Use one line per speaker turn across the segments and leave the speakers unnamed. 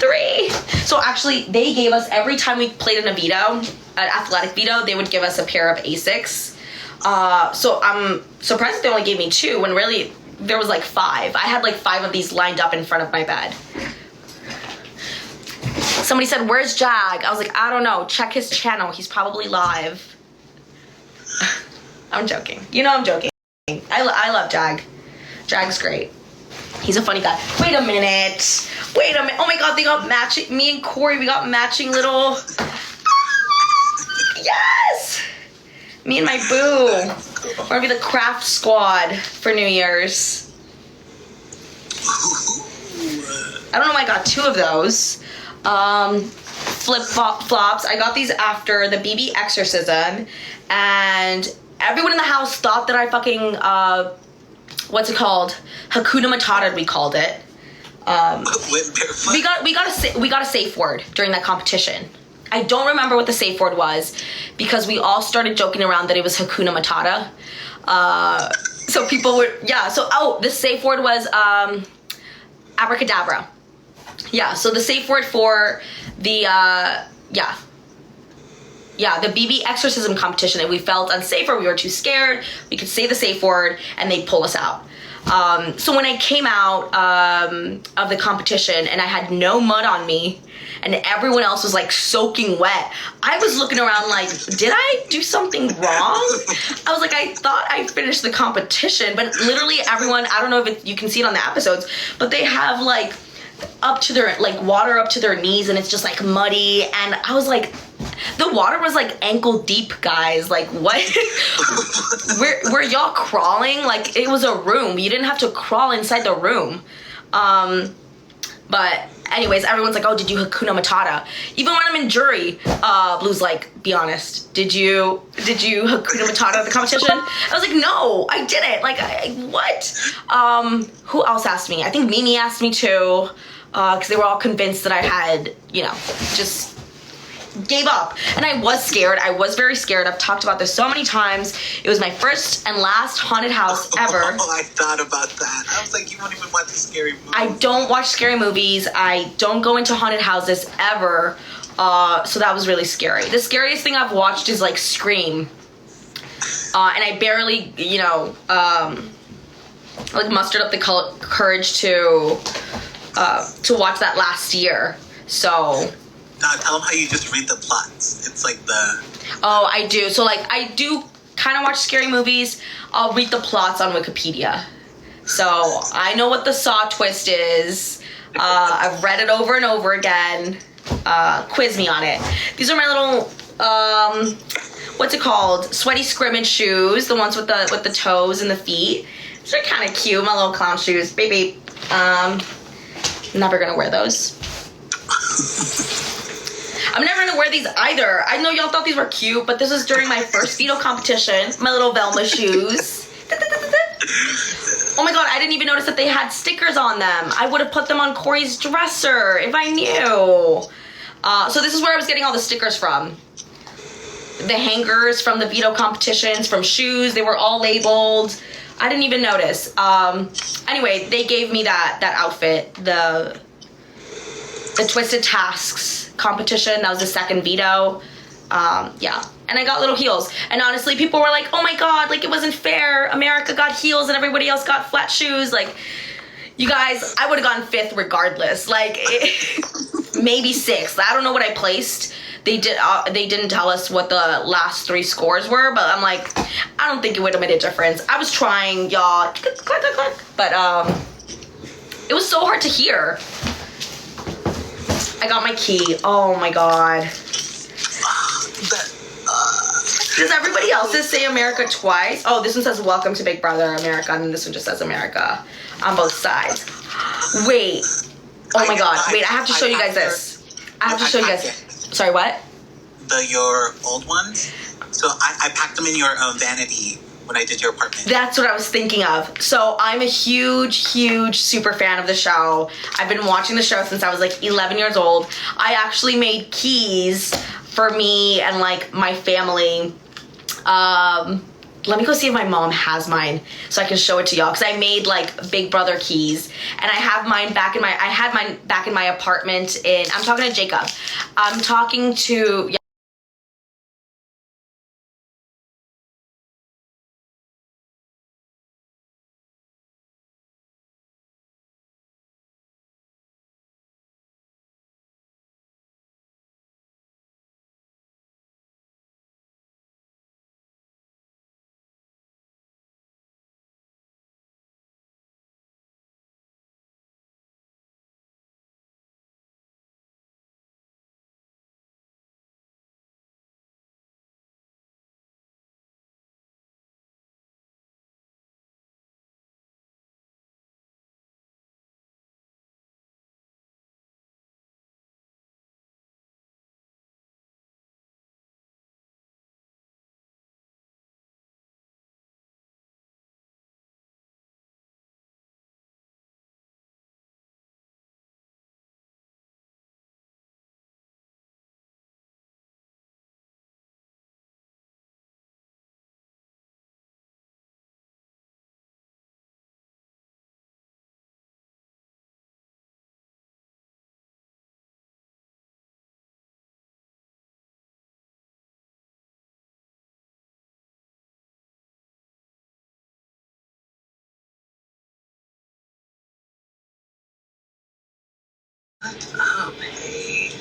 3. So actually, they gave us, every time we played in a veto, an athletic veto, they would give us a pair of Asics. So I'm surprised that they only gave me 2 when really there was like 5. I had like 5 of these lined up in front of my bed. Somebody said, where's Jag? I was like, I don't know. Check his channel. He's probably live. I'm joking. You know I'm joking. I love Jag. Jag's great. He's a funny guy. Wait a minute. Oh my god, they got matching. Me and Corey, we got matching little. Yes! Me and my boo. We're gonna be the craft squad for New Year's. I don't know why I got 2 of those. Flip-flops. I got these after the BB exorcism. And everyone in the house thought that I fucking, what's it called? Hakuna Matata, we called it. We got a safe word during that competition. I don't remember what the safe word was because we all started joking around that it was Hakuna Matata. So people were, yeah. So, the safe word was abracadabra. Yeah, so the safe word for the, the BB exorcism competition, and we felt unsafe or we were too scared, we could say the safe word and they'd pull us out. So when I came out of the competition and I had no mud on me and everyone else was like soaking wet, I was looking around like, did I do something wrong? I was like, I thought I finished the competition, but literally everyone, I don't know if you can see it on the episodes, but they have like up to their, like water up to their knees and it's just like muddy, and I was like, the water was like ankle deep, guys. Like, what? were y'all crawling? Like, it was a room. You didn't have to crawl inside the room. But anyways, everyone's like, oh, did you Hakuna Matata? Even when I'm in jury, Blue's like, be honest, did you Hakuna Matata at the competition? I was like, no, I didn't. Like, what? Who else asked me? I think Mimi asked me too, because they were all convinced that I had, just gave up. And I was scared. I was very scared. I've talked about this so many times. It was my first and last haunted house ever.
Oh, I thought about that. I was like, you don't even watch the scary movies.
I don't watch scary movies. I don't go into haunted houses ever. So that was really scary. The scariest thing I've watched is like Scream. And I barely, like mustered up the courage to watch that last year. So...
Now tell them how you just read the plots. It's like the...
Oh, I do. So, like, I do kind of watch scary movies. I'll read the plots on Wikipedia. So, I know what the Saw twist is. I've read it over and over again. Quiz me on it. These are my little, what's it called? Sweaty scrimmage shoes. The ones with the toes and the feet. These are kind of cute. My little clown shoes. Baby, never gonna wear those. I'm never gonna wear these either. I know y'all thought these were cute, but this was during my first veto competition. My little Velma shoes. Oh my god, I didn't even notice that they had stickers on them. I would have put them on Corey's dresser if I knew. So this is where I was getting all the stickers from. The hangers from the veto competitions, from shoes, they were all labeled. I didn't even notice. Anyway, they gave me that outfit, the Twisted Tasks competition. That was the second veto. Yeah. And I got little heels. And honestly, people were like, oh my god, like, it wasn't fair. America got heels and everybody else got flat shoes. Like, you guys, I would have gotten 5th regardless. Like, maybe 6th. I don't know what I placed. They didn't tell us what the last 3 scores were, but I'm like, I don't think it would have made a difference. I was trying, y'all. But, it was so hard to hear. I got my key. Oh my god. Does everybody else's say America twice? Oh, this one says welcome to Big Brother America, and this one just says America on both sides. Wait. Oh my god. Wait, I have to show you guys this. I have to show you guys. Sorry, what?
Your old ones? So I packed them in your vanity when I did your apartment. That's
what I was thinking of. So I'm a huge super fan of the show. I've been watching the show since I was like 11 years old. I actually made keys for me and like my family let me go see if my mom has mine so I can show it to y'all, because I made like Big Brother keys, and I have mine back in my, I had mine back in my apartment in, I'm talking to Jacob. I'm talking to, yeah.
What's up, hey?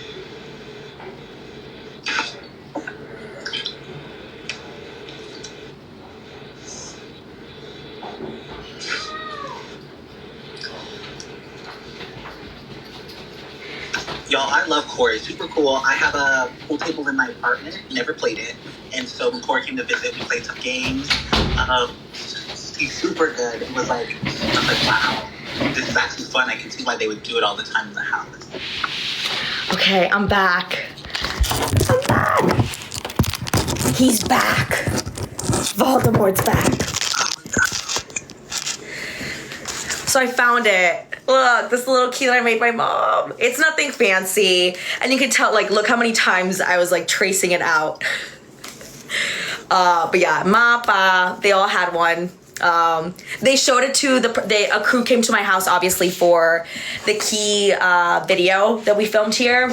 Y'all, I love Corey. Super cool. I have a pool table in my apartment. Never played it. And so when Corey came to visit, we played some games. He's super good. It was like, I was like, wow, this is actually fun. I can see why they would do it all the time in the house.
Okay, I'm back. I'm back. He's back. Voldemort's back. So I found it. Look, this little key that I made my mom. It's nothing fancy. And you can tell, like, look how many times I was, like, tracing it out. But yeah, Mappa, they all had one. They showed it to a crew came to my house, obviously, for the key video that we filmed here.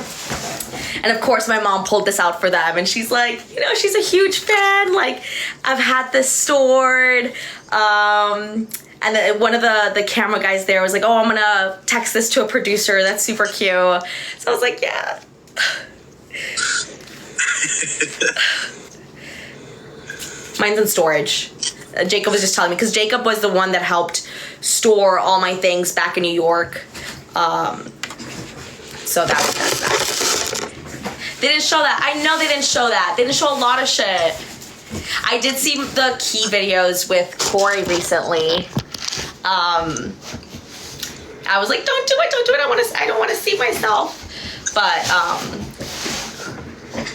And of course, my mom pulled this out for them, and she's like, you know, she's a huge fan. Like, I've had this stored. And then one of the camera guys there was like, oh, I'm gonna text this to a producer. That's super cute. So I was like, yeah. Mine's in storage. Jacob was just telling me, because Jacob was the one that helped store all my things back in New York. So that's that. They didn't show that. I know they didn't show that. They didn't show a lot of shit. I did see the key videos with Corey recently. I was like, don't do it. I don't want to see myself. But,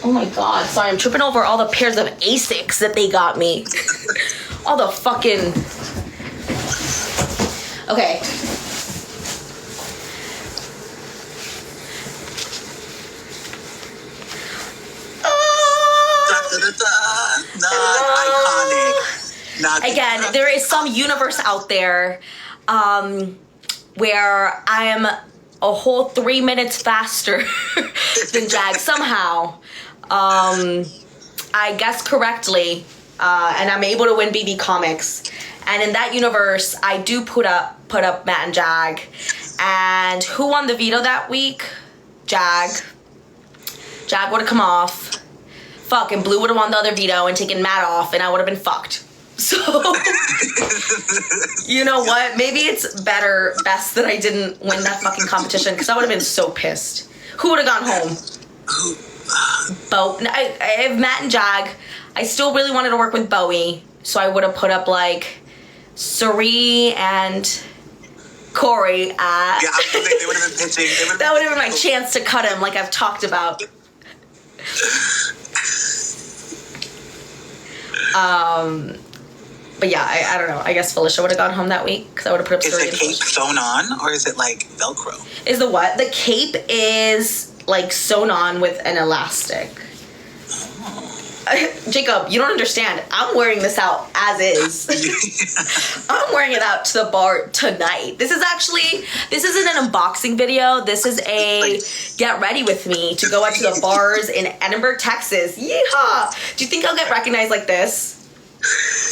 oh my God. Sorry, I'm tripping over all the pairs of Asics that they got me. All the fucking... Okay.
Not iconic.
Again, there is some universe out there where I am a whole 3 minutes faster than Jag somehow. I guessed correctly, and I'm able to win BB Comics. And in that universe, I do put up Matt and Jag. And who won the veto that week? Jag. Jag would have come off. Fuck, and Blue would have won the other veto and taken Matt off, and I would have been fucked. So, you know what? Maybe it's best that I didn't win that fucking competition, because I would have been so pissed. Who would have gone home? I have Matt and Jag. I still really wanted to work with Bowie, so I would have put up like Suri and Corey.
Yeah, absolutely. They would have been pitching.
That would have been my chance to cut him, like I've talked about. But yeah, I don't know. I guess Felicia would have gone home that week because I would have put up.
Is the cape sewn on, or is it like Velcro?
Is the what? The cape is like sewn on with an elastic.
Oh.
Jacob, you don't understand. I'm wearing this out as is. I'm wearing it out to the bar tonight. This isn't an unboxing video. This is a get ready with me to go out to the bars in Edinburgh, Texas. Yeehaw! Do you think I'll get recognized like this?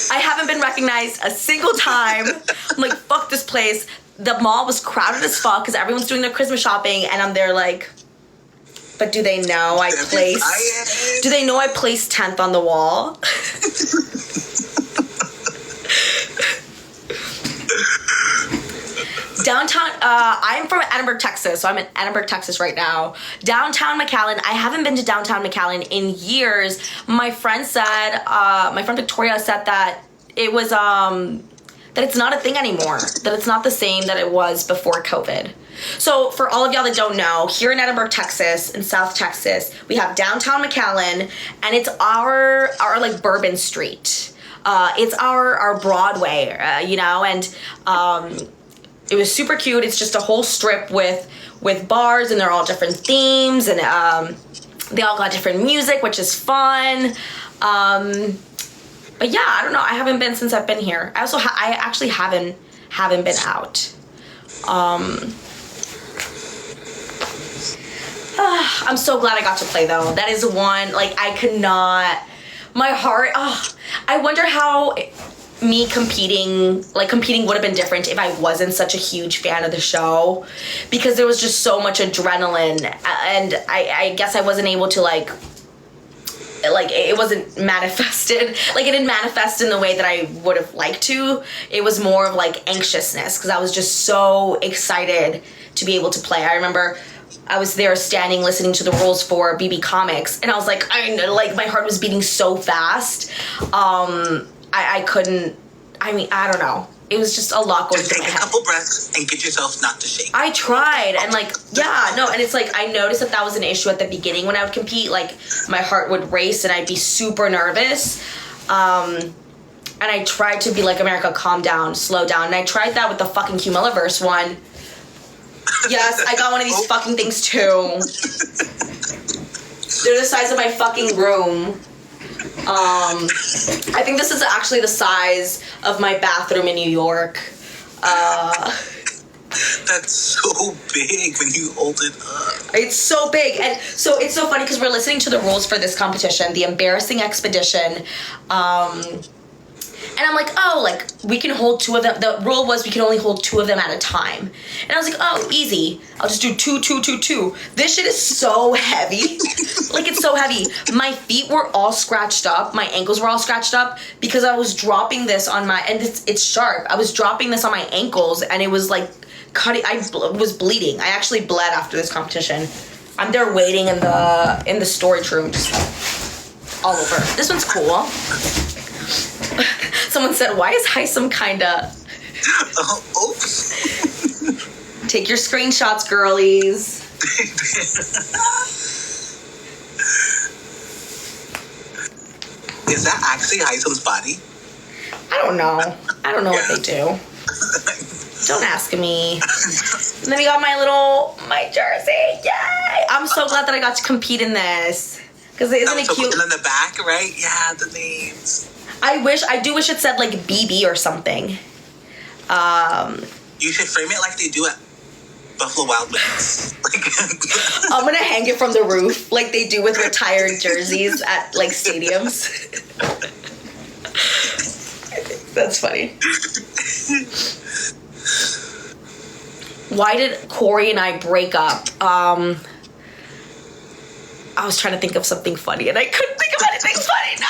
I haven't been recognized a single time. I'm like, fuck this place. The mall was crowded as fuck because everyone's doing their Christmas shopping, and I'm there like, but do they know I placed? Do they know I placed 10th on the wall? Downtown, I'm from Edinburgh, Texas, so I'm in Edinburgh, Texas right now. Downtown McAllen, I haven't been to downtown McAllen in years. My friend Victoria said that it was, that it's not a thing anymore, that it's not the same that it was before COVID. So for all of y'all that don't know, here in Edinburgh, Texas, in South Texas, we have downtown McAllen, and it's our like Bourbon Street. It's our Broadway, and it was super cute. It's just a whole strip with bars, and they're all different themes, and they all got different music, which is fun. But yeah, I don't know. I haven't been since I've been here. I actually haven't been out. I'm so glad I got to play though. That is one, like, I could not, my heart, I wonder how me competing would have been different if I wasn't such a huge fan of the show, because there was just so much adrenaline, and I guess I wasn't able to like it wasn't manifested, like it didn't manifest in the way that I would have liked to. It was more of like anxiousness, because I was just so excited to be able to play. I remember I was there standing listening to the rules for BB Comics, and I was like, my heart was beating so fast. I couldn't, I don't know. It was just a lot going through my head.
Take a couple breaths and get yourself not to shake.
I tried, and and it's like I noticed that was an issue at the beginning when I would compete. Like my heart would race and I'd be super nervous. And I tried to be like, America, calm down, slow down. And I tried that with the fucking Humiliverse one. Yes, I got one of these fucking things too. They're the size of my fucking room. I think this is actually the size of my bathroom in New York.
That's so big when you hold it up.
It's so big. And so it's so funny because we're listening to the rules for this competition, the Embarrassing Expedition. And I'm like, we can hold two of them. The rule was we can only hold two of them at a time. And I was like, easy. I'll just do two. This shit is so heavy. Like, it's so heavy. My feet were all scratched up. My ankles were all scratched up because I was dropping this on and it's sharp. I was dropping this on my ankles, and it was like cutting. I was bleeding. I actually bled after this competition. I'm there waiting in the storage room, just all over. This one's cool. Someone said, why is Heisem kinda... Oops. Take your screenshots, girlies.
Is that actually Heisem's body?
I don't know what they do. Don't ask me. And then we got my jersey. Yay! I'm so glad that I got to compete in this. Because isn't it cute?
And in the back, right? Yeah, the names.
I do wish it said like BB or something.
You should frame it like they do at Buffalo Wild Wings.
I'm gonna hang it from the roof like they do with retired jerseys at like stadiums. That's funny. Why did Corey and I break up? I was trying to think of something funny and I couldn't think of anything funny. No.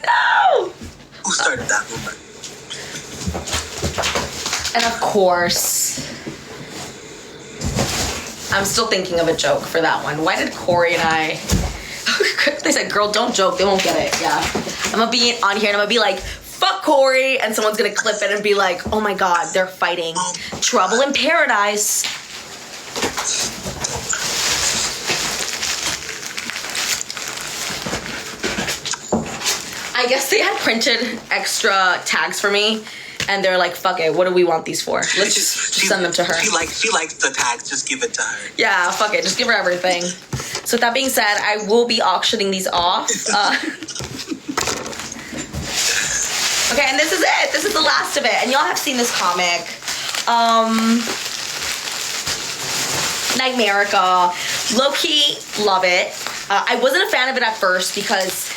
No!
Who started that rumor?
And of course, I'm still thinking of a joke for that one. Why did Corey and I... They said, girl, don't joke. They won't get it. Yeah. I'm going to be on here and I'm going to be like, fuck Corey. And someone's going to clip it and be like, oh my God, they're fighting. Trouble in paradise. I guess they had printed extra tags for me, and they're like, fuck it, what do we want these for? Let's just send them to her.
She likes the tags, just give it to her.
Yeah, fuck it, just give her everything. So with that being said, I will be auctioning these off. Okay, and this is it. This is the last of it. And y'all have seen this comic. Nightmarica. Low-key, love it. I wasn't a fan of it at first because,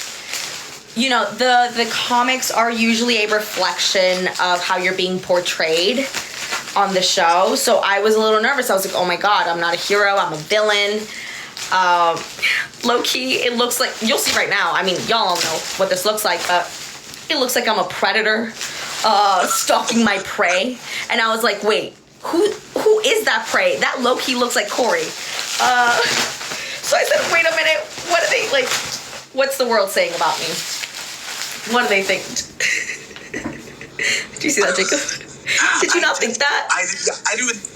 you know, the comics are usually a reflection of how you're being portrayed on the show. So I was a little nervous. I was like, oh my God, I'm not a hero. I'm a villain. Low-key, it looks like, you'll see right now. I mean, y'all all know what this looks like, but it looks like I'm a predator stalking my prey. And I was like, wait, who is that prey? That low-key looks like Corey. So I said, wait a minute, what are they, like, what's the world saying about me? What do they think? Did you see that, Jacob? Did you not think that?
I didn't.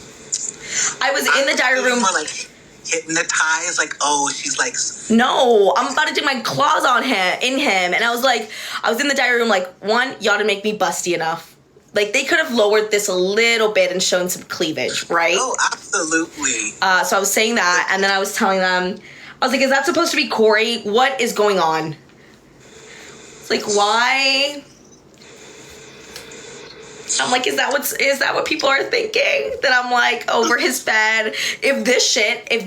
I was in the diary room.
More like hypnotized, like, oh, she's like.
No, I'm about to do my claws on him, and I was in the diary room like, one, y'all didn't make me busty enough. Like, they could have lowered this a little bit and shown some cleavage, right?
Oh, absolutely.
So I was saying that, and then I was telling them, I was like, is that supposed to be Corey? What is going on? It's like, why? I'm like, is that what people are thinking? That I'm like over his bed. If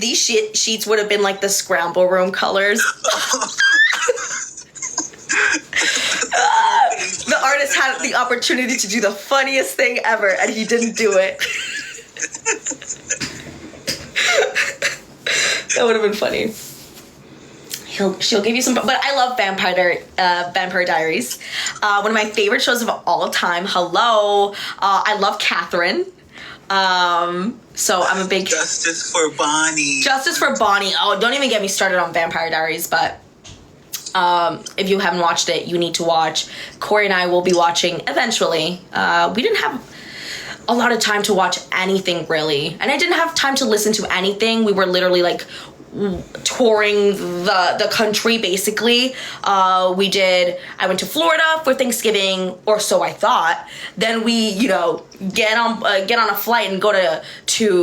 these sheets would have been like the scramble room colors. The artist had the opportunity to do the funniest thing ever, and he didn't do it. That would have been funny. She'll give you some, but I love Vampire Diaries. One of my favorite shows of all time. Hello, I love Catherine. So I'm a big
Justice for Bonnie.
Justice for Bonnie. Oh, don't even get me started on Vampire Diaries, but if you haven't watched it, you need to watch. Corey and I will be watching eventually. We didn't have a lot of time to watch anything really, and I didn't have time to listen to anything. We were literally like touring the country basically. I went to Florida for Thanksgiving, or so I thought. Then we, get on a flight and go to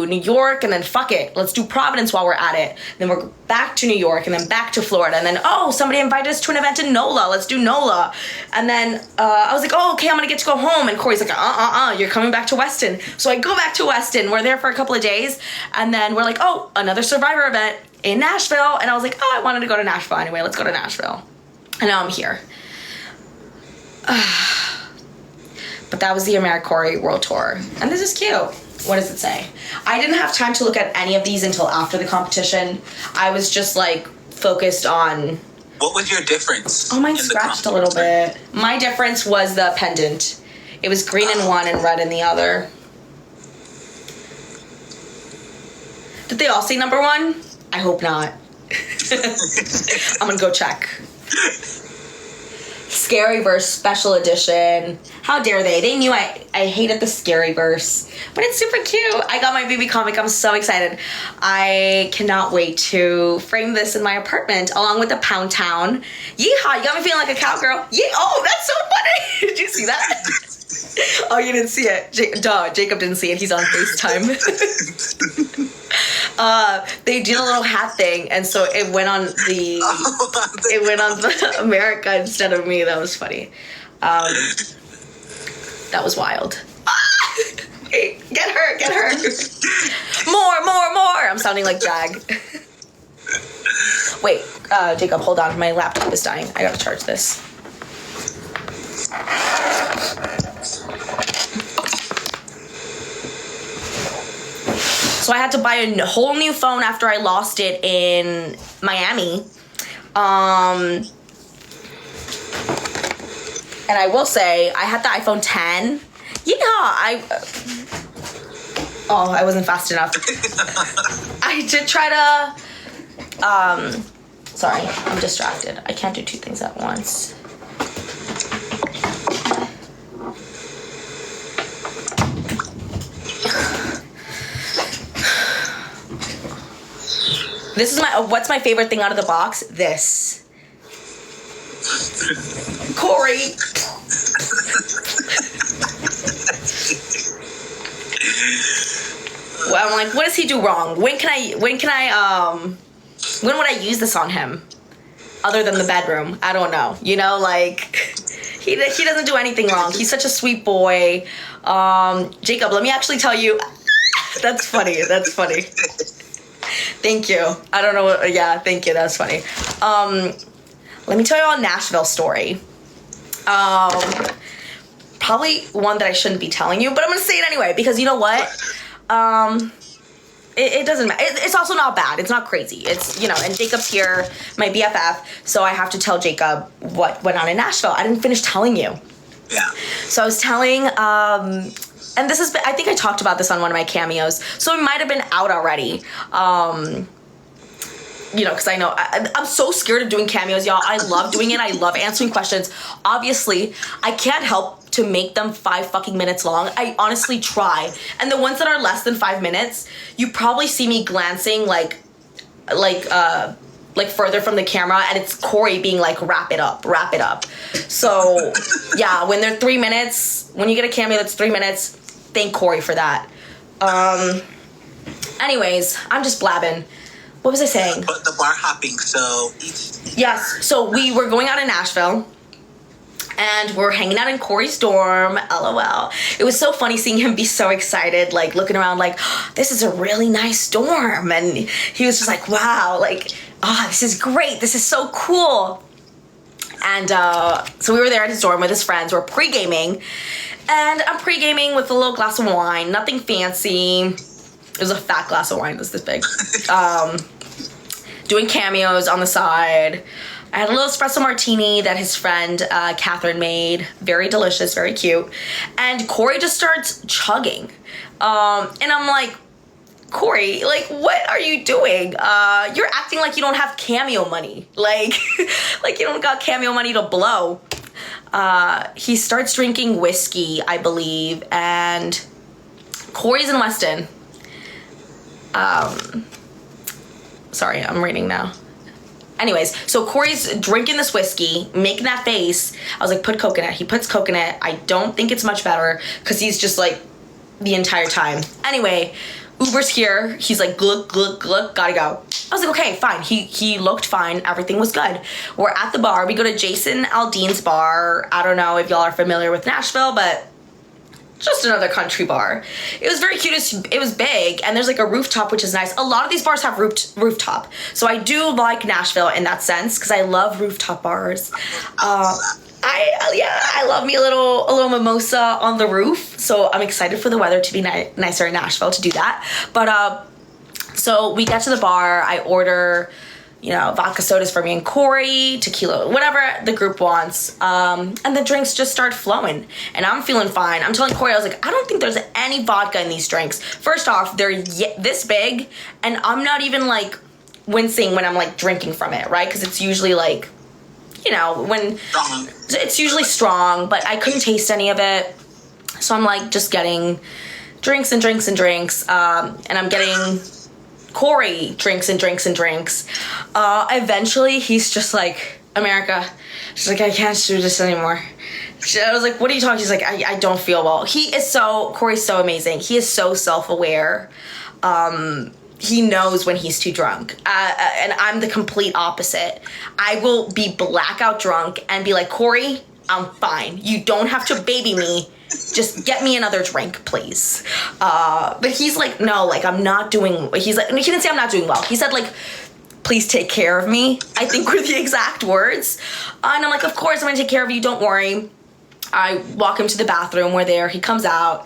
New York, and then fuck it, let's do Providence while we're at it. Then we're back to New York, and then back to Florida, and then somebody invited us to an event in NOLA, let's do NOLA. And then I was like, oh, okay, I'm gonna get to go home. And Corey's like, you're coming back to Weston. So I go back to Weston. We're there for a couple of days, and then we're like, oh, another Survivor event in Nashville. And I was like, I wanted to go to Nashville anyway, let's go to Nashville. And now I'm here. But that was the AmeriCorey World Tour. And this is cute. What does it say? I didn't have time to look at any of these until after the competition. I was just like focused on...
What was your difference?
Oh, mine scratched a little bit. My difference was the pendant. It was green in one and red in the other. Did they all say number one? I hope not. I'm gonna go check. Scaryverse Special Edition. How dare they? They knew I hated the Scaryverse. But it's super cute. I got my BB comic. I'm so excited. I cannot wait to frame this in my apartment along with the Pound Town. Yeehaw, you got me feeling like a cowgirl. Oh, that's so funny. Did you see that? Oh, you didn't see it. Jacob didn't see it. He's on FaceTime. They did a little hat thing, and so it went on the America instead of me. That was funny. That was wild. Hey, get her. More. I'm sounding like Jag. Wait, Jacob, hold on. My laptop is dying. I gotta charge this. So I had to buy a whole new phone after I lost it in Miami. And I will say, I had the iPhone 10. I wasn't fast enough. I did try to, sorry, I'm distracted. I can't do two things at once. This is what's my favorite thing out of the box? This. Corey. Well, I'm like, what does he do wrong? When can I when would I use this on him? Other than the bedroom, I don't know. You know, like, he doesn't do anything wrong. He's such a sweet boy. Jacob, let me actually tell you. That's funny. That's funny. Thank you. I don't know what, yeah, thank you. That's funny. Let me tell you a Nashville story. Probably one that I shouldn't be telling you, but I'm gonna say it anyway because you know what? It doesn't matter. It's also not bad. It's not crazy. It's, you know, and Jacob's here, my BFF, so I have to tell Jacob what went on in Nashville. I didn't finish telling you.
Yeah.
So I was telling, and this is, I think I talked about this on one of my cameos, so it might have been out already. You know, because I know, I'm so scared of doing cameos, y'all. I love doing it. I love answering questions. Obviously, I can't help to make them 5 fucking minutes long. I honestly try. And the ones that are less than 5 minutes, you probably see me glancing like further from the camera, and it's Corey being like, wrap it up. So yeah, when they're 3 minutes, when you get a cameo that's 3 minutes, thank Corey for that. Anyways, I'm just blabbing. What was I saying?
But the bar hopping, so...
Yes, so we were going out in Nashville, and we're hanging out in Corey's dorm, LOL. It was so funny seeing him be so excited, like, looking around like, oh, this is a really nice dorm, and he was just like, wow, like, oh, this is great, this is so cool. And so we were there at his dorm with his friends, we're pre-gaming, and I'm pre-gaming with a little glass of wine, nothing fancy. It was a fat glass of wine, it was this big. Doing cameos on the side. I had a little espresso martini that his friend Catherine made. Very delicious, very cute. And Corey just starts chugging. And I'm like, Corey, like, what are you doing? You're acting like you don't have cameo money. Like, like you don't got cameo money to blow. He starts drinking whiskey, I believe. And Corey's in Weston. Sorry, I'm reading now. Anyways, so Corey's drinking this whiskey, making that face. I was like, put coconut. He puts coconut. I don't think it's much better because he's just like the entire time. Anyway, Uber's here. He's like, gluck, gluck, gluck, gotta go. I was like, okay, fine. He looked fine. Everything was good. We're at the bar. We go to Jason Aldean's bar. I don't know if y'all are familiar with Nashville, but just another country bar. It was very cute. It was big, and there's like a rooftop, which is nice. A lot of these bars have rooftop, so I do like Nashville in that sense because I love rooftop bars. I love me a little mimosa on the roof, so I'm excited for the weather to be nicer in Nashville to do that. But so we get to the bar. I order, you know, vodka sodas for me and Corey, tequila, whatever the group wants. And the drinks just start flowing. And I'm feeling fine. I'm telling Corey, I was like, I don't think there's any vodka in these drinks. First off, they're this big, and I'm not even, like, wincing when I'm, like, drinking from it, right? Because it's usually, like, you know, when... It's usually strong, but I couldn't taste any of it. So I'm, like, just getting drinks and drinks and drinks. And I'm getting... Corey drinks and drinks and drinks. Eventually, he's just like, America. She's like, I can't do this anymore. I was like, what are you talking? He's like, I don't feel well. Corey's so amazing. He is so self-aware. He knows when he's too drunk. And I'm the complete opposite. I will be blackout drunk and be like, Corey, I'm fine. You don't have to baby me. Just get me another drink, please. But he's like, no, like, I'm not doing... He's like... He didn't say I'm not doing well. He said, like, please take care of me. I think were the exact words. And I'm like, of course I'm gonna take care of you. Don't worry. I walk him to the bathroom. We're there. He comes out.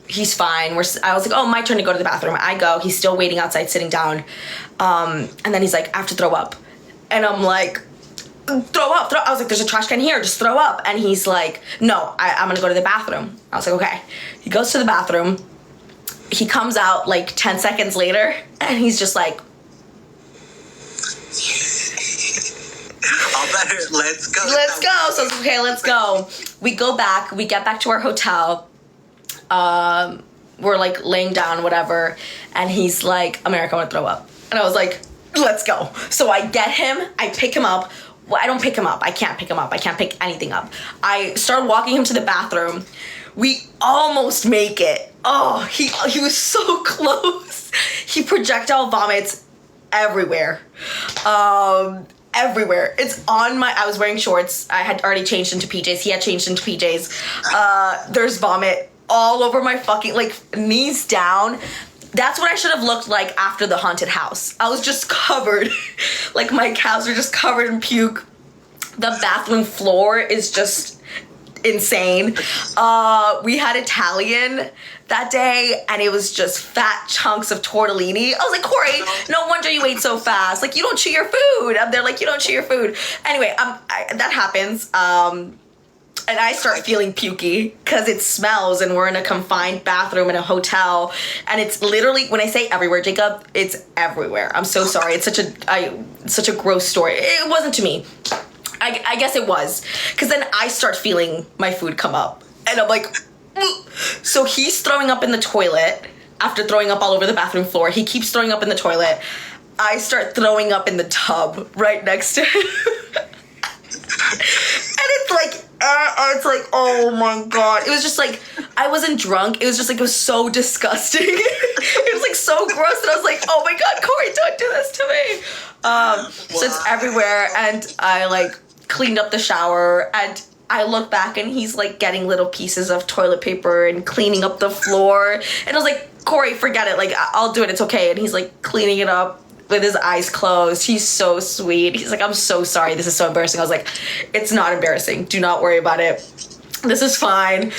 He's fine. I was like, oh, my turn to go to the bathroom. I go. He's still waiting outside, sitting down. And then he's like, I have to throw up. And I'm like... Throw up. I was like, there's a trash can here, just throw up. And he's like, no, I'm gonna go to the bathroom. I was like, okay. He goes to the bathroom. He comes out like 10 seconds later, and he's just like,
let's go.
Let's go. So I was like, okay, let's go. We go back. We get back to our hotel. We're like laying down, whatever. And he's like, America, I want to throw up. And I was like, let's go. So I get him. I pick him up. Well, I don't pick him up. I can't pick him up. I can't pick anything up. I start walking him to the bathroom. We almost make it. Oh, he was so close. He projectile vomits everywhere. Everywhere. It's on my, I was wearing shorts. I had already changed into PJs. He had changed into PJs. There's vomit all over my fucking, like, knees down. That's what I should have looked like after the haunted house. I was just covered. Like, my calves were just covered in puke. The bathroom floor is just insane. We had Italian that day, and it was just fat chunks of tortellini. I was like, Corey, no wonder you ate so fast. Like, you don't chew your food. They're like, you don't chew your food. Anyway, that happens. And I start feeling pukey because it smells, and we're in a confined bathroom in a hotel, and it's literally, when I say everywhere, Jacob, it's everywhere. I'm so sorry. It's such a gross story. It wasn't to me. I guess it was, because then I start feeling my food come up, and I'm like, so he's throwing up in the toilet after throwing up all over the bathroom floor. He keeps throwing up in the toilet. I start throwing up in the tub right next to him. And it's like, oh my God. It was just like, I wasn't drunk. It was just like, it was so disgusting. It was like so gross. And I was like, oh my God, Corey, don't do this to me. So it's everywhere. And I like cleaned up the shower, and I look back, and he's like getting little pieces of toilet paper and cleaning up the floor. And I was like, Corey, forget it. Like, I'll do it. It's okay. And he's like cleaning it up with his eyes closed. He's so sweet. He's like, I'm so sorry. This is so embarrassing. I was like, it's not embarrassing. Do not worry about it. This is fine.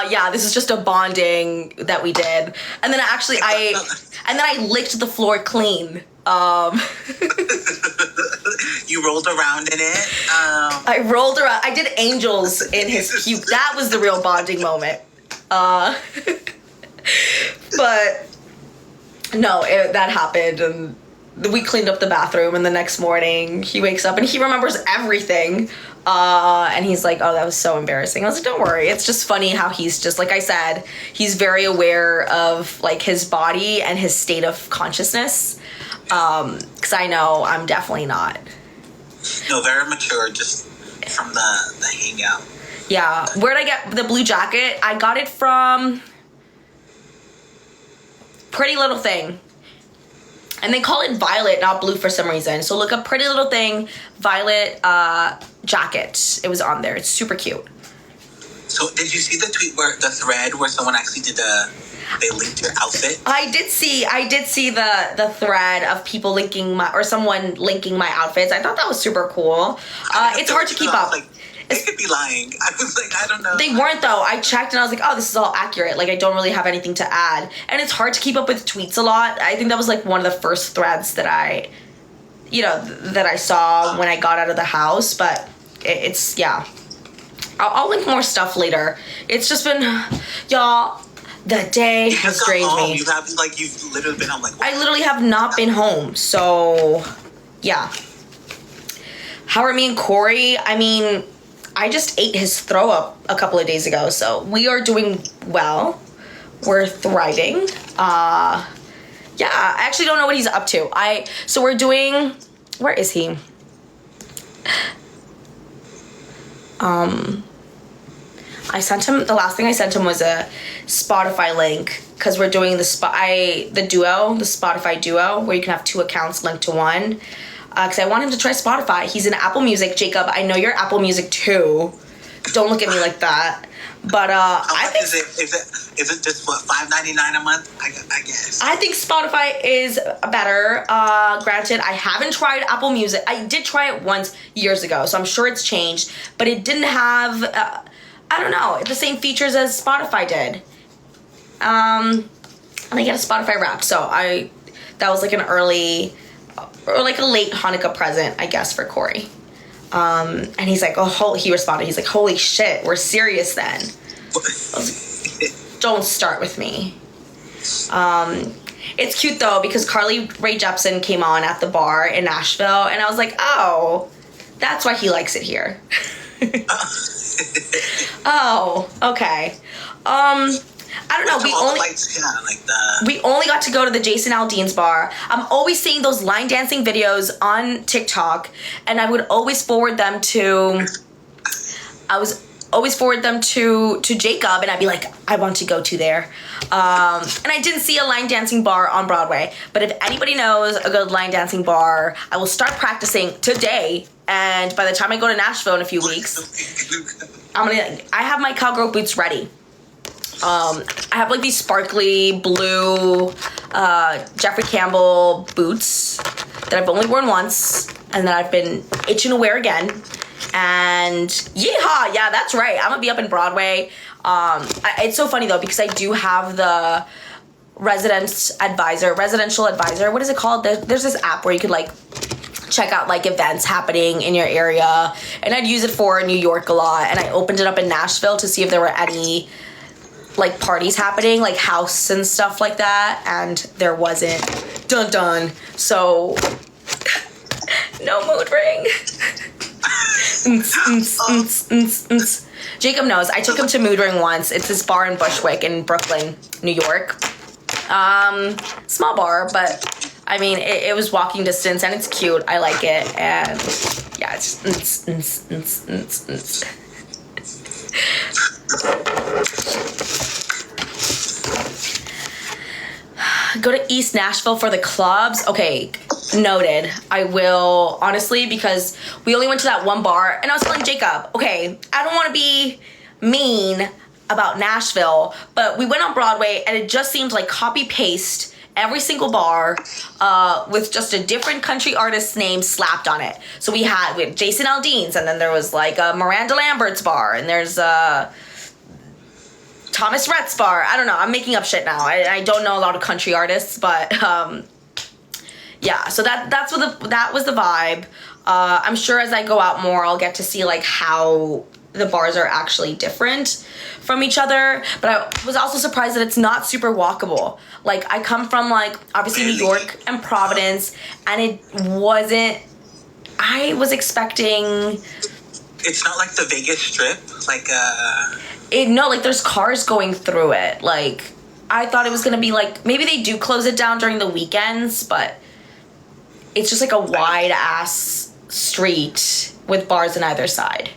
Yeah, this is just a bonding that we did. And then I licked the floor clean.
You rolled around in it.
I rolled around. I did angels in his puke. That was the real bonding moment. But no, that happened, and we cleaned up the bathroom, and the next morning he wakes up and he remembers everything. And he's like, oh, that was so embarrassing. I was like, don't worry. It's just funny how he's just, like I said, he's very aware of like his body and his state of consciousness. Because I know I'm definitely not.
No, very mature, just from the hangout.
Yeah. Where'd I get the blue jacket? I got it from Pretty Little Thing. And they call it violet, not blue for some reason. So look up Pretty Little Thing, violet jacket. It was on there. It's super cute.
So did you see the tweet where the thread where someone actually they linked your outfit? I did
see the thread of people linking someone linking my outfits. I thought that was super cool. It's hard to keep up.
Like, they could be lying. I was like, I don't know.
They weren't though. I checked and I was like, oh, this is all accurate. Like, I don't really have anything to add. And it's hard to keep up with tweets a lot. I think that was like one of the first threads that I saw when I got out of the house. But it's, yeah. I'll link more stuff later. It's just been, y'all, the day has drained me.
You haven't, like, you've literally been home, like, what?
I literally have not been home. So, yeah. How are me and Corey? I mean, I just ate his throw up a couple of days ago, so we are doing well. We're thriving. Yeah, I actually don't know what he's up to. So we're doing, where is he? I sent him, the last thing I sent him was a Spotify link, because we're doing the Spotify duo, where you can have two accounts linked to one. Because I want him to try Spotify. He's in Apple Music. Jacob, I know you're Apple Music too. Don't look at me like that. But I think
is it just what, $5.99 a month? I guess.
I think Spotify is better. Granted, I haven't tried Apple Music. I did try it once years ago, so I'm sure it's changed. But it didn't have, I don't know, the same features as Spotify did. And I get a Spotify Wrapped, so that was like an early, or like a late Hanukkah present, I guess, for Corey. And he's like, he responded, he's like, holy shit, we're serious then. I was like, don't start with me. It's cute though, because Carly Rae Jepsen came on at the bar in Nashville, and I was like, oh, that's why he likes it here. Oh, okay. I don't know. We only got to go to the Jason Aldean's bar. I'm always seeing those line dancing videos on TikTok, and I would always forward them to. I was always forward them to Jacob, and I'd be like, I want to go to there. And I didn't see a line dancing bar on Broadway, but if anybody knows a good line dancing bar, I will start practicing today. And by the time I go to Nashville in a few weeks, I have my cowgirl boots ready. I have like these sparkly blue Jeffrey Campbell boots that I've only worn once and that I've been itching to wear again. And yeehaw, yeah, that's right. I'm gonna be up in Broadway. It's so funny though, because I do have the residential advisor. What is it called? There's this app where you could like check out like events happening in your area. And I'd use it for New York a lot. And I opened it up in Nashville to see if there were any like parties happening, like house and stuff like that. And there wasn't. Dun dun. So no mood ring. Jacob knows. I took him to Mood Ring once. It's this bar in Bushwick in Brooklyn, New York. Small bar, but I mean, it was walking distance and it's cute. I like it. And yeah, it's go to East Nashville for the clubs. Okay, noted. I will, honestly, because we only went to that one bar, and I was telling Jacob, okay, I don't want to be mean about Nashville, but we went on Broadway, and it just seemed like copy-paste every single bar with just a different country artist's name slapped on it. So we had Jason Aldean's, and then there was like a Miranda Lambert's bar, and there's Thomas Rhett's bar. I don't know. I'm making up shit now. I don't know a lot of country artists, but yeah. So that was the vibe. I'm sure as I go out more, I'll get to see like how the bars are actually different from each other. But I was also surprised that it's not super walkable. Like I come from like obviously New York and Providence, and it wasn't. I was expecting.
It's not like the Vegas Strip, like
No, like there's cars going through it. Like I thought it was gonna be like maybe they do close it down during the weekends, but it's just like a wide ass street with bars on either side.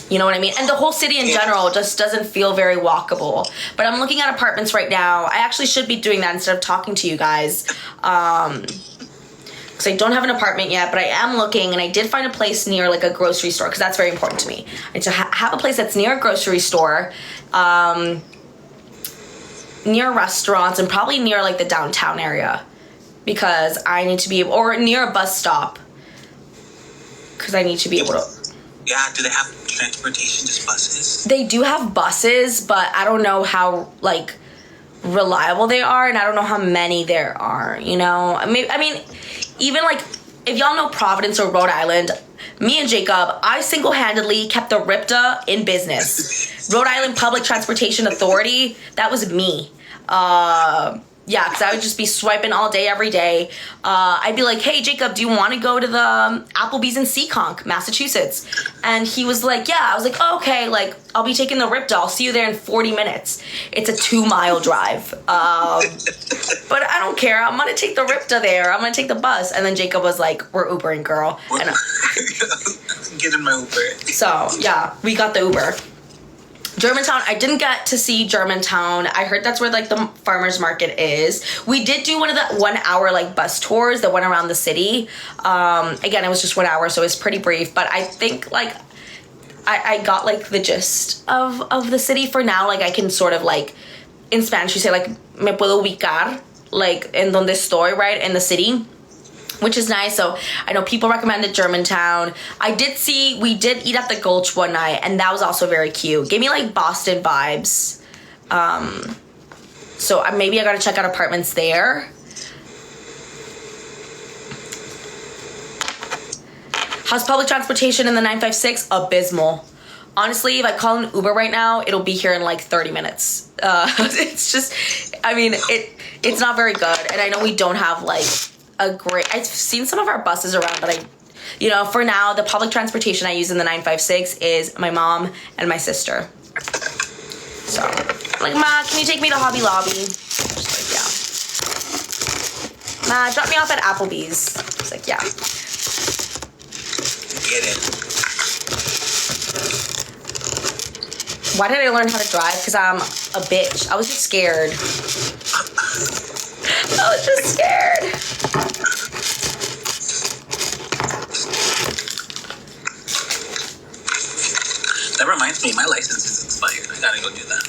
You know what I mean? And the whole city in general just doesn't feel very walkable. But I'm looking at apartments right now. I actually should be doing that instead of talking to you guys. Because I don't have an apartment yet, but I am looking, and I did find a place near like a grocery store, because that's very important to me. I need to have a place that's near a grocery store, near restaurants, and probably near like the downtown area, because I need to be able, or near a bus stop, because I need to be able to.
Yeah, do they have transportation, just buses?
They do have buses, but I don't know how like reliable they are, and I don't know how many there are, you know? I mean, even like, if y'all know Providence or Rhode Island, me and Jacob, I single-handedly kept the RIPTA in business. Rhode Island Public Transportation Authority, that was me. Yeah, because I would just be swiping all day, every day. I'd be like, hey, Jacob, do you want to go to the Applebee's in Seekonk, Massachusetts? And he was like, yeah. I was like, oh, okay, like, I'll be taking the RIPTA. I'll see you there in 40 minutes. It's a 2-mile drive. But I don't care. I'm going to take the RIPTA there. I'm going to take the bus. And then Jacob was like, we're Ubering, girl. And,
get in my Uber.
So, yeah, we got the Uber. Germantown, I didn't get to see Germantown. I heard that's where like the farmer's market is. We did do one of the 1 hour like bus tours that went around the city. Again, it was just 1 hour, so it was pretty brief, but I think like I got like the gist of the city for now. Like I can sort of like, in Spanish you say like, me puedo ubicar, like en donde estoy, right, in the city, which is nice. So I know people recommended Germantown. We did eat at the Gulch one night, and that was also very cute. Gave me like Boston vibes. So maybe I gotta check out apartments there. How's public transportation in the 956? Abysmal. Honestly, if I call an Uber right now, it'll be here in like 30 minutes. It's just, I mean, it's not very good. And I know we don't have like I've seen some of our buses around, but for now, the public transportation I use in the 956 is my mom and my sister. So, I'm like, Ma, can you take me to Hobby Lobby? She's like, yeah. Ma, drop me off at Applebee's. She's like, yeah.
Get it.
Why did I learn how to drive? Because I'm a bitch. I was just scared. I was just scared.
That reminds me, my license is expired. I gotta go do that.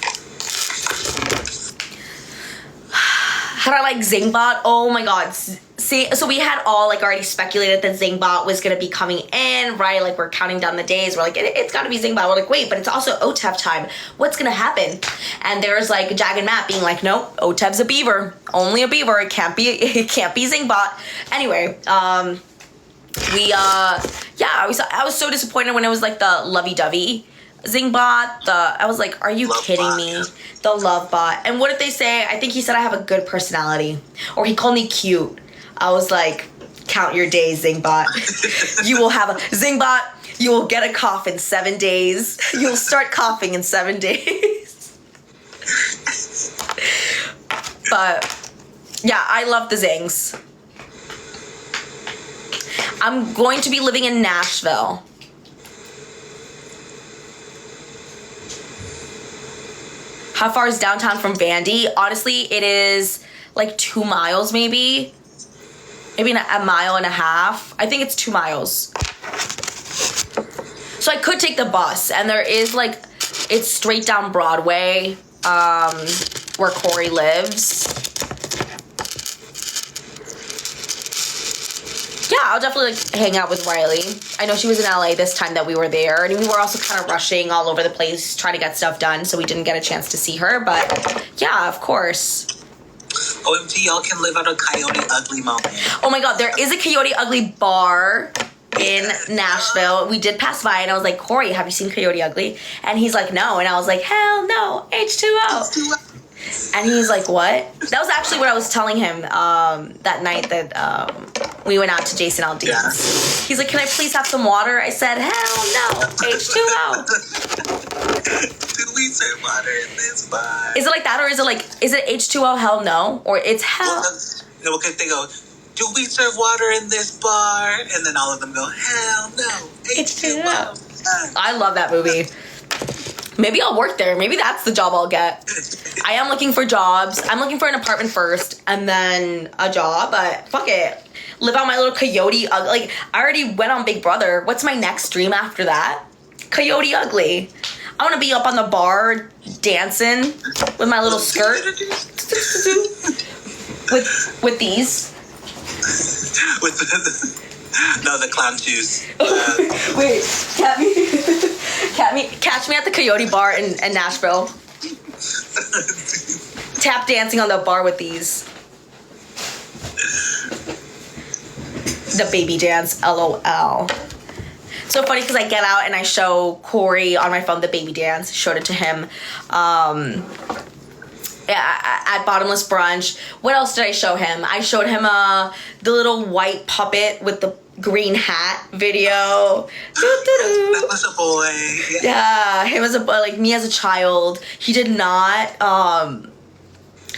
How do I like Zingbot? Oh my god. See, so we had all like already speculated that Zingbot was gonna be coming in, right? Like we're counting down the days. We're like, it's gotta be Zingbot. We're like, wait, but it's also OTEV time. What's gonna happen? And there's like Jag and Matt being like, nope, OTEV's a beaver. Only a beaver. It can't be Zingbot. Anyway, I was so disappointed when it was like the lovey-dovey Zingbot. I was like, are you kidding me? Yeah. The love bot. And what did they say? I think he said I have a good personality. Or he called me cute. I was like, count your days, Zingbot. You will have a Zingbot. You will get a cough in 7 days. You'll start coughing in 7 days. But yeah, I love the Zings. I'm going to be living in Nashville. How far is downtown from Vandy? Honestly, it is like 2 miles maybe. Maybe a mile and a half. I think it's 2 miles. So I could take the bus, and there is like, it's straight down Broadway, where Corey lives. Yeah, I'll definitely like hang out with Riley. I know she was in LA this time that we were there, and we were also kind of rushing all over the place trying to get stuff done, so we didn't get a chance to see her, but yeah, of course.
OMG, y'all can live out a Coyote Ugly moment.
Oh my god, there is a Coyote Ugly bar in Nashville. We did pass by, and I was like, Corey, have you seen Coyote Ugly? And he's like, no. And I was like, hell no, H2O. And he's like, what? That was actually what I was telling him that night that we went out to Jason Aldean's. Yeah. He's like, can I please have some water? I said, hell no, H2O.
Do we serve water in this bar?
Is it like that, or is it H2O, hell no? Or it's hell...
No, okay, they go, do we serve water in this bar? And then all of them go, hell no, H2O.
I love that movie. Maybe I'll work there. Maybe that's the job I'll get. I am looking for jobs. I'm looking for an apartment first and then a job, but fuck it. Live out my little Coyote Ugly. Like, I already went on Big Brother. What's my next dream after that? Coyote Ugly. I want to be up on the bar dancing with my little skirt. with these.
With the clown shoes.
Wait, catch me at the Coyote Bar in Nashville. Tap dancing on the bar with these. The baby dance, LOL. So funny because I get out and I show Corey on my phone the baby dance. Showed it to him. At Bottomless Brunch. What else did I show him? I showed him the little white puppet with the green hat video.
That was a boy.
Yeah, him as a boy, like me as a child. He did not.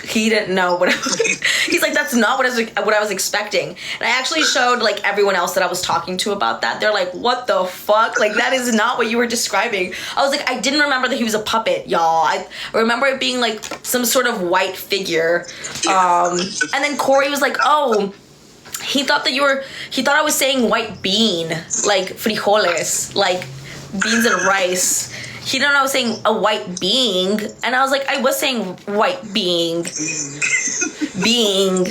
He didn't know what I was. He's like, that's not what I was expecting. And I actually showed like everyone else that I was talking to about that. They're like, what the fuck? Like, that is not what you were describing. I was like, I didn't remember that he was a puppet, y'all. I remember it being like some sort of white figure. And then Corey was like, oh, he thought I was saying white bean, like frijoles, like beans and rice. He didn't know I was saying a white being. And I was like, I was saying white being. Being.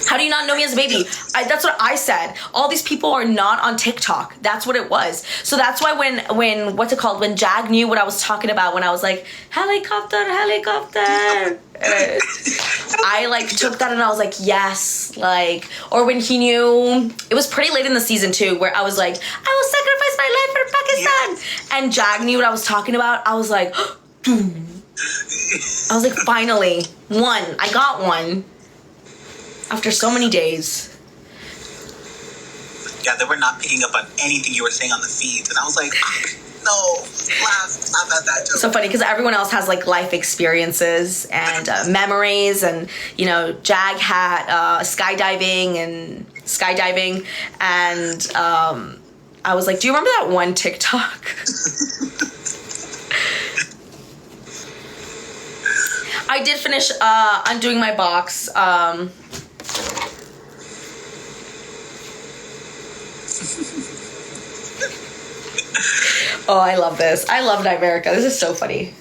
How do you not know me as a baby? That's what I said. All these people are not on TikTok. That's what it was. So that's why when what's it called? When Jag knew what I was talking about, when I was like, helicopter. I like took that and I was like, yes. Like, or when he knew, it was pretty late in the season too, where I was like, I will sacrifice my life for Pakistan. Yes. And Jag knew what I was talking about. I was like, finally, one. I got one. After so many days.
Yeah, they were not picking up on anything you were saying on the feeds. And I was like, no, laugh at that joke.
So funny, because everyone else has, like, life experiences and memories. And, you know, Jag had skydiving. And I was like, do you remember that one TikTok? I did finish undoing my box. Oh, I love this. I love Nightmerica. This is so funny.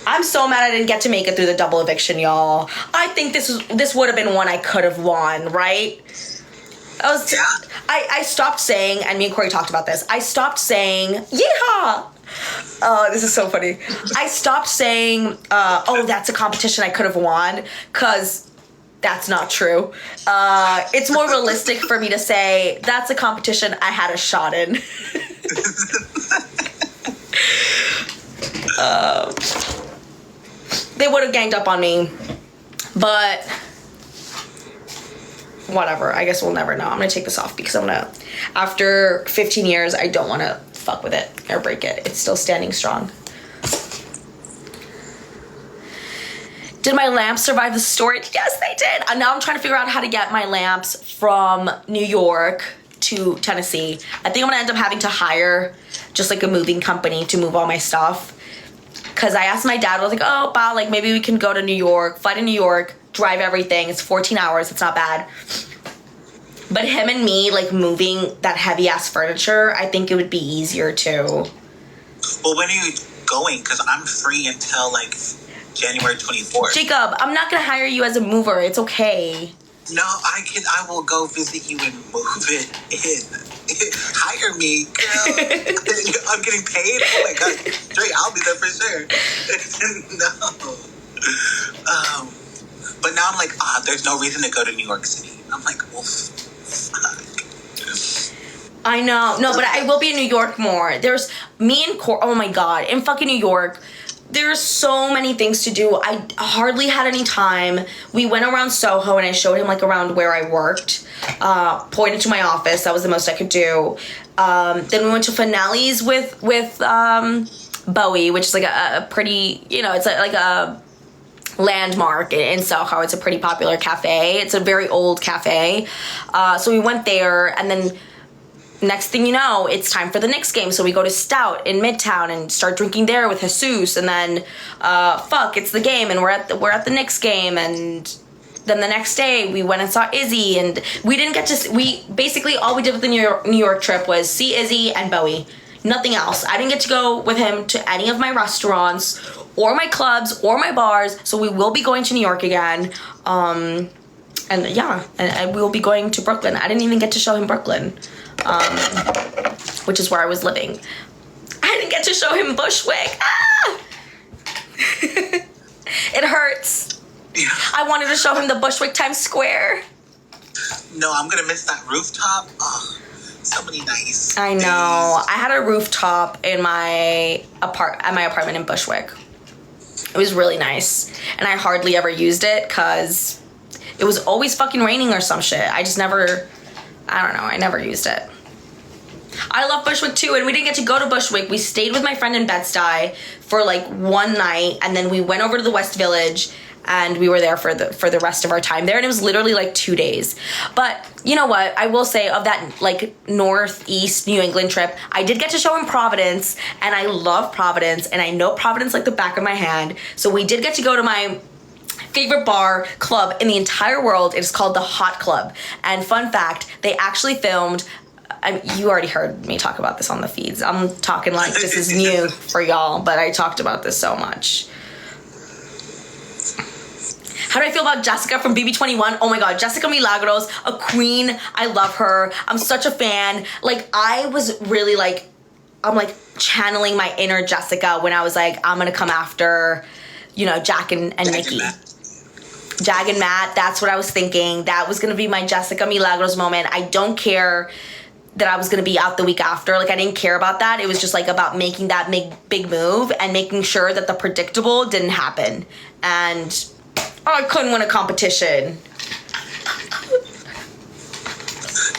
I'm so mad I didn't get to make it through the double eviction, y'all. I think this would have been one I could have won, right? I stopped saying, and me and Corey talked about this, I stopped saying, yeehaw! Oh, this is so funny. I stopped saying, oh, that's a competition I could have won, because that's not true. It's more realistic for me to say, that's a competition I had a shot in. They would have ganged up on me, but whatever. I guess we'll never know. I'm gonna take this off because after 15 years, I don't want to fuck with it or break it. It's still standing strong. Did my lamps survive the storage? Yes, they did. And now I'm trying to figure out how to get my lamps from New York to Tennessee. I think I'm gonna end up having to hire just like a moving company to move all my stuff. Cause I asked my dad, I was like, oh, Pa, like maybe we can go to New York, fly to New York, drive everything. It's 14 hours, it's not bad. But him and me, like moving that heavy ass furniture, I think it would be easier too.
Well, when are you going? Cause I'm free until like January 24th.
Jacob, I'm not gonna hire you as a mover, it's okay.
No, I will go visit you and move it in. Hire me, girl. I'm getting paid. Oh my god, Dre, I'll be there for sure. No. But now I'm like, there's no reason to go to New York City. I'm like, well, fuck.
I know. No, but I will be in New York more. There's me and oh my god, in fucking New York, there's so many things to do. I hardly had any time. We went around Soho and I showed him like around where I worked. Pointed to my office. That was the most I could do. Then we went to Finales with Bowie, which is like a pretty, it's like a landmark in Soho. It's a pretty popular cafe. It's a very old cafe. So we went there, and then next thing you know, it's time for the Knicks game. So we go to Stout in Midtown and start drinking there with Jesus. And then, it's the game, and we're at the Knicks game. And then the next day we went and saw Izzy, and we didn't get to. We basically all we did with the New York trip was see Izzy and Bowie. Nothing else. I didn't get to go with him to any of my restaurants or my clubs or my bars. So we will be going to New York again. And we will be going to Brooklyn. I didn't even get to show him Brooklyn. Which is where I was living. I didn't get to show him Bushwick. It hurts.
Yeah.
I wanted to show him the Bushwick Times Square.
No, I'm gonna miss that rooftop. Oh, so many nice.
I know. I had a rooftop in my apartment in Bushwick. It was really nice, and I hardly ever used it because it was always fucking raining or some shit. I never used it. I love Bushwick too, and we didn't get to go to Bushwick. We stayed with my friend in Bed-Stuy for like one night, and then we went over to the West Village, and we were there for the rest of our time there, and it was literally like 2 days. But you know what? I will say, of that like northeast New England trip, I did get to show him Providence, and I love Providence, and I know Providence like the back of my hand. So we did get to go to my favorite bar club in the entire world. It's called the Hot Club. And fun fact, they actually filmed, you already heard me talk about this on the feeds. I'm talking like this is new for y'all, but I talked about this so much. How do I feel about Jessica from BB25? Oh my god, Jessica Milagros, a queen. I love her. I'm such a fan. Like, I was really like, I'm like channeling my inner Jessica when I was like, I'm gonna come after, Jack and Nikki. Jag and Matt, that's what I was thinking. That was gonna be my Jessica Milagros moment. I don't care that I was gonna be out the week after. Like, I didn't care about that. It was just like about making that big move and making sure that the predictable didn't happen. And I couldn't win a competition.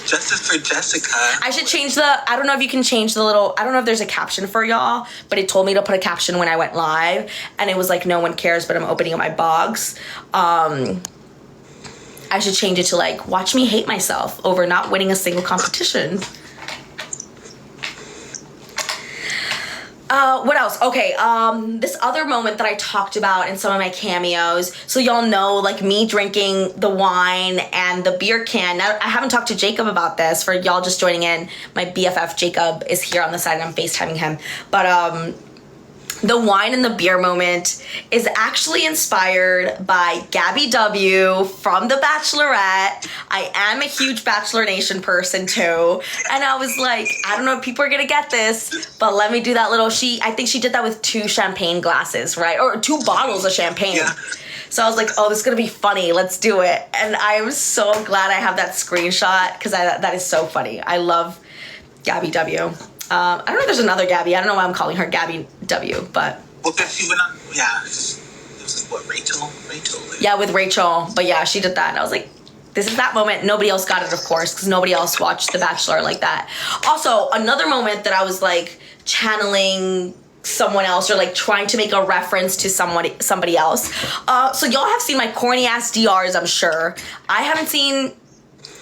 Justice for Jessica.
I should change I don't know if you can change I don't know if there's a caption for y'all, but it told me to put a caption when I went live, and it was like, no one cares, but I'm opening up my box. I should change it to like, watch me hate myself over not winning a single competition. What else? Okay, this other moment that I talked about in some of my cameos. So y'all know, like, me drinking the wine and the beer can. Now, I haven't talked to Jacob about this. For y'all just joining in, my BFF Jacob is here on the side and I'm FaceTiming him. But, the wine and the beer moment is actually inspired by Gabby W from The Bachelorette. I am a huge Bachelor Nation person too. And I was like, I don't know if people are gonna get this, but let me do that little, I think she did that with 2 champagne glasses, right? Or 2 bottles of champagne. Yeah. So I was like, oh, this is gonna be funny, let's do it. And I am so glad I have that screenshot because that is so funny. I love Gabby W. I don't know if there's another Gabby. I don't know why I'm calling her Gabby W, but...
Well, because she went on... Yeah, it was like, what, Rachel?
Yeah, with Rachel. But yeah, she did that. And I was like, this is that moment. Nobody else got it, of course, because nobody else watched The Bachelor like that. Also, another moment that I was, like, channeling someone else or, like, trying to make a reference to somebody else. So y'all have seen my corny-ass DRs, I'm sure. I haven't seen,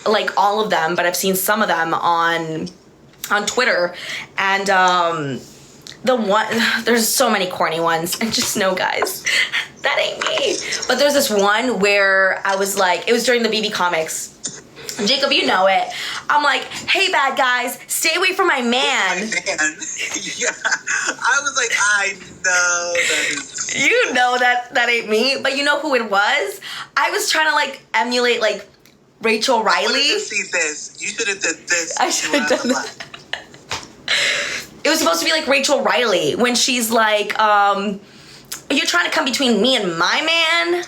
like, all of them, but I've seen some of them on Twitter, and there's so many corny ones, and just know, guys, that ain't me. But there's this one where I was like, it was during the BB comics. Jacob, you know it. I'm like, hey, bad guys, stay away from my man.
Yeah, I was like, I know that is...
You know that ain't me, but you know who it was? I was trying to, like, emulate, like, Rachel Riley.
I wanted to see this. You should have done this.
I should have done that. It was supposed to be like Rachel Riley when she's like, are you trying to come between me and my man?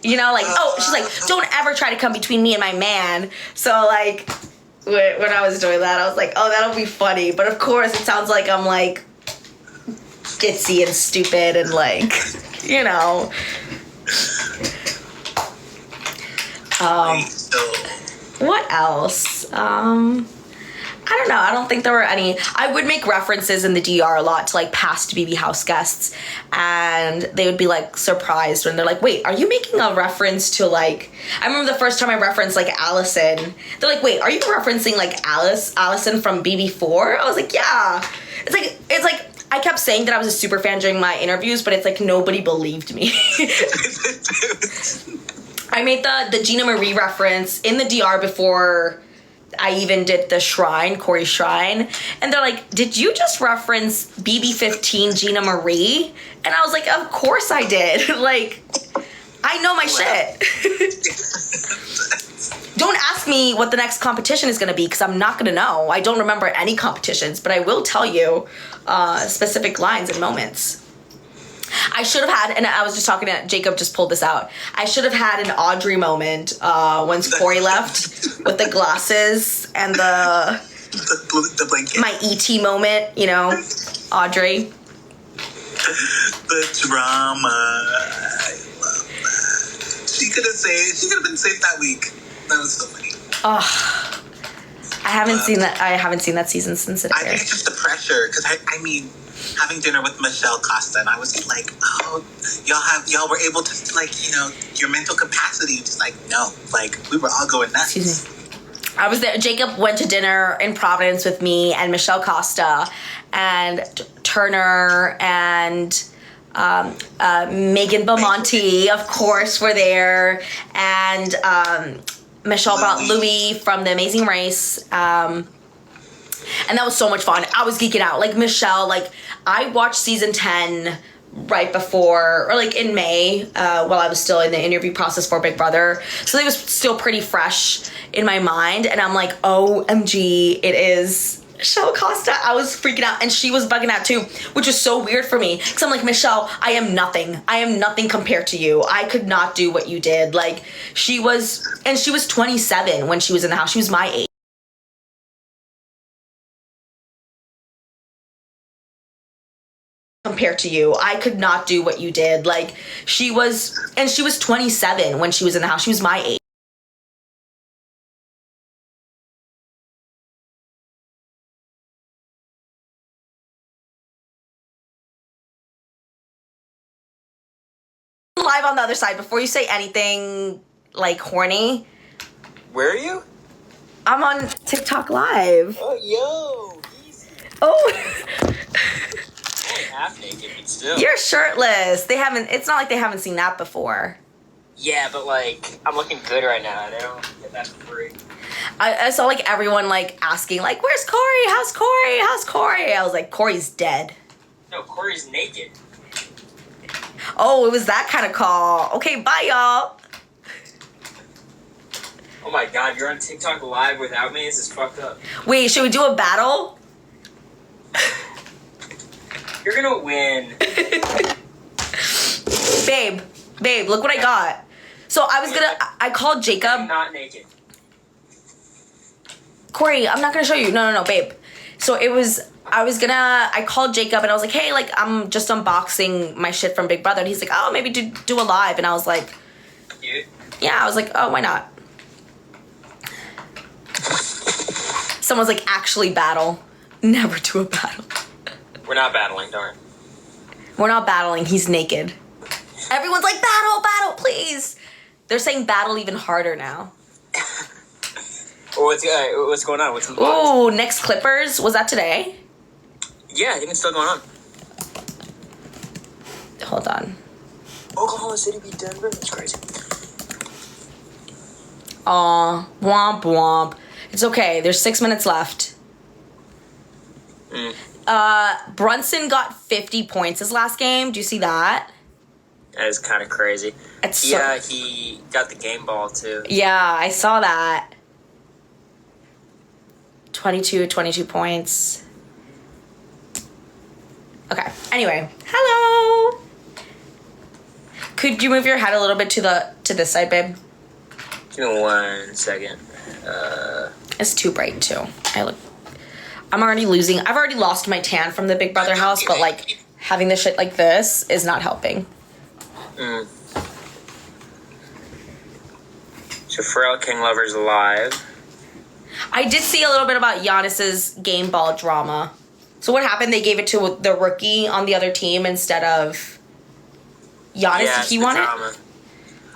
You know, like, she's like, don't ever try to come between me and my man. So, like, when I was doing that, I was like, oh, that'll be funny. But of course, it sounds like I'm, like, ditzy and stupid and, like, you know. What else? I don't know. I don't think there were any. I would make references in the DR a lot to, like, past BB House guests, and they would be, like, surprised when they're like, wait, are you making a reference to, like, I remember the first time I referenced, like, Allison. They're like, wait, are you referencing, like, Allison from BB4? I was like, yeah. It's like I kept saying that I was a super fan during my interviews, but it's like nobody believed me. I made the Gina Marie reference in the DR before I even did the shrine, Corey's shrine. And they're like, did you just reference BB15 Gina Marie? And I was like, of course I did. Like, I know my shit. Don't ask me what the next competition is going to be because I'm not going to know. I don't remember any competitions, but I will tell you specific lines and moments. I should have had, and I was just talking to Jacob, just pulled this out. I should have had an Audrey moment once Corey left with the glasses and the
blanket.
My ET moment, you know, Audrey.
The drama. I love that. She could have been safe that week. That was so funny.
Oh, I haven't seen that season since it aired.
I think it's just the pressure, because I mean, having dinner with Michelle Costa, and I was like, oh, y'all were able to, like, you know, your mental capacity, just like, no, like, we were all going nuts.
Excuse me. I was there. Jacob went to dinner in Providence with me and Michelle Costa, and Turner and Megan Belmonte, of course, were there, and Michelle brought Louis from The Amazing Race, and that was so much fun. I was geeking out. Like, Michelle, like, I watched season 10 right before, or like in May, while I was still in the interview process for Big Brother. So it was still pretty fresh in my mind. And I'm like, OMG, it is Michelle Costa. I was freaking out. And she was bugging out too, which is so weird for me. Because I'm like, Michelle, I am nothing. I am nothing compared to you. I could not do what you did. Like, she was 27 when she was in the house. She was my age. Compared to you, I could not do what you did. Like, she was 27 when she was in the house. She was my age. Live on the other side before you say anything like horny.
Where are you?
I'm on TikTok Live.
Oh, yo. Easy.
Oh.
half naked, but still.
You're shirtless. It's not like they haven't seen that before.
Yeah, but like, I'm looking good right now. I don't get that for free.
I saw like everyone like asking like, where's Corey? How's Corey? How's Corey? I was like, Corey's dead.
No, Corey's naked.
Oh, it was that kind of call. Okay, bye y'all.
Oh my god, you're on TikTok live without me? This is fucked up.
Wait, should we do a battle?
You're gonna win.
Babe, look what I got. So I called Jacob.
I'm not naked.
Corey, I'm not gonna show you. No, babe. So I called Jacob and I was like, hey, like, I'm just unboxing my shit from Big Brother. And he's like, oh, maybe do a live. And I was like,
Cute.
yeah, I was like, oh, why not? Someone's like, actually battle. Never do a battle.
We're not battling, darn.
We're not battling. He's naked. Everyone's like, battle, please. They're saying battle even harder now.
What's going on? What's in the box?
Ooh, next Clippers. Was that today?
Yeah, I think it's still going on.
Hold on.
Oklahoma City beat Denver? That's crazy.
Aw, womp womp. It's okay. There's 6 minutes left. Brunson got 50 points his last game. Do you see that?
That is kind of crazy.
Yeah,
he got the game ball too.
Yeah, I saw that. 22 points. Okay. Anyway, hello. Could you move your head a little bit to this side, babe?
Give me 1 second.
It's too bright too. I'm already losing. I've already lost my tan from the Big Brother house, but like having this shit like this is not helping.
So Pharrell King Lovers live.
I did see a little bit about Giannis's game ball drama. So what happened? They gave it to the rookie on the other team instead of Giannis.
Yeah,
Did he want it?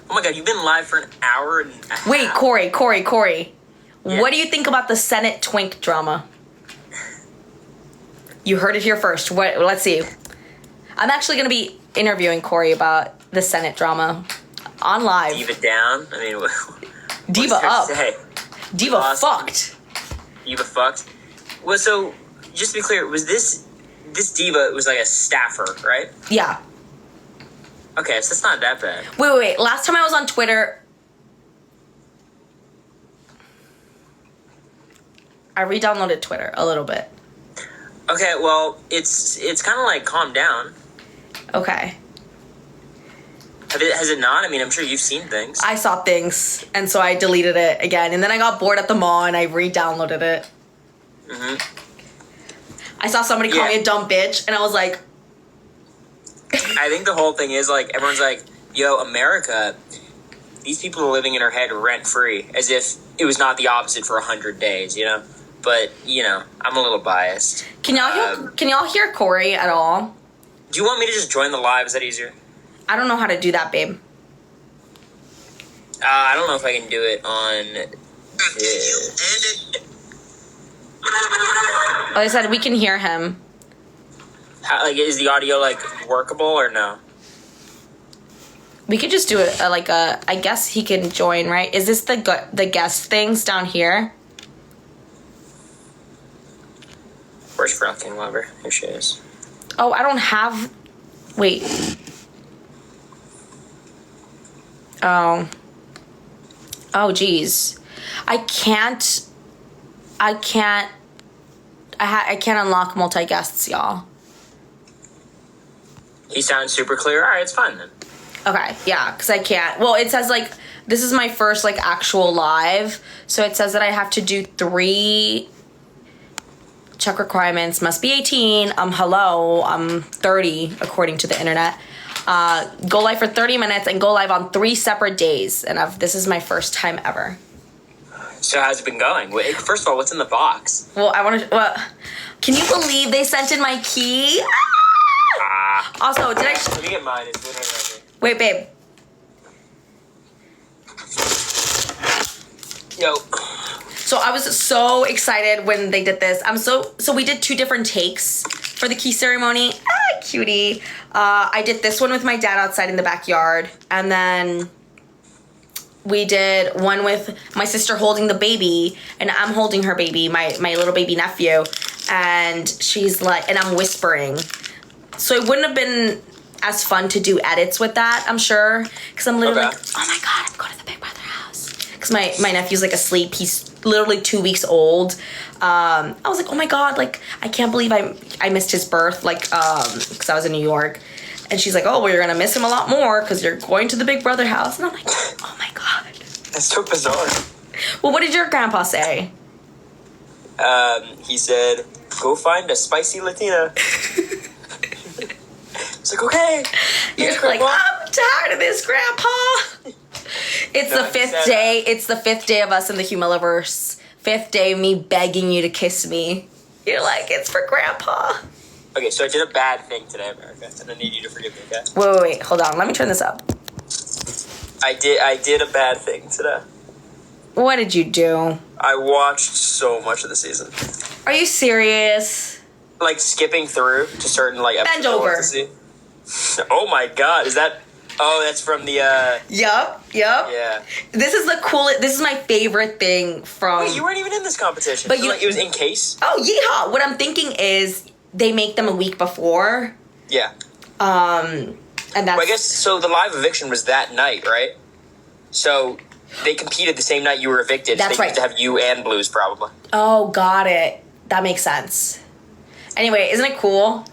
Oh my god, you've been live for an hour and a half.
Wait, Corey.
Yeah.
What do you think about the Senate twink drama? You heard it here first. Let's see. I'm actually going to be interviewing Corey about the Senate drama on live.
Diva down? I mean,
Diva up.
Say?
Diva
Awesome.
fucked.
Diva fucked? Well, so, just to be clear, was this Diva was like a staffer, right?
Yeah.
Okay, so it's not that bad.
Wait. Last time I was on Twitter, I re-downloaded Twitter a little bit.
Okay, well, it's kind of like calmed down.
Okay.
Has it not? I mean, I'm sure you've seen things.
I saw things, and so I deleted it again. And then I got bored at the mall, and I re-downloaded it. I saw somebody call me a dumb bitch, and I was like...
I think the whole thing is, like, everyone's like, yo, America, these people are living in our head rent-free, as if it was not the opposite for 100 days, you know? But, you know, I'm a little biased.
Can y'all hear Corey at all?
Do you want me to just join the live? Is that easier?
I don't know how to do that, babe.
I don't know if I can do it on...
Like I said, we can hear him.
Is the audio, like, workable or no?
We could just do it I guess he can join, right? Is this the guest things down here?
Where's Pharrell King Lover? Here she is.
Oh, I don't have... Wait. Oh. Oh, geez. I can't unlock multi-guests, y'all.
He sounds super clear. All right, it's fine then.
Okay, yeah, because I can't. Well, it says, like, this is my first, like, actual live. So it says that I have to do 3... Check requirements, must be 18. Hello, I'm 30, according to the internet. Go live for 30 minutes and go live on 3 separate days. And this is my first time ever.
So how's it been going? First of all, what's in the box?
Well, can you believe they sent in my key? Also, did I...
Let me get mine. It's literally right here.
Wait, babe.
Yo.
So I was so excited when they did this. So we did 2 different takes for the key ceremony. cutie. I did this one with my dad outside in the backyard, and then we did one with my sister holding the baby, and I'm holding her baby, my little baby nephew, and she's like, and I'm whispering. So it wouldn't have been as fun to do edits with that, I'm sure, because I'm literally like, oh my god, I'm going to the Big Brother house. Because my nephew's like asleep. He's literally 2 weeks old. I was like, oh my god, like I can't believe I missed his birth, like because I was in New York. And she's like, oh, well, you're gonna miss him a lot more because you're going to the Big Brother house. And I'm like, oh my god.
That's so bizarre.
Well, what did your grandpa say?
He said, go find a spicy Latina. It's like, okay.
You're like, I'm tired of this, Grandpa. It's the fifth day. It's the fifth day of us in the Humiliverse. Fifth day of me begging you to kiss me. You're like, it's for Grandpa.
Okay, so I did a bad thing today, America, and I need you to forgive me, okay?
Wait. Hold on. Let me turn this up.
I did a bad thing today.
What did you do?
I watched so much of the season.
Are you serious?
Like skipping through to certain like episodes.
Bend over.
To see. Oh my god, is that? Oh, that's from the.
Yup.
Yeah.
This is the coolest. This is my favorite thing from.
Wait, you weren't even in this competition.
But
so,
you,
like, it was in case.
Oh, yeehaw! What I'm thinking is they make them a week before.
Yeah.
And that's.
Well, I guess so. The live eviction was that night, right? So they competed the same night you were evicted.
That's
so they
right.
used to have you and Blues probably.
Oh, got it. That makes sense. Anyway, isn't it cool?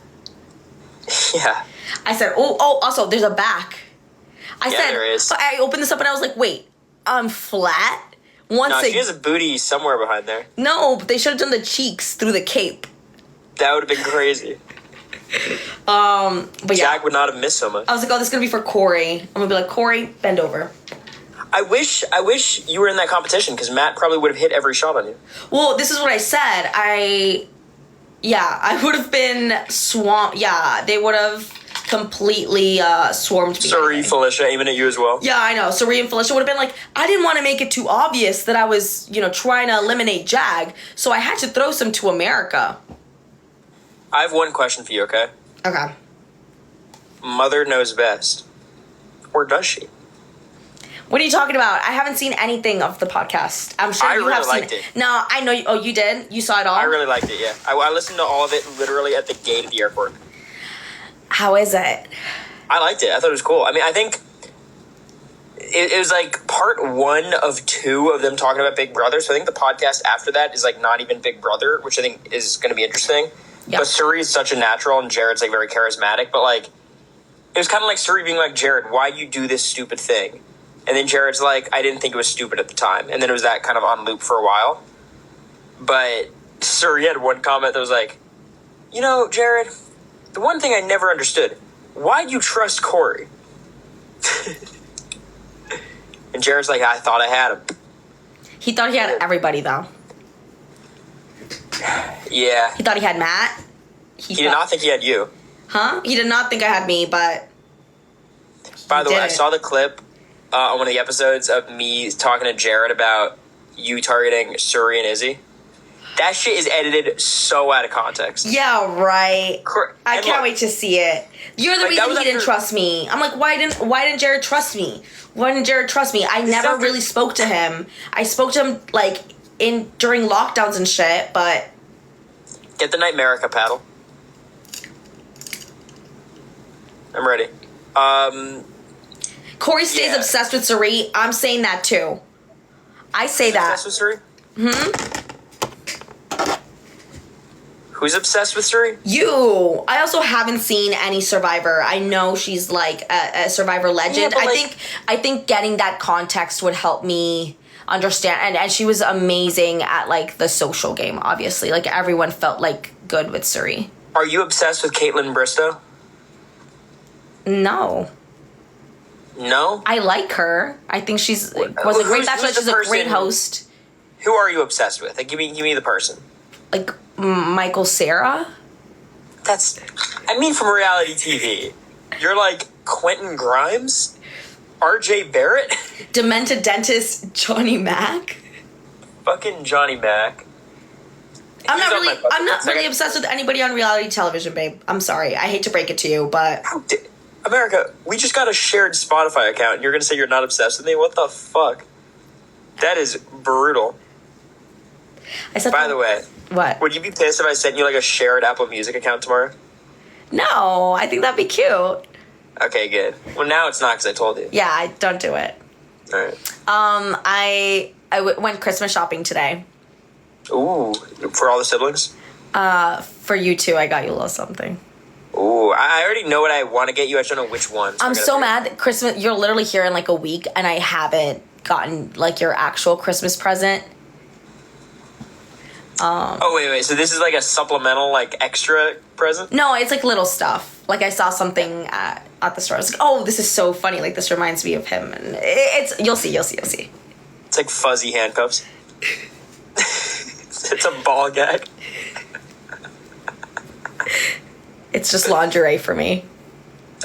Yeah.
I said, oh, also, there's a back. I said,
there is.
But I opened this up and I was like, wait, I'm flat?
She has a booty somewhere behind there.
No, but they should have done the cheeks through the cape.
That would have been crazy.
But yeah.
Jack would not have missed so much.
I was like, oh, this is going to be for Corey. I'm going to be like, Corey, bend over.
I wish you were in that competition because Matt probably would have hit every shot on you.
Well, this is what I said. I would have been swamped. Yeah, they would have completely swarmed me.
Sorry, Felicia, aiming at you as well.
Yeah, I know. Sari and Felicia would have been like, I didn't want to make it too obvious that I was, trying to eliminate Jag, so I had to throw some to America.
I have one question for you, okay?
Okay.
Mother knows best. Or does she?
What are you talking about? I haven't seen anything of the podcast. I'm sure you have seen
liked it.
No, I know. Oh, you did? You saw it all?
I really liked it, yeah. I listened to all of it literally at the gate of the airport.
How is it?
I liked it. I thought it was cool. I mean, I think it was like part 1 of 2 of them talking about Big Brother. So I think the podcast after that is like not even Big Brother, which I think is going to be interesting. Yeah. But Suri is such a natural and Jared's like very charismatic. But like, it was kind of like Suri being like, Jared, why you do this stupid thing? And then Jared's like, I didn't think it was stupid at the time. And then it was that kind of on loop for a while. But Suri had one comment that was like, Jared, the one thing I never understood, why'd you trust Corey? And Jared's like, I thought I had him.
He thought he had everybody, though.
Yeah.
He thought he had Matt.
He did not think he had you.
Huh? He did not think I had me, but...
By the way, I saw the clip on one of the episodes of me talking to Jared about you targeting Suri and Izzy. That shit is edited so out of context.
Yeah, right. I can't wait to see it. You're the reason he didn't trust me. I'm like, why didn't Jared trust me? Why didn't Jared trust me? I never really spoke to him. I spoke to him like during lockdowns and shit, but
get the Nightmarica paddle. I'm ready.
Corey stays obsessed with Suri. I'm saying that too. I say that.
Obsessed with Suri? Who's obsessed with Suri?
You. I also haven't seen any Survivor. I know she's like a Survivor legend.
Yeah,
I think getting that context would help me understand. And she was amazing at like the social game, obviously. Like everyone felt like good with Suri.
Are you obsessed with Caitlin Bristow?
No.
No?
I like her. I think was a great bachelorette. She's a great host.
Who are you obsessed with? Like, give me the person.
Like Michael Cera?
From reality TV. You're like Quentin Grimes? RJ Barrett?
Demented dentist Johnny Mac?
Fucking Johnny Mac.
I'm
He's
not
on my
really.
bucket
I'm not
list.
really obsessed with anybody on reality television, babe. I'm sorry. I hate to break it to you, but
America, we just got a shared Spotify account, and you're gonna say you're not obsessed with me? What the fuck? That is brutal.
I said.
By the way,
what?
would you be pissed if I sent you like a shared Apple Music account tomorrow?
No, I think that'd be cute.
Okay, good. Well, now it's not because I told you.
Yeah, I don't do it.
All right.
I went Christmas shopping today.
Ooh, for all the siblings?
For you too, I got you a little something.
Ooh, I already know what I want to get you. I just don't know which one.
I'm so mad that Christmas. You're literally here in like a week, and I haven't gotten like your actual Christmas present.
Oh, wait. So this is like a supplemental, like extra present?
No, it's like little stuff. Like I saw something at the store. I was like, oh, this is so funny. Like this reminds me of him, and it's you'll see.
It's like fuzzy handcuffs. It's a ball gag.
It's just lingerie for me.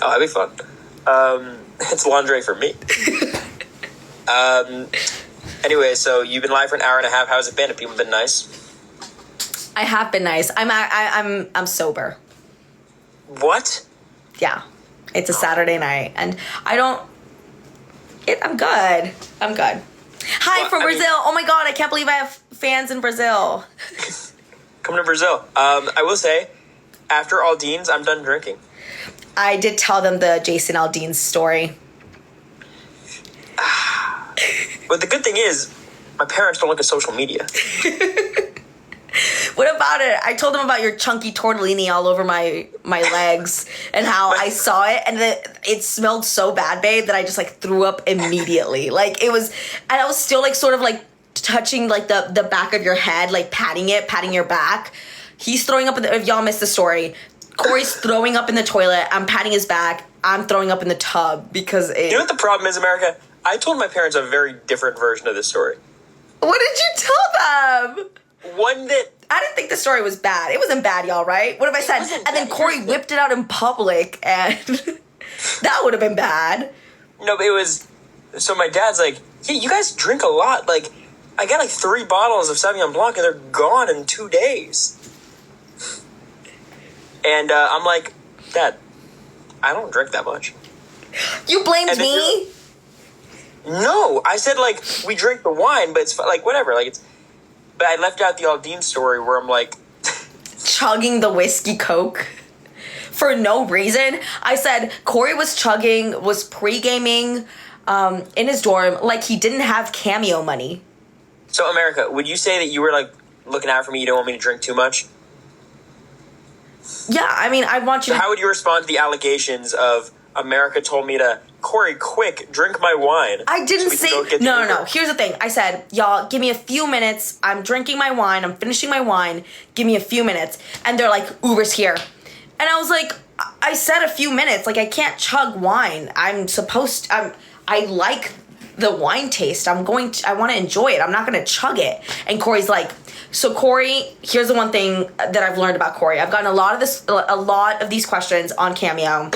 Oh, that'd be fun. It's lingerie for me. Anyway, so you've been live for an hour and a half. How's it been? Have people been nice?
I have been nice. I'm sober.
What?
Yeah, it's a Saturday night, and I'm good. Hi
Well,
from
I mean-
Brazil. Oh my god, I can't believe I have fans in Brazil.
Coming to Brazil. I will say, after Aldine's, I'm done drinking.
I did tell them the Jason Aldean story.
But the good thing is, my parents don't look at social media.
What about it? I told them about your chunky tortellini all over my legs and how I saw it and that it smelled so bad, babe, that I just like threw up immediately. Like it was, and I was still like sort of like touching like the back of your head, like patting your back. He's throwing up if y'all missed the story, Corey's throwing up in the toilet. I'm patting his back. I'm throwing up in the tub because
You know what the problem is, America? I told my parents a very different version of this story.
What did you tell them?
One that...
I didn't think the story was bad. It wasn't bad, y'all, right? What if I said,
wasn't
and then
bad.
Corey whipped it out in public, and that would have been bad.
No, but it was... So my dad's like, yeah, you guys drink a lot. Like, I got like 3 bottles of Sauvignon Blanc, and they're gone in 2 days. And I'm like, Dad, I don't drink that much.
You blamed
And then
me?
No, I said, like, we drink the wine, but it's, like, whatever. Like, it's... But I left out the Aldine story where I'm like...
Chugging the whiskey Coke for no reason. I said Corey was pre-gaming in his dorm like he didn't have Cameo money.
So, America, would you say that you were, like, looking out for me, you don't want me to drink too much?
Yeah, I mean, I want you
So
to...
how would you respond to the allegations of America told me to, Corey, quick, drink my wine?
I didn't
so we can
say...
go get the
No.
Uber?
Here's the thing. I said, y'all, give me a few minutes. I'm drinking my wine. I'm finishing my wine. Give me a few minutes. And they're like, Uber's here. And I was like, I said a few minutes. Like, I can't chug wine. I like the wine taste. I want to enjoy it. I'm not going to chug it. And Corey's like... So Corey, here's the one thing that I've learned about Corey. I've gotten a lot of these questions on Cameo.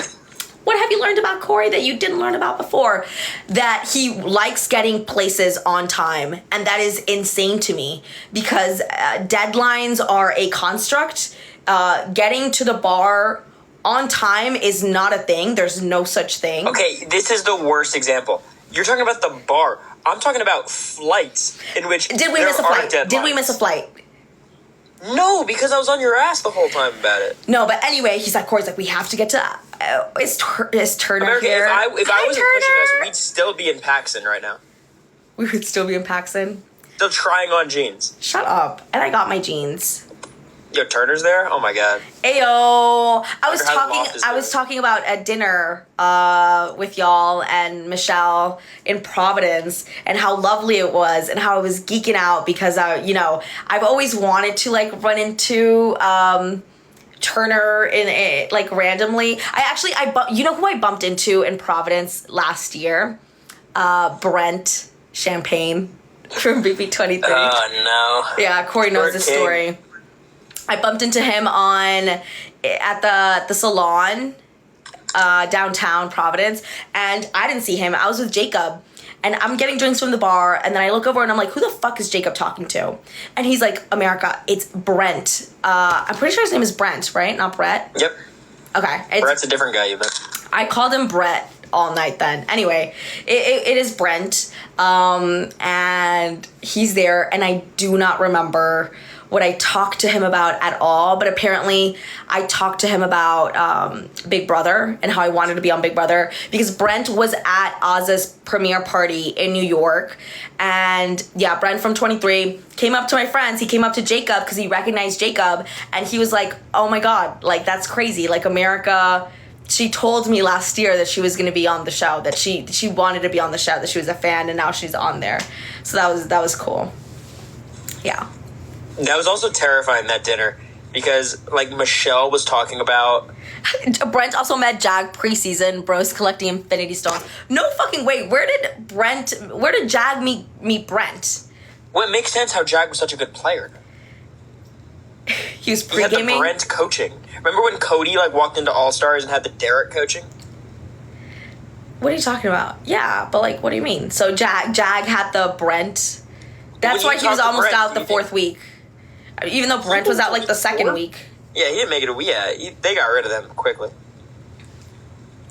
What have you learned about Corey that you didn't learn about before? That he likes getting places on time. And that is insane to me because deadlines are a construct. Getting to the bar on time is not a thing. There's no such thing.
Okay, this is the worst example. You're talking about the bar. I'm talking about flights in which
Did we
there
miss a
are
flight? Did we
deadlines.
miss a flight?
No, because I was on your ass the whole time about it.
No, but anyway, Corey's like, we have to get to... is Turner
America,
here?
if I
Hi,
wasn't pushing us,
Turner!
we'd still be in Paxson right now.
We would still be in Paxson.
Still trying on jeans.
Shut up. And I got my jeans.
Yo, Turner's there? Oh my god.
Ayo. I was talking about a dinner with y'all and Michelle in Providence and how lovely it was and how I was geeking out because I've always wanted to like run into Turner in it like randomly. You know who I bumped into in Providence last year? Brent Champagne from BB25.
Oh no.
Yeah, Corey knows this
King.
story. I bumped into him at the salon downtown Providence, and I didn't see him. I was with Jacob, And I'm getting drinks from the bar, and then I look over and I'm like, who the fuck is Jacob talking to? And he's like, America, it's Brent. I'm pretty sure his name is Brent, right? Not Brett?
Yep.
Okay.
Brett's a different guy, you bet.
I called him Brett all night then. Anyway, it is Brent. And he's there, and I do not remember what I talked to him about at all, but apparently I talked to him about Big Brother and how I wanted to be on Big Brother, because Brent was at Oz's premiere party in New York. And yeah, Brent from 23 came up to my friends. He came up to Jacob because he recognized Jacob, and he was like, oh my God, like, that's crazy. Like, America, she told me last year that she was going to be on the show, that she wanted to be on the show, that she was a fan, and now she's on there. So that was cool. Yeah.
That was also terrifying, that dinner, because, like, Michelle was talking about...
Brent also met Jag preseason. Bros collecting Infinity Stones. No fucking way. Where did Jag meet Brent?
Well, it makes sense how Jag was such a good player.
He was
He had the
pre-gaming?
Brent coaching. Remember when Cody, like, walked into All-Stars and had the Derek coaching?
What are you talking about? Yeah, but, like, what do you mean? So Jag had the Brent... That's
When
why
you
he was
talk to
almost
Brent,
out the
you
fourth
think-
week. Even though Brent was out, like, the second week.
Yeah, he didn't make it a... Yeah, they got rid of them quickly.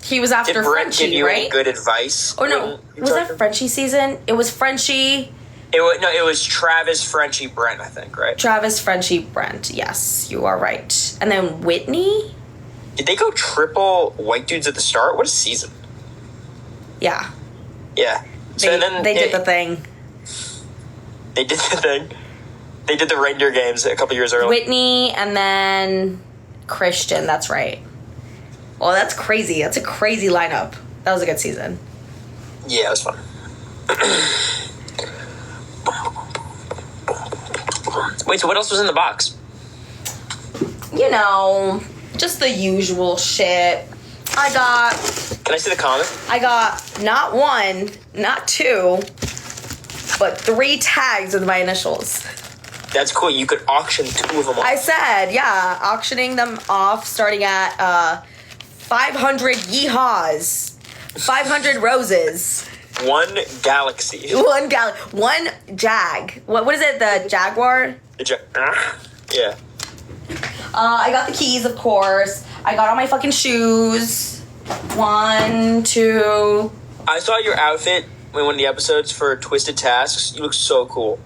He was after
Did Brent give
Frenchie,
you any
right?
good advice?
Oh, no. Was that Frenchie season? It was Frenchie...
It was Travis, Frenchie, Brent, I think, right?
Travis, Frenchie, Brent. Yes, you are right. And then Whitney?
Did they go triple white dudes at the start? What a season.
Yeah.
Yeah. So then
They did the thing.
They did the thing. They did the reindeer games a couple years earlier.
Whitney and then Christian, that's right. Well, that's crazy. That's a crazy lineup. That was a good season.
Yeah, it was fun. Wait, so what else was in the box?
You know, just the usual shit. I got
Can I see the comment?
not one, not two, but 3 tags with my initials.
That's cool. You could auction 2 of them off.
I said, yeah, auctioning them off starting at 500 yeehaws, 500 roses,
1 galaxy.
one Jag. What is it? The Jaguar?
Yeah.
I got the keys, of course. I got all my fucking shoes. 1, 2.
I saw your outfit in one of the episodes for Twisted Tasks. You look so cool.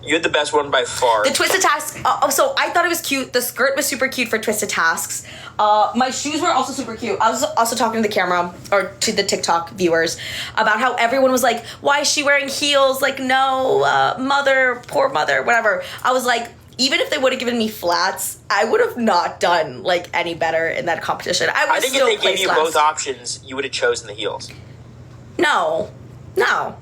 You had the best one by far.
The Twisted Tasks. So I thought it was cute. The skirt was super cute for Twisted Tasks. My shoes were also super cute. I was also talking to the camera, or to the TikTok viewers, about how everyone was like, why is she wearing heels? Like, no, mother, poor mother, whatever. I was like, even if they would have given me flats, I would have not done, like, any better in that competition.
I think if they gave you both options, you would have chosen the heels.
No.
No?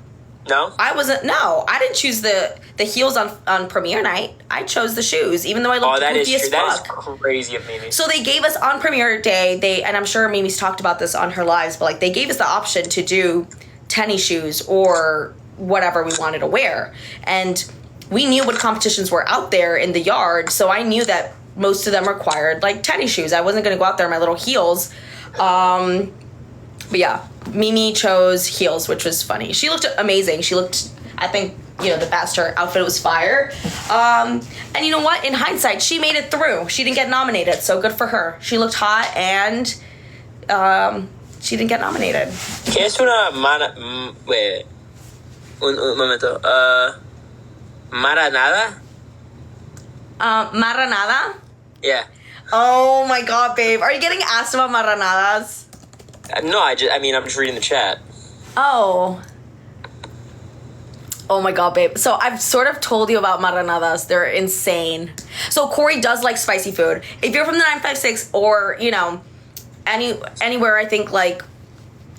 I didn't choose the heels on premiere night. I chose the shoes, even though I looked
that is
goofy as
true. That is
fuck.
crazy of Mimi.
So they gave us on premiere day, and I'm sure Mimi's talked about this on her lives, but, like, they gave us the option to do tennis shoes or whatever we wanted to wear. And we knew what competitions were out there in the yard, so I knew that most of them required, like, tennis shoes. I wasn't going to go out there in my little heels. But yeah, Mimi chose heels, which was funny. She looked amazing. She looked, I think, the best. Her outfit was fire. And you know what? In hindsight, she made it through. She didn't get nominated, so good for her. She looked hot, and she didn't get nominated.
¿Qué es una wait. Un momento. Maranada?
Maranada?
Yeah.
Oh my god, babe. Are you getting asked about maranadas?
No, I'm just reading the chat.
Oh my god, babe. So I've sort of told you about maranadas. They're insane. So Corey does like spicy food. If you're from the 956 or, anywhere, I think, like,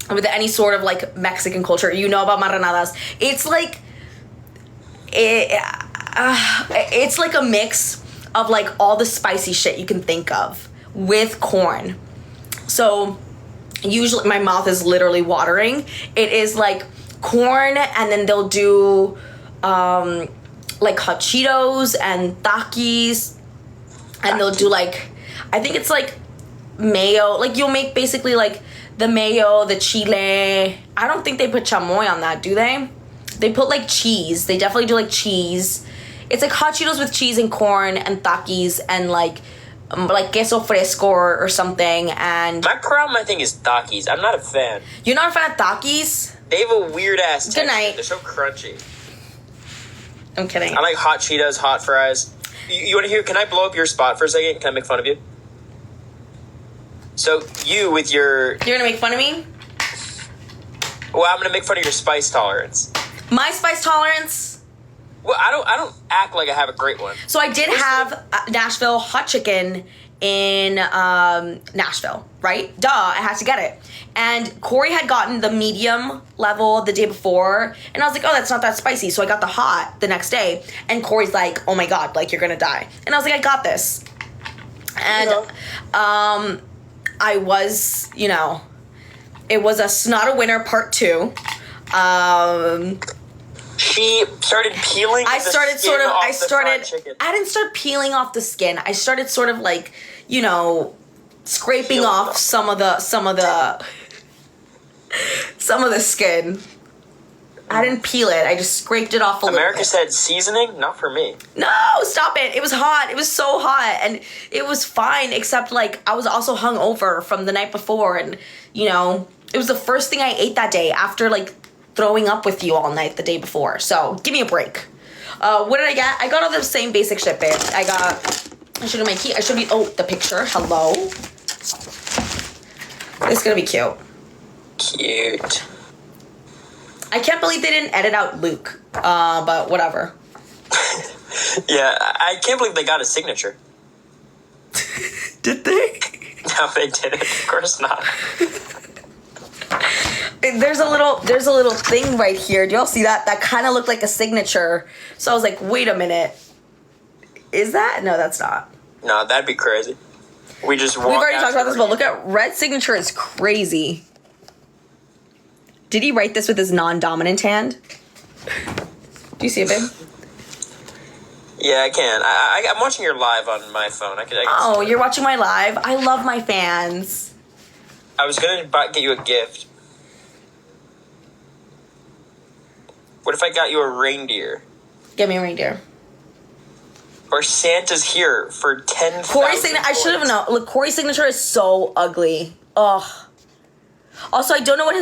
with any sort of, like, Mexican culture, you know about maranadas. It's like, it's like a mix of, like, all the spicy shit you can think of with corn. So usually my mouth is literally watering. It is like corn, and then they'll do like hot Cheetos and Takis, and they'll do, like, I think it's like mayo. Like, you'll make basically, like, the mayo, the chile. I don't think they put chamoy on that, do they? They put like cheese. They definitely do like cheese. It's like hot Cheetos with cheese and corn and Takis and like queso fresco or something. And
My problem, I think, is Takis. I'm not a fan.
you're not a fan of Takis?
They have a weird ass texture.
Good night.
They're so crunchy.
I'm kidding.
I like hot Cheetos, hot fries. You want to hear? Can I blow up your spot for a second? Can I make fun of you? So you with your
You're gonna make fun of me?
well, I'm gonna make fun of your spice tolerance.
My spice tolerance?
Well, I don't act like I have a great one.
So I did have Nashville hot chicken in Nashville, right? Duh, I had to get it. And Corey had gotten the medium level the day before, and I was like, oh, that's not that spicy. So I got the hot the next day, and Corey's like, oh my God, like, you're gonna die. And I was like, I got this. And I was, you know, it was a Not a Winner part 2.
She started peeling.
I
the skin off the fried chicken.
I didn't start peeling off the skin. I started sort of like, you know, scraping
Peeling
off
off.
some of the skin. I didn't peel it. I just scraped it off a little
America
bit.
said seasoning, not for me.
No, stop it. It was hot. It was so hot. And it was fine, except like I was also hungover from the night before. And, you know, it was the first thing I ate that day after like throwing up with you all night the day before. So give me a break. What did I get? I got all the same basic shit, babe. I showed you my key. I showed you, the picture. Hello. This is gonna be cute.
Cute.
I can't believe they didn't edit out Luke. But whatever.
Yeah, I can't believe they got a signature.
Did they?
No, they didn't. Of course not.
There's a little thing right here. Do y'all see that? That kind of looked like a signature. So I was like, wait a minute. Is that? No, that's not.
No, that'd be crazy. We've
already talked about this, but look at Red's signature is crazy. Did he write this with his non-dominant hand? Do you see it, babe?
Yeah, I can. I'm watching your live on my phone. I can
Oh, you're watching my live? I love my fans.
I was gonna get you a gift. What if I got you a reindeer?
Give me a reindeer.
Or Santa's here for 10,000
Corey's signature. I should have known. Look, Corey's signature is so ugly. Ugh. Also, I don't know what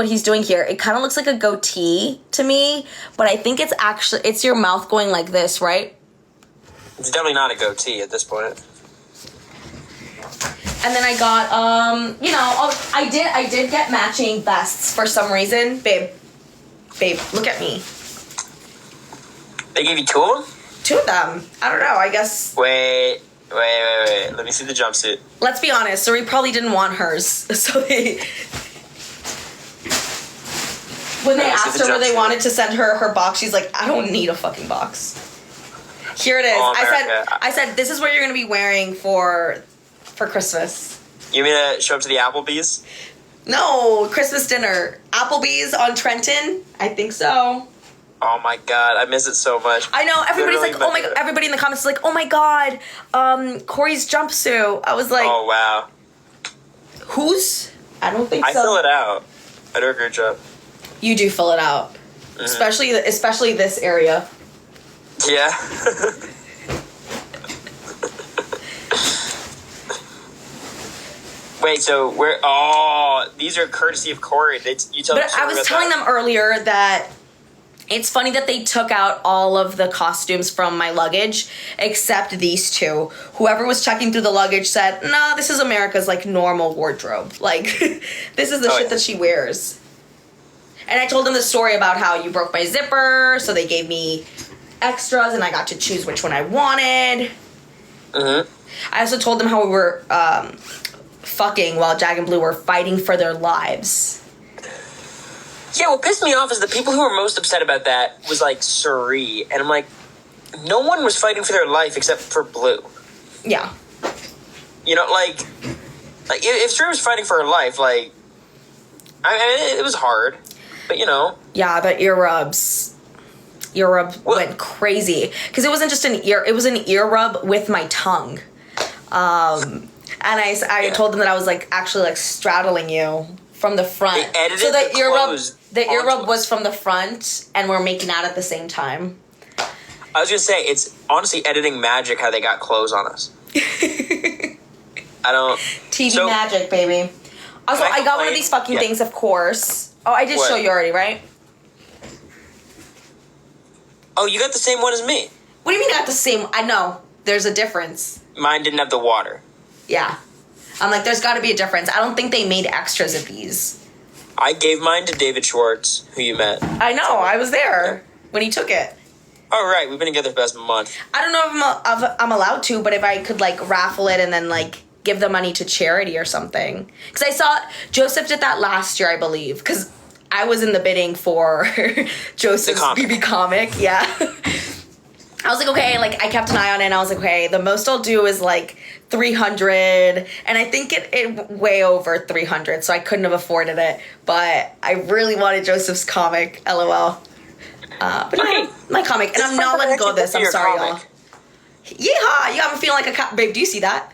he's doing here. It kind of looks like a goatee to me, but I think it's your mouth going like this, right?
It's definitely not a goatee at this point.
And then I got I did get matching vests for some reason, babe. Babe, look at me.
They gave you two of them?
2 of them. I don't know. I guess.
Wait. Let me see the jumpsuit.
Let's be honest. Suri probably didn't want hers, so when they asked her where they wanted to send her box, she's like, I don't need a fucking box. Here it is.
Oh, America.
I said this is what you're gonna be wearing for Christmas.
You mean to show up to the Applebee's?
No, Christmas dinner. Applebee's on Trenton. I think so.
Oh my god, I miss it so much.
I know, everybody's
Literally
like, oh my god, everybody in the comments is like, oh my god, Corey's jumpsuit. I was like,
oh wow.
Whose? I don't think so.
I fill it out. I do a great job.
You do fill it out.
Mm-hmm.
Especially this area.
Yeah. Wait, so these are courtesy of Corey. You tell
But I was telling them earlier that it's funny that they took out all of the costumes from my luggage, except these 2. Whoever was checking through the luggage said, no, this is America's, like, normal wardrobe. Like, this is the shit that she wears. And I told them the story about how you broke my zipper, so they gave me extras, and I got to choose which one I wanted.
Mm-hmm.
I also told them how we were fucking while Jag and Blue were fighting for their lives.
Yeah, what pissed me off is the people who were most upset about that was like Suri, and I'm like, no one was fighting for their life except for Blue.
Yeah.
You know, like if Suri was fighting for her life, like, it was hard, but you know.
Yeah, but earrub went crazy because it wasn't just an ear; it was an ear rub with my tongue. And I told them that I was like actually like straddling you from the front.
They edited
so the
the
earbub was from the front, and we're making out at the same time.
I was gonna say, it's honestly editing magic how they got clothes on us. I don't...
TV magic, baby. Also, I got one of these fucking things, of course. Oh, I did show you already, right?
Oh, you got the same one as me.
What do you mean I got the same? I know. There's a difference.
Mine didn't have the water.
Yeah. I'm like, there's got to be a difference. I don't think they made extras of these.
I gave mine to David Schwartz, who you met.
I know. I was there when he took it.
Oh, right. We've been together for the past month.
I don't know if I'm allowed to, but if I could, like, raffle it and then, like, give the money to charity or something. Because I saw Joseph did that last year, I believe. Because I was in the bidding for Joseph's BB comic. Yeah. I was like, okay, like, I kept an eye on it, and I was like, okay, the most I'll do is, like, 300, and I think it way over 300, so I couldn't have afforded it, but I really wanted Joseph's comic, LOL. But no, my comic, and I'm not letting go of this, I'm sorry, y'all. Yeehaw, you got me feeling like a babe, do you see that?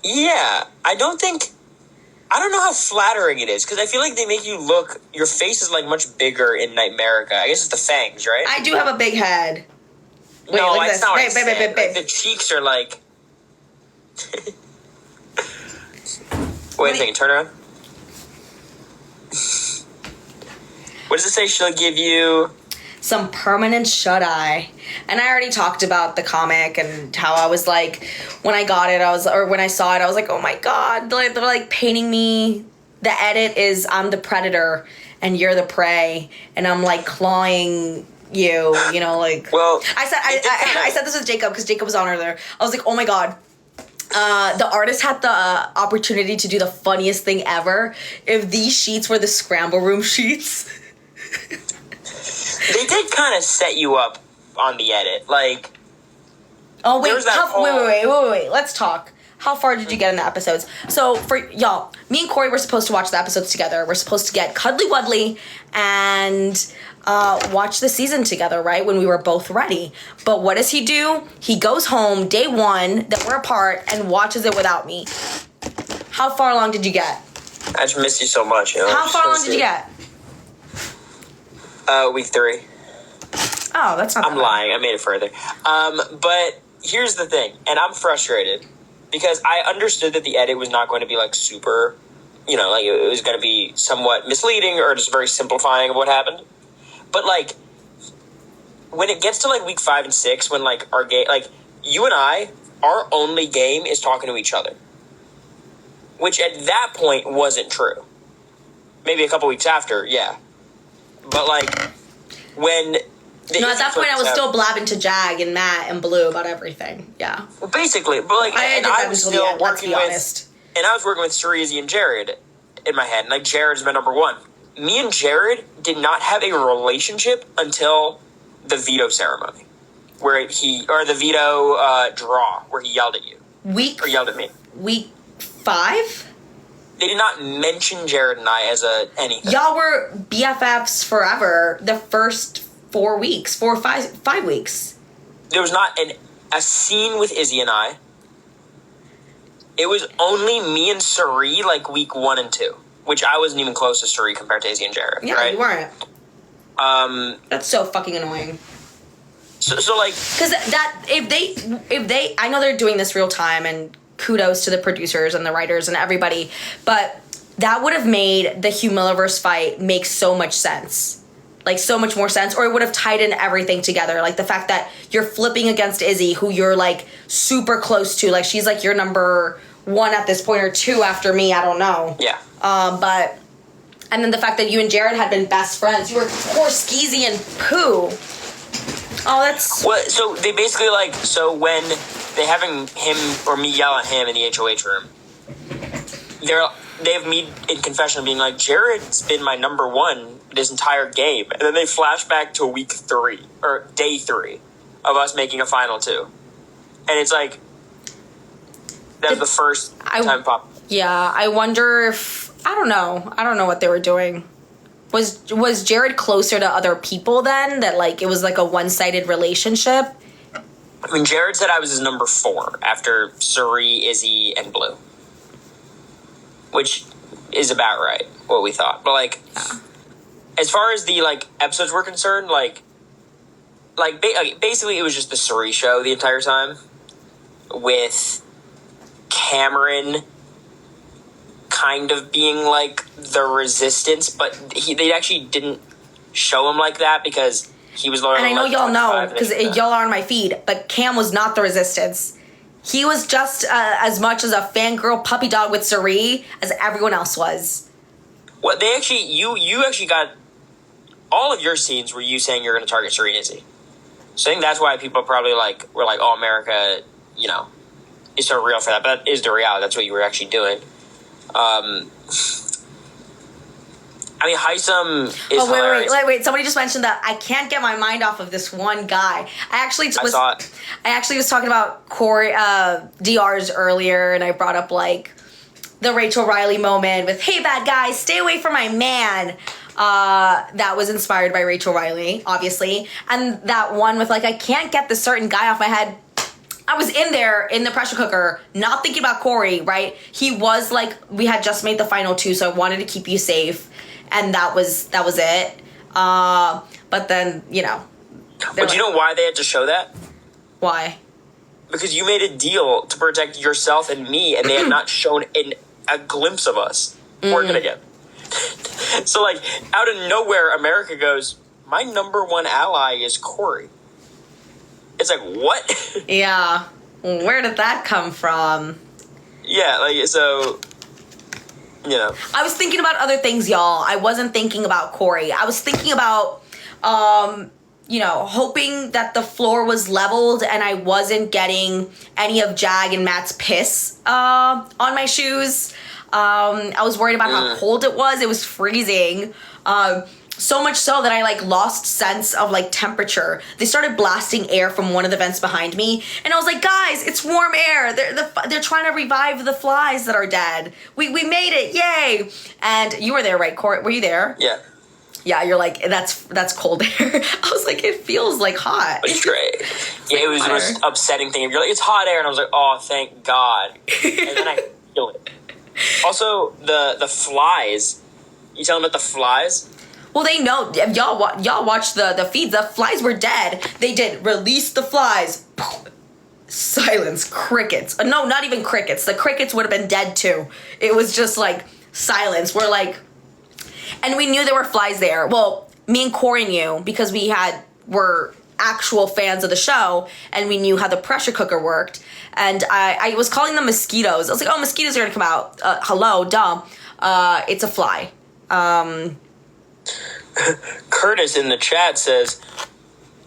Yeah, I don't know how flattering it is, because I feel like they make you look, your face is, like, much bigger in Nightmarica. I guess it's the fangs, right?
I do have a big head. Wait,
no,
look at
that's
this.
not what
Babe,
I'm saying.
babe.
Like, the cheeks are, like... Wait a second, turn around. What does it say? She'll give you...
some permanent shut-eye. And I already talked about the comic and how I was like, when I got it, when I saw it, I was like, oh my god, they're like painting me. The edit is I'm the predator and you're the prey, and I'm like clawing you know, like...
Well...
I said this with Jacob, because Jacob was on her there. I was like, oh my god. The artist had the opportunity to do the funniest thing ever. If these sheets were the scramble room sheets...
They did kind of set you up on the edit, like...
Oh, wait, wait, let's talk. How far did you get in the episodes? So, for y'all, me and Corey were supposed to watch the episodes together. We're supposed to get cuddly wuddly and watch the season together, right? When we were both ready. But what does he do? He goes home day one that we're apart and watches it without me. How far along did you get?
I just miss you so much, you know?
How far along did you get?
Week 3.
Oh, that's not
I'm lying. I made it further. But here's the thing, and I'm frustrated because I understood that the edit was not going to be like super, you know, like it was going to be somewhat misleading or just very simplifying of what happened. But like when it gets to like week 5 and 6, when like our game, like you and I, our only game is talking to each other, which at that point wasn't true. Maybe a couple weeks after, yeah. But, like, when...
No, at that point, I was still blabbing to Jag and Matt and Blue about everything. Yeah.
Well, basically. But, like, I was still working with...
honest.
And I was working with Cerezy and Jared in my head. And, like, Jared's my number one. Me and Jared did not have a relationship until the veto ceremony. Where the veto draw, where he yelled at you. Or yelled at me.
Week 5?
They did not mention Jared and I as anything.
Y'all were BFFs forever the first 4 weeks. 4 or 5 weeks.
There was not a scene with Izzy and I. It was only me and Suri, like, week 1 and 2. Which I wasn't even close to Suri compared to Izzy and Jared,
yeah,
right?
You weren't. That's so fucking annoying.
So like...
Because if they... I know they're doing this real time, and... kudos to the producers and the writers and everybody, but that would have made the Humiliverse fight make so much sense. Like, so much more sense, or it would have tied in everything together. Like, the fact that you're flipping against Izzy, who you're, like, super close to. Like, she's, like, your number 1 at this point, or 2 after me, I don't know.
Yeah.
But, and then the fact that you and Jared had been best friends. You were poor Skeezy and Pooh. Oh, that's...
Well, so they basically, like, so when... they having him or me yell at him in the HOH room. They have me in confession being like, Jared's been my number 1 this entire game. And then they flash back to week 3, or day 3, of us making a final 2. And it's like, that's the first time pop.
Yeah, I wonder if, I don't know what they were doing. Was Jared closer to other people then? That, like, it was like a one-sided relationship?
I mean, Jared said I was his number 4 after Suri, Izzy, and Blue. Which is about right, what we thought. But, like, as far as the, like, episodes were concerned, basically it was just the Suri show the entire time. With Cameron kind of being, like, the resistance. But they actually didn't show him like that because he was lower.
And I know
like,
y'all know, because
and
y'all are on my feed, but Cam was not the resistance. He was just as much as a fangirl puppy dog with Suri as everyone else was.
Well, they actually, you actually got all of your scenes were you saying you're going to target Suri and Izzy. So I think that's why people probably were like, oh, America, you know, is so real for that. But that is the reality. That's what you were actually doing. I mean, Heisem is hilarious.
Wait. Somebody just mentioned that I can't get my mind off of this one guy. I actually was talking about Corey DRs earlier, and I brought up, like, the Rachel Riley moment with, hey, bad guys, stay away from my man. That was inspired by Rachel Riley, obviously. And that one with, like, I can't get this certain guy off my head. I was in there in the pressure cooker, not thinking about Corey, right? He was, like, we had just made the final 2, so I wanted to keep you safe. And that was it. But then, you know.
But do you know why they had to show that?
Why?
Because you made a deal to protect yourself and me, and they had not shown a glimpse of us working again. So, like, out of nowhere, America goes, my number 1 ally is Corey. It's like, what?
Yeah. Where did that come from?
Yeah, like, so... You know.
I was thinking about other things, y'all. I wasn't thinking about Corey. I was thinking about, you know, hoping that the floor was leveled and I wasn't getting any of Jag and Matt's piss on my shoes. I was worried about how cold it was. It was freezing. So much so that I, like, lost sense of, like, temperature. They started blasting air from one of the vents behind me, and I was like, guys, it's warm air. They're trying to revive the flies that are dead. We made it, yay! And you were there, right, Court? Were you there?
Yeah.
Yeah, you're like, that's cold air. I was like, it feels like hot.
It's great. Yeah, it was the most upsetting thing. You're like, it's hot air, and I was like, oh, thank God. And then I feel it. Also, the flies. You telling them about the flies?
Well, they know. Y'all watch the feeds. The flies were dead. They did release the flies. Silence. Crickets. No, not even crickets. The crickets would have been dead too. It was just like silence. We're like, and we knew there were flies there. Well, me and Corey knew because were actual fans of the show, and we knew how the pressure cooker worked. And I was calling them mosquitoes. I was like, oh, mosquitoes are gonna come out. Hello, duh. It's a fly.
Curtis in the chat says,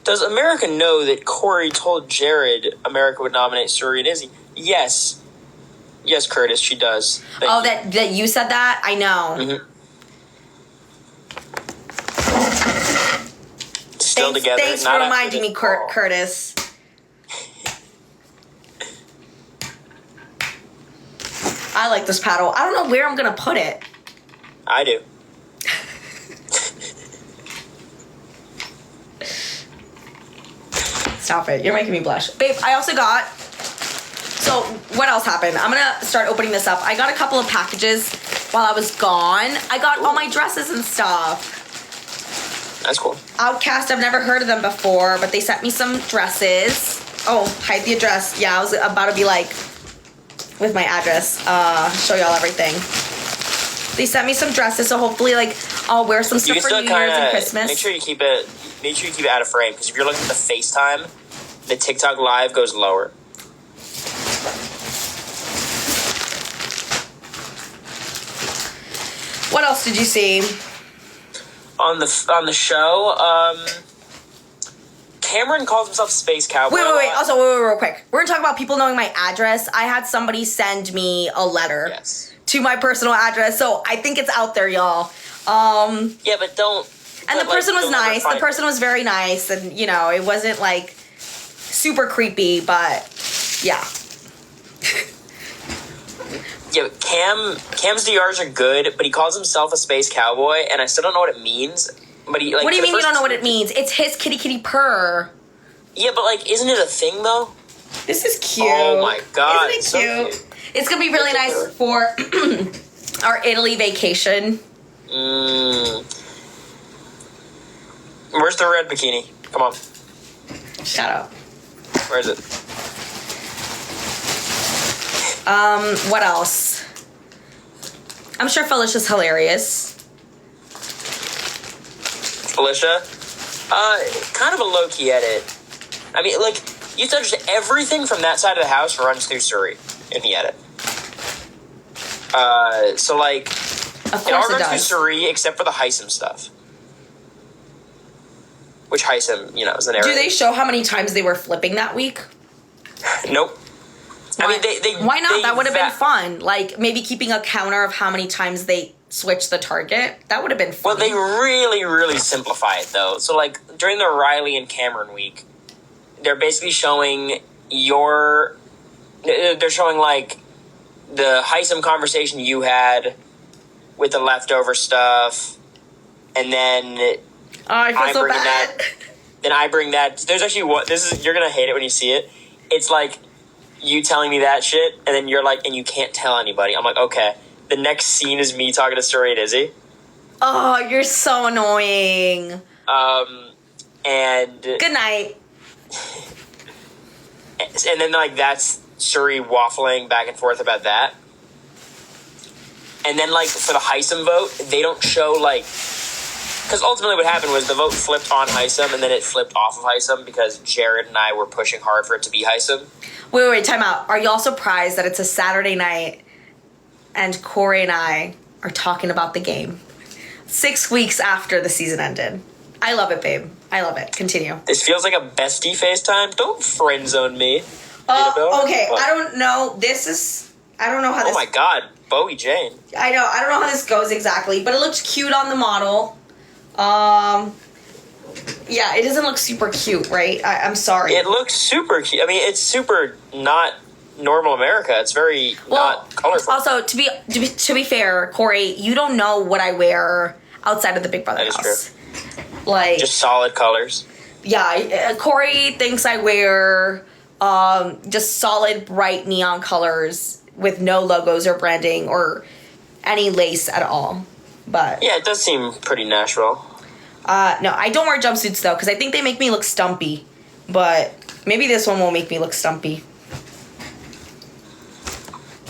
does America know that Corey told Jared America would nominate Suri and Izzy? Yes. Yes, Curtis, she does. Thank you.
That you said that? I know.
Mm-hmm. Still together.
Thanks for reminding me, Curtis. I like this paddle. I don't know where I'm going to put it.
I do.
Stop it. You're making me blush. Babe, I also got... So, what else happened? I'm going to start opening this up. I got a couple of packages while I was gone. I got all my dresses and stuff.
That's cool.
Outcast, I've never heard of them before, but they sent me some dresses. Oh, hide the address. Yeah, I was about to be like, with my address, show y'all everything. They sent me some dresses, so hopefully, like, I'll wear some stuff for New Year's and Christmas.
Make sure you keep it out of frame, because if you're looking at the FaceTime, the TikTok live goes lower.
What else did you see?
On the show, Cameron calls himself Space Cowboy.
Wait. Also, wait, real quick. We're gonna talk about people knowing my address. I had somebody send me a letter to my personal address, so I think it's out there, y'all.
Yeah, but don't.
And the person was nice. The person was very nice, and you know, it wasn't like super creepy, but yeah.
Yeah, Cam's DRs are good, but he calls himself a space cowboy, and I still don't know what it means. But he like.
What do you mean you don't know what it means? It's his kitty purr.
Yeah, but like, isn't it a thing though?
This is cute.
Oh my god,
Isn't it cute?
so cute.
It's gonna be really nice for our Italy vacation.
Where's the red bikini? Come on.
Shut up.
Where is it?
What else? I'm sure Felicia's hilarious.
Felicia? Kind of a low-key edit. I mean, like, you touched everything from that side of the house runs through Surrey in the edit. So, like,
Of
it all
course it
runs through
does.
Surrey except for the Heisem stuff. Which Heisem, is the narrator.
Do they show how many times they were flipping that week?
Nope.
Why,
I mean, they
why not?
they
That would have been
va-
fun. Like, maybe keeping a counter of how many times they switched the target. That would have been fun.
Well, they really, really simplify it, though. So, like, during the Riley and Cameron week, they're basically showing they're showing, like, the Heisem conversation you had with the leftover stuff, and then
Oh, I feel
I
so
bring
bad.
that. Then I bring that. There's actually you're gonna hate it when you see it. It's like you telling me that shit, and then you're like, and you can't tell anybody. I'm like, okay. The next scene is me talking to Story and Izzy.
Oh, you're so annoying.
And
Good night.
then like that's Suri waffling back and forth about that. And then like for the Heisem vote, they don't show like, because ultimately what happened was the vote flipped on Heisem and then it flipped off of Heisem because Jared and I were pushing hard for it to be Heisem.
Wait, time out. Are y'all surprised that it's a Saturday night and Corey and I are talking about the game 6 weeks after the season ended? I love it, babe. I love it. Continue.
This feels like a bestie FaceTime. Don't friend zone me. Annabelle.
Okay,
What?
I don't know. I don't know how this...
Oh my god, Bowie Jane.
I don't know how this goes exactly, but it looks cute on the model. Yeah, it doesn't look super cute, right? I'm sorry.
It looks super cute. I mean, it's super not normal America. It's very not colorful.
Also, to be fair, Corey, you don't know what I wear outside of the Big Brother
That is
house. Like,
Just solid colors.
yeah, Corey thinks I wear just solid, bright neon colors with no logos or branding or any lace at all. But
Yeah, it does seem pretty natural.
no, I don't wear jumpsuits though because I think they make me look stumpy. But maybe this one will make me look stumpy.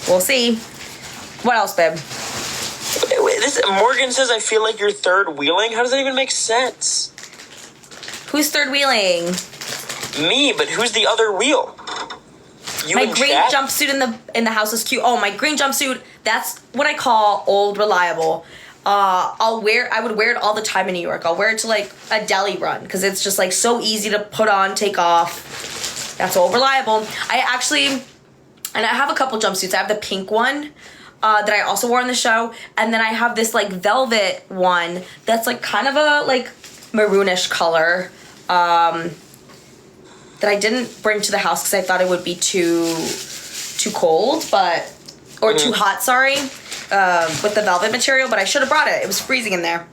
We'll see. What else, babe?
Morgan says, I feel like you're third wheeling. How does that even make sense?
Who's third wheeling?
Me, but who's the other wheel? You
My
and
green
Chad?
jumpsuit in the house is cute. Oh, my green jumpsuit, that's what I call old reliable. I would wear it all the time in New York. I'll wear it to like a deli run because it's just like so easy to put on, take off. That's old reliable. And I have a couple jumpsuits. I have the pink one that I also wore on the show, and then I have this like velvet one that's like kind of a like maroonish color that I didn't bring to the house because I thought it would be too cold, or too hot. Sorry, with the velvet material, but I should have brought it. It was freezing in there.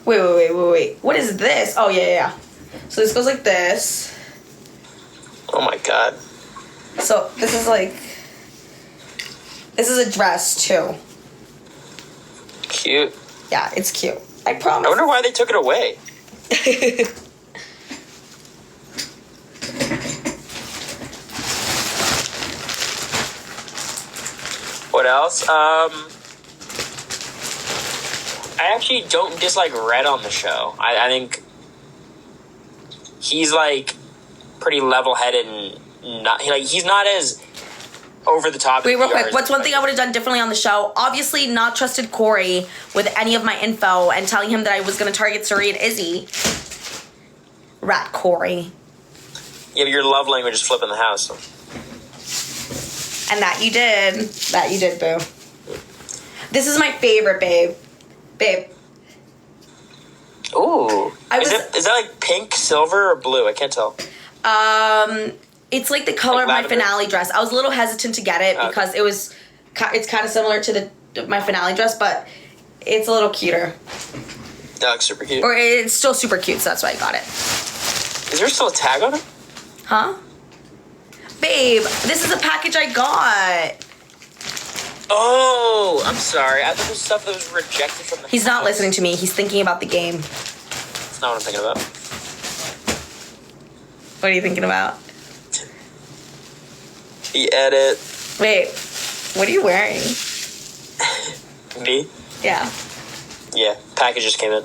Wait. What is this? Oh yeah. So this goes like this.
Oh my god.
So this is a dress too.
Cute.
Yeah, it's cute. I
I
promise.
wonder why they took it away. What else? I actually don't dislike Red on the show. I think he's like pretty level-headed and he's not as over the top.
Wait,
as
real
PR
quick.
as
What's one thing I would have done differently on the show? Obviously, not trusted Corey with any of my info and telling him that I was going to target Suri and Izzy. Rat Corey.
Yeah, but your love language is flipping the house. So.
And that you did. That you did, boo. This is my favorite, babe. Babe.
Ooh.
Is
that like pink, silver, or blue? I can't tell.
It's like the color of my
lavender?
finale dress. I was a little hesitant to get it because it's kind of similar to my finale dress, but it's a little cuter.
Dog's super cute.
Or it's still super cute, so that's why I got it.
Is there still a tag on it?
Huh? Babe, this is a package I got.
Oh, I'm sorry. I thought it was stuff that was rejected from the
He's not
house.
listening to me. He's thinking about the game.
That's not what I'm thinking about.
What are you thinking about?
The edit.
Wait, what are you wearing?
Me?
Yeah.
Yeah, package just came in.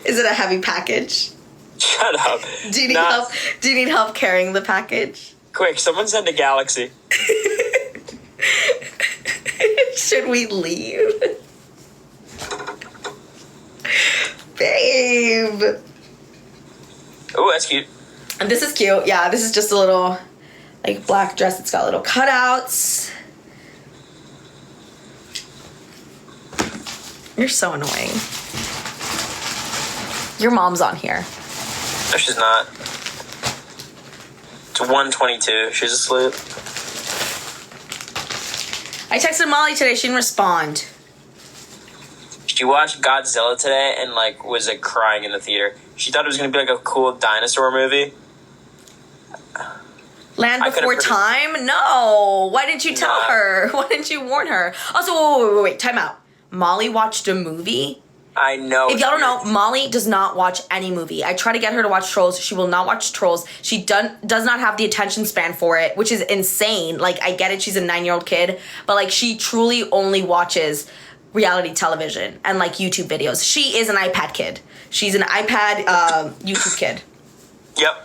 Is it a heavy package?
Shut up.
Do you need help? Do you need help carrying the package?
Quick, someone send a Galaxy.
Should we leave? Babe.
Oh, that's cute.
And this is cute. Yeah, this is just a little like black dress. It's got little cutouts. You're so annoying. Your mom's on here.
No, she's not. It's 1:22. She's asleep.
I texted Molly today. She didn't respond.
She watched Godzilla today and like was like crying in the theater. She thought it was gonna be like a cool dinosaur movie.
Land
I could've
Before Time? No. Why didn't you tell
Nah.
her? Why didn't you warn her? Also, wait, time out. Molly watched a movie?
I know.
If y'all don't know, Molly does not watch any movie. I try to get her to watch Trolls. She will not watch Trolls. She does not have the attention span for it, which is insane. Like, I get it. She's a 9-year-old kid. But, like, she truly only watches reality television and, like, YouTube videos. She is an iPad kid. She's an iPad YouTube kid.
Yep.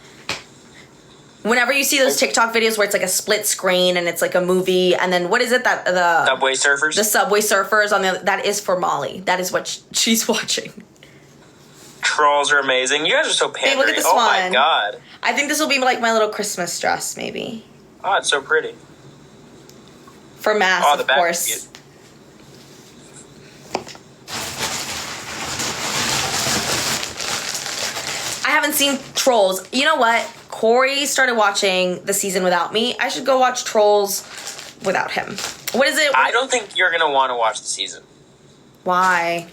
Whenever you see those TikTok videos where it's like a split screen and it's like a movie, and then what is it that the
Subway Surfers.
the Subway Surfers on the that is for Molly. That is what she's watching.
Trolls are amazing. You guys are so pandering.
look at this
oh my
one.
god.
I think this will be like my little Christmas dress, maybe
Oh, it's so pretty.
for Mass,
Oh, the
of
back is
course.
cute.
I haven't seen Trolls. You know what? Corey started watching the season without me. I should go watch Trolls without him. What is it?
I don't think you're gonna want to watch the season.
Why?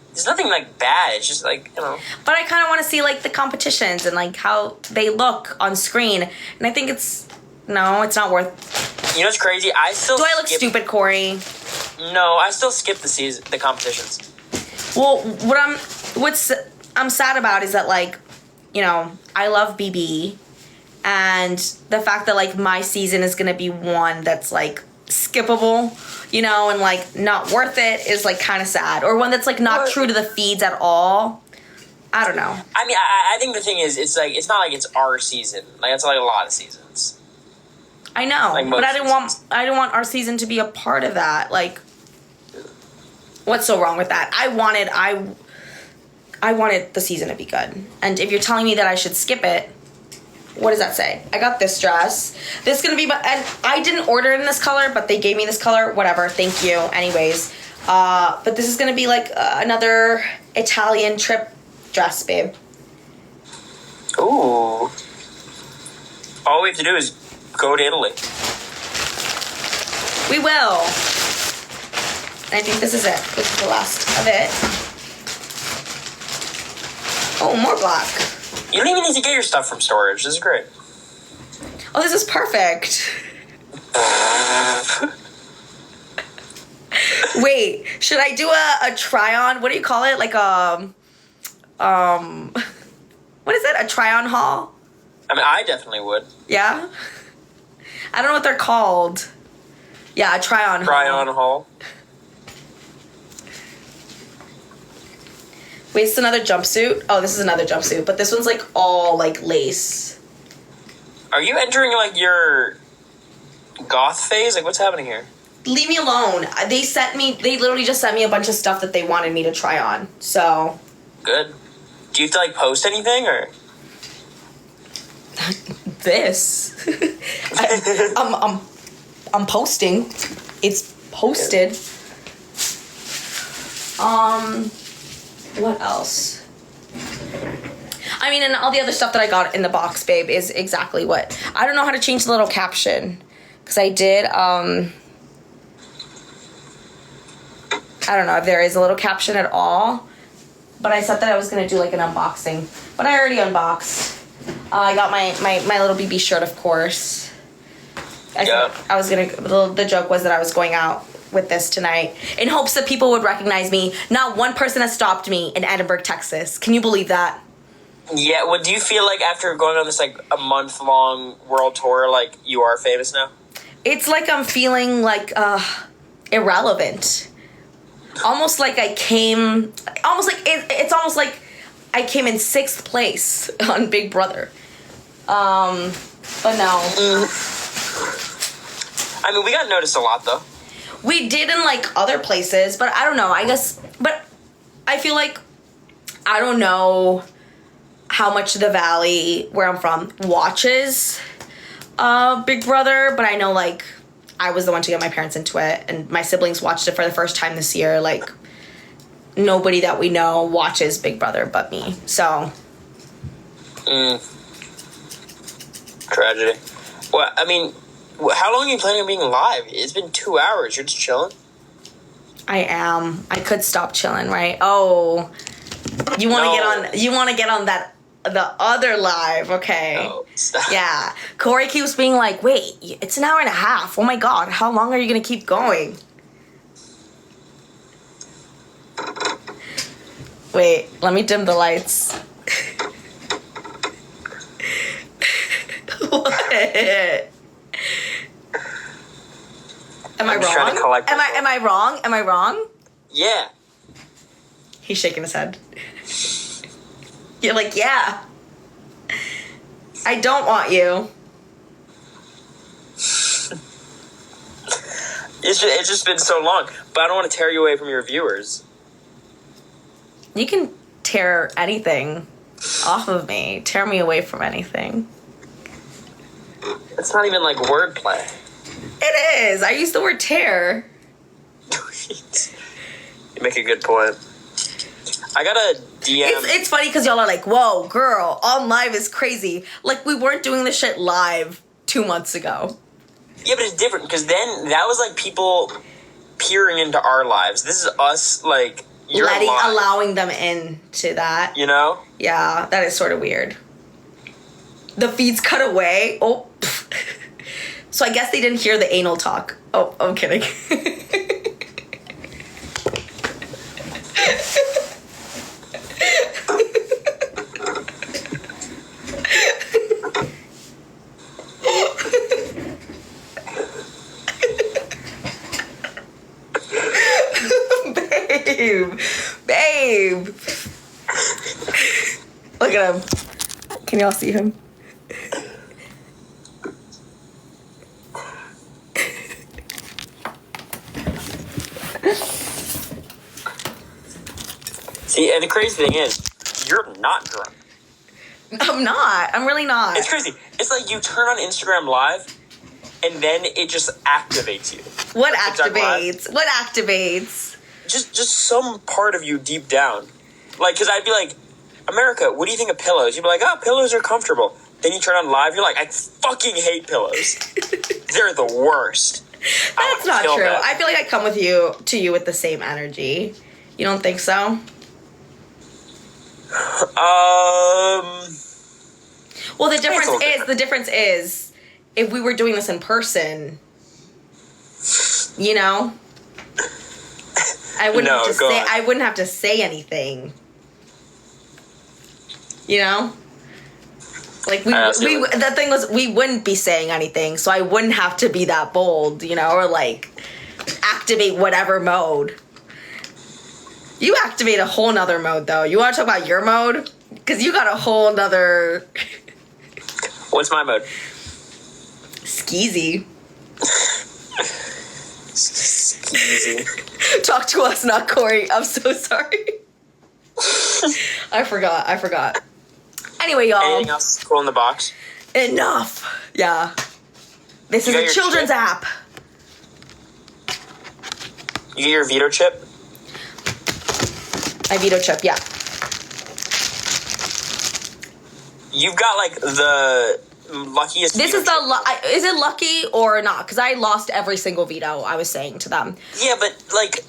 There's nothing like bad. It's just like, you know.
But I kind of want to see like the competitions and like how they look on screen. And I think it's not worth.
You know what's crazy? I still.
Do I look stupid, Corey?
No, I still skip the season, the competitions.
Well, what's I'm sad about is that like, you know, I love BB, and the fact that like my season is gonna be one that's like skippable, you know, and like not worth it is like kind of sad, or one that's like not true to the feeds at all. I don't know.
I mean, I think the thing is, it's like it's not like it's our season. Like it's like a lot of seasons.
I know,
Like
but
most
I didn't want our season to be a part of that. Like, what's so wrong with that? I wanted the season to be good. And if you're telling me that I should skip it, what does that say? I got this dress. This is gonna be, and I didn't order it in this color, but they gave me this color. Whatever, thank you. Anyways, but this is gonna be like another Italian trip dress, babe.
Ooh. All we have to do is go to Italy.
We will. And I think this is it. This is the last of it. Oh, more black.
You don't even need to get your stuff from storage. This is great.
Oh, this is perfect. Wait, should I do a try on? What do you call it? Like what is it? A try on haul?
I mean, I definitely would.
Yeah. I don't know what they're called. Yeah, a try on haul.
Try on haul.
Wait, it's another jumpsuit. Oh, this is another jumpsuit, but this one's like all like lace.
Are you entering like your goth phase? Like, what's happening here?
Leave me alone. They literally just sent me a bunch of stuff that they wanted me to try on. So.
Good. Do you have to like post anything or?
This. I'm posting. It's posted. What else? I mean, and all the other stuff that I got in the box, babe, is exactly what. I don't know how to change the little caption. Because I did, I don't know if there is a little caption at all. But I said that I was going to do like an unboxing. But I already unboxed. I got my little BB shirt, of course. I was going to... The joke was that I was going out with this tonight in hopes that people would recognize me. Not one person has stopped me in Edinburgh, Texas. Can you believe that?
Yeah, well, do you feel like after going on this, like, a month-long world tour, like, you are famous now?
It's like I'm feeling, like, irrelevant. Almost like I came... It's almost like I came in 6th place on Big Brother. But no.
I mean, we got noticed a lot, though.
We did in, like, other places, but I don't know. I guess... But I feel like... I don't know how much the Valley, where I'm from, watches Big Brother, but I know, like... I was the one to get my parents into it, and my siblings watched it for the first time this year. Like, nobody that we know watches Big Brother but me, so.
Tragedy. Well, I mean, how long are you planning on being live? It's been 2 hours. You're just chilling?
I am. I could stop chilling, right? Oh, you want to get on that... The other live, okay.
Oh, stop.
Yeah. Corey keeps being like, wait, it's an hour and a half. Oh my God, how long are you going to keep going? Wait, let me dim the lights. What? Am I wrong? Am I wrong?
Yeah.
He's shaking his head. You're like, yeah. I don't want you.
It's just been so long, but I don't want to tear you away from your viewers.
You can tear anything off of me. Tear me away from anything.
It's not even like wordplay.
It is. I use the word tear.
You make a good point. I got a DM.
It's funny because y'all are like, whoa, girl, on live is crazy. Like, we weren't doing this shit live 2 months ago.
Yeah, but it's different because then that was like people peering into our lives. This is us, like,
allowing them into that.
You know?
Yeah, that is sort of weird. The feeds cut away. Oh. So I guess they didn't hear the anal talk. Oh, I'm kidding. Babe. Look at him. Can y'all see him?
See, and the crazy thing is, you're not drunk.
I'm not. I'm really not.
It's crazy. It's like you turn on Instagram Live, and then it just activates you.
What activates? What activates?
Just some part of you deep down. Like, because I'd be like, America, what do you think of pillows? You'd be like, oh, pillows are comfortable. Then you turn on Live, you're like, I fucking hate pillows. They're the worst.
That's not true. I feel like I come to you with the same energy. You don't think so? Well, the difference is if we were doing this in person, you know, I wouldn't have to say anything. You know? Like the thing was we wouldn't be saying anything, so I wouldn't have to be that bold, you know, or like activate whatever mode. You activate a whole nother mode though. You want to talk about your mode? Because you got a whole nother...
What's my mode?
Skeezy.
Skeezy.
Talk to us, not Corey. I'm so sorry. I forgot. Anyway, y'all.
Anything else cool in the box?
Enough. Yeah. This is a children's
chip?
app.
You get your veto chip?
My veto chip, yeah.
You've got like the luckiest.
This is is it lucky or not? Because I lost every single veto I was saying to them.
Yeah, but like,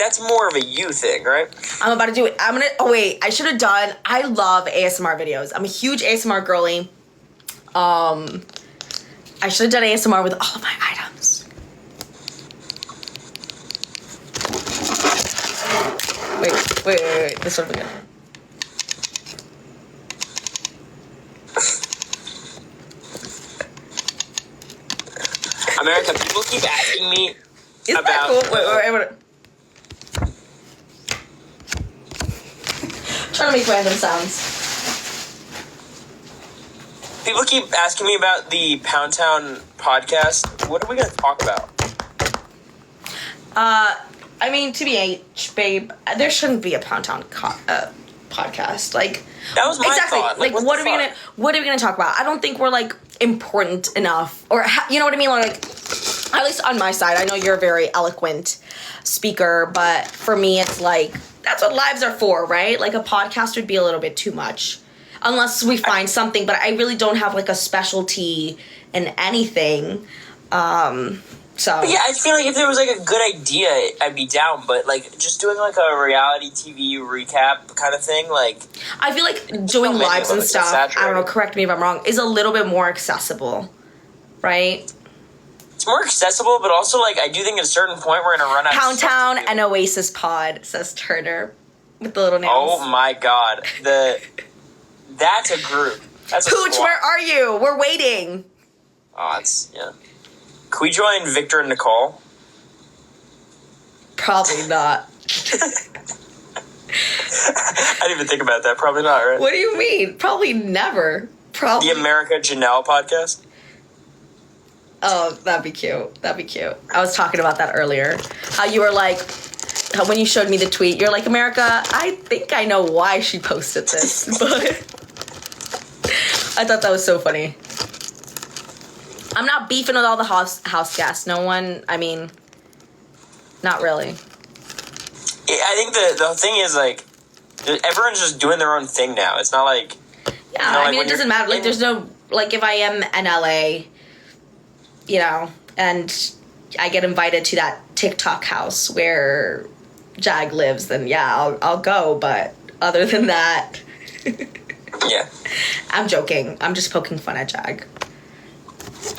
that's more of a you thing, right?
I'm about to do it. Oh wait, I should have done, I love ASMR videos. I'm a huge ASMR girly. I should have done ASMR with all of my items. Wait. This would be good.
America, people keep asking me
Isn't
about...
that cool? Wait. Trying to make random sounds.
People keep asking me about the Pound Town podcast. What are we going to talk about?
I mean, TBH, babe, there shouldn't be a Pound Town podcast. Like,
that was my thought.
Like what are we gonna talk about? I don't think we're like important enough, or you know what I mean? Like, at least on my side, I know you're a very eloquent speaker, but for me, it's like that's what lives are for, right? Like a podcast would be a little bit too much, unless we find something. But I really don't have like a specialty in anything. So
yeah, I feel like if there was like a good idea, I'd be down. But like just doing like a reality TV recap kind of thing, like
I feel like doing lives and stuff. I don't know. Correct me if I'm wrong. Is a little bit more accessible, right?
It's more accessible, but also like I do think at a certain point we're gonna run out.
Pound Town and Oasis Pod, says Turner with the little nails.
Oh my god, that's a group. That's a
Pooch,
squad.
where are you? We're waiting.
Oh, it's yeah. Can we join Victor and Nicole?
Probably not.
I didn't even think about that. Probably not, right?
What do you mean? Probably never. Probably.
The America Janelle podcast?
Oh, that'd be cute. That'd be cute. I was talking about that earlier. How you were like, when you showed me the tweet, you're like, America, I think I know why she posted this. But I thought that was so funny. I'm not beefing with all the house guests. No one, I mean, not really.
I think the thing is, like, everyone's just doing their own thing now. It's not like...
Yeah,
you know, like
I mean, it doesn't matter. Like, there's no... Like, if I am in LA, you know, and I get invited to that TikTok house where Jag lives, then yeah, I'll go. But other than that...
Yeah.
I'm joking. I'm just poking fun at Jag.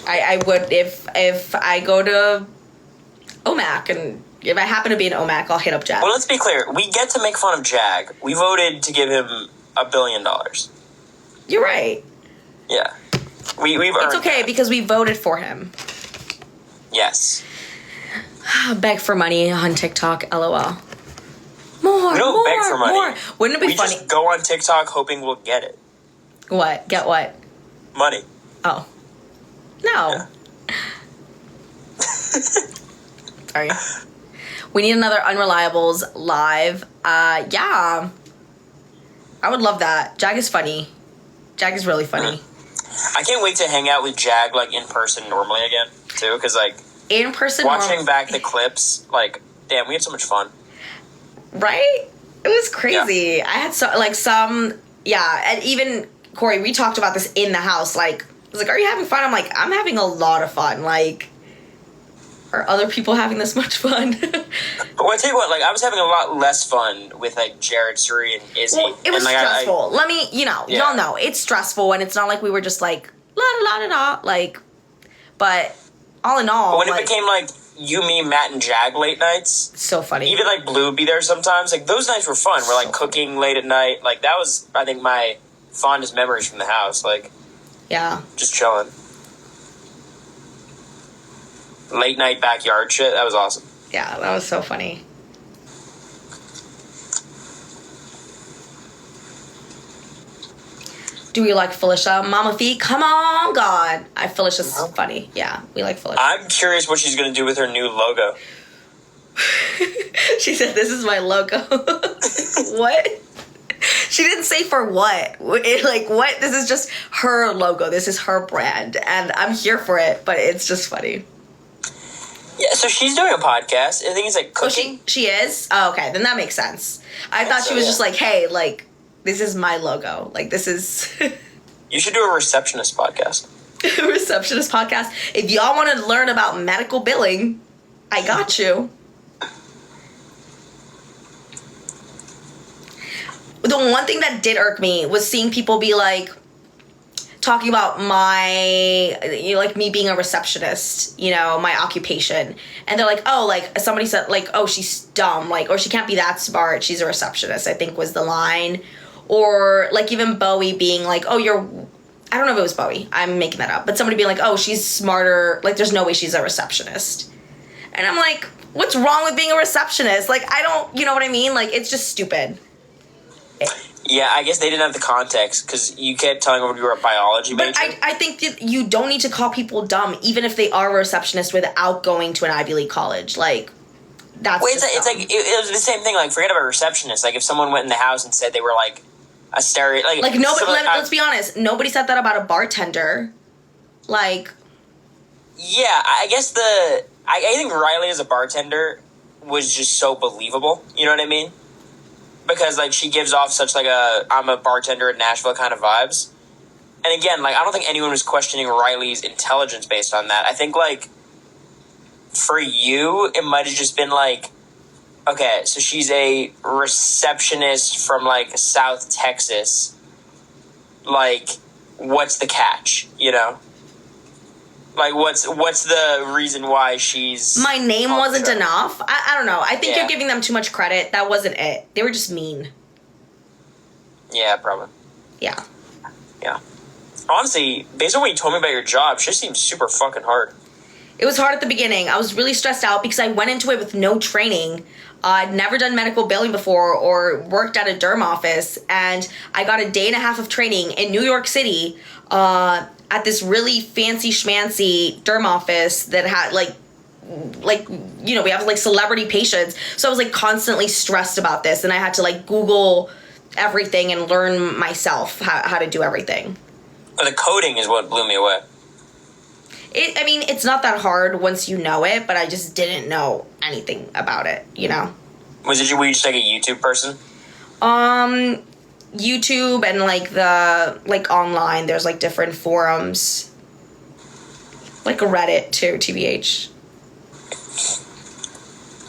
I would if I go to OMAC, and if I happen to be in OMAC, I'll hit up Jag.
Well, let's be clear. We get to make fun of Jag. We voted to give him $1 billion.
You're right.
Yeah. We've earned
It's okay
that.
because we voted for him.
Yes.
Beg for money on TikTok, LOL. More,
We don't beg for money.
more. Wouldn't it be
we
funny?
just go on TikTok hoping we'll get it.
What? Get what?
Money.
Oh. No.
Yeah.
Sorry. We need another Unreliables live. Yeah. I would love that. Jag is funny. Jag is really funny.
I can't wait to hang out with Jag, like, in person normally again, too, because, like,
In person.
watching back the clips, like, damn, we had so much fun.
Right? It was crazy. I had and even Corey, we talked about this in the house. Like, I was like, "Are you having fun?" I'm like, "I'm having a lot of fun." Like, are other people having this much fun?
But I tell you what, like, I was having a lot less fun with, like, Jared, Suri, and Izzy.
Well, it was
and, like,
stressful. Let me, y'all know it's stressful, and it's not like we were just like la da la da da. Like, but all in all,
when
like,
it became like you, me, Matt, and Jag late nights,
so funny.
even like Blue would be there sometimes. Like those nights were fun. We're like cooking late at night. Like that was, I think, my fondest memories from the house. Like,
Yeah.
just chilling. Late night backyard shit. That was awesome.
Yeah, that was so funny. Do we like Felicia? Mama Fee, come on, God. Felicia's funny. Yeah, we like Felicia.
I'm curious what she's gonna do with her new logo.
She said, "This is my logo." What? She didn't say for what. What? This is just her logo. This is her brand, and I'm here for it. But it's just funny.
Yeah, so she's doing a podcast. I think it's like
Oh,
cooking.
she is. Oh, okay, then that makes sense. I thought she was just like, "Hey, like, this is my logo. Like, this is."
You should do a receptionist podcast.
Receptionist podcast. If y'all want to learn about medical billing, I got you. The one thing that did irk me was seeing people be like, talking about my, you know, like me being a receptionist, you know, my occupation. And they're like, oh, like somebody said like, oh, she's dumb, like, or she can't be that smart. She's a receptionist, I think was the line. Or like even Bowie being like, oh, I don't know if it was Bowie. I'm making that up. But somebody being like, oh, she's smarter. Like there's no way she's a receptionist. And I'm like, what's wrong with being a receptionist? Like, I don't, you know what I mean? Like, it's just stupid.
Yeah, I guess they didn't have the context because you kept telling them you were a biology major.
But I think that you don't need to call people dumb, even if they are a receptionist without going to an Ivy League college. Like, that's
it's like it was the same thing. Like, forget about receptionists. Like, if someone went in the house and said they were like a stereo, like
nobody. Let's be honest. Nobody said that about a bartender. Like,
yeah, I guess I think Riley as a bartender was just so believable. You know what I mean? Because, like, she gives off such, like, I'm a bartender in Nashville kind of vibes. And again, like, I don't think anyone was questioning Riley's intelligence based on that. I think, like, for you, it might have just been, like, okay, so she's a receptionist from, like, South Texas. Like, what's the catch, you know? Like, what's the reason why she's...
My name wasn't enough? I don't know. I think
Yeah.
you're giving them too much credit. That wasn't it. They were just mean.
Yeah, probably.
Yeah.
Yeah. Honestly, based on what you told me about your job, she seems super fucking hard.
It was hard at the beginning. I was really stressed out because I went into it with no training. I'd never done medical billing before or worked at a derm office. And I got a day and a half of training in New York City at this really fancy schmancy derm office that had like, you know, we have like celebrity patients. So I was like constantly stressed about this. And I had to like Google everything and learn myself how to do everything.
The coding is what blew me away.
I mean, it's not that hard once you know it, but I just didn't know anything about it, you know?
Were you just like a YouTube person?
YouTube and like online, there's like different forums. Like a Reddit too, TBH.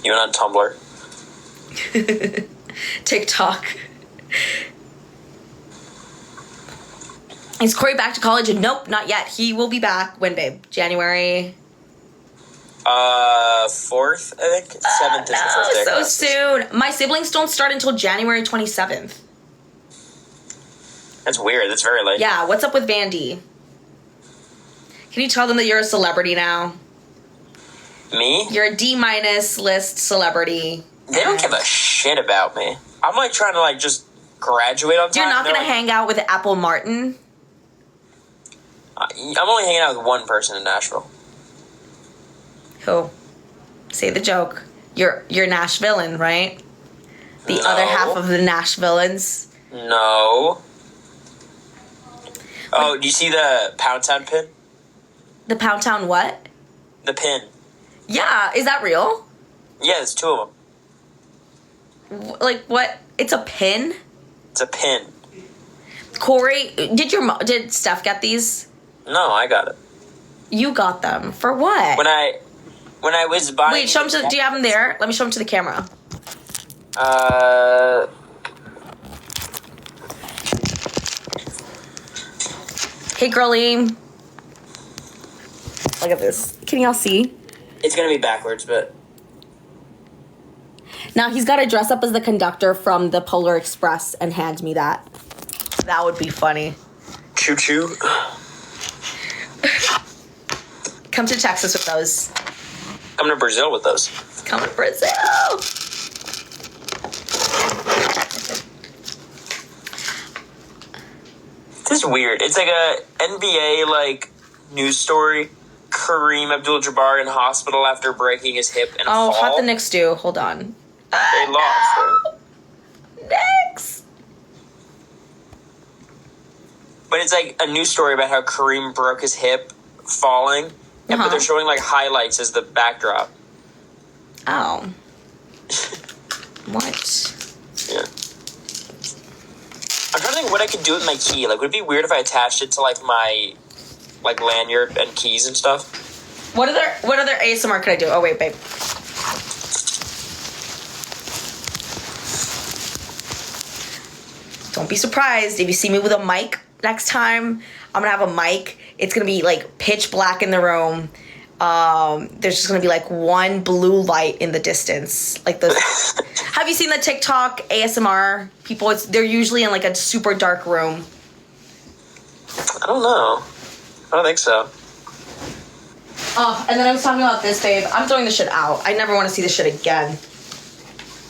You went on Tumblr?
TikTok. Is Corey back to college? Nope, not yet. He will be back when, babe? January
4th, I think. 7th is the first day.
So soon. My siblings don't start until January 27th.
That's weird. That's very late.
Yeah, what's up with Vandy? Can you tell them that you're a celebrity now?
Me?
You're a D- list celebrity.
They don't give a shit about me. I'm like trying to like just graduate on time.
You're not gonna
like,
hang out with Apple Martin?
I'm only hanging out with one person in Nashville.
Who? Say the joke. You're Nashvillean, right? The
No.
other half of the Nashvilleans.
No. Oh, do you see the Pound Town pin?
The Pound Town what?
The pin.
Yeah, is that real?
Yeah, there's two of them.
Like what? It's a pin?
It's a pin.
Corey, did Steph get these?
No, I got it.
You got them. For what?
When I was buying...
Wait, show them do you have them there? Let me show them to the camera. Hey, girlie. Look at this. Can y'all see?
It's gonna be backwards, but...
Now he's got to dress up as the conductor from the Polar Express and hand me that. That would be funny.
Choo choo.
Come to Texas with those.
Come to Brazil with those.
Come to Brazil.
This is weird. It's like a NBA like news story. Kareem Abdul-Jabbar in hospital after breaking his hip in a fall.
How'd the Knicks do? Hold on.
They lost.
No. Knicks.
But it's like a news story about how Kareem broke his hip falling. Yeah, but they're showing like highlights as the backdrop.
Oh. What?
Yeah. I'm trying to think what I could do with my key. Like, would it be weird if I attached it to like my like lanyard and keys and stuff?
What other ASMR could I do? Oh wait, babe. don't be surprised if you see me with a mic next time. I'm gonna have a mic. It's gonna be like pitch black in the room. There's just gonna be like one blue light in the distance. Like the. Have you seen the TikTok ASMR people? They're usually in like a super dark room.
I don't know. I don't think so.
Oh, and then I was talking about this, babe. I'm throwing this shit out. I never want to see this shit again.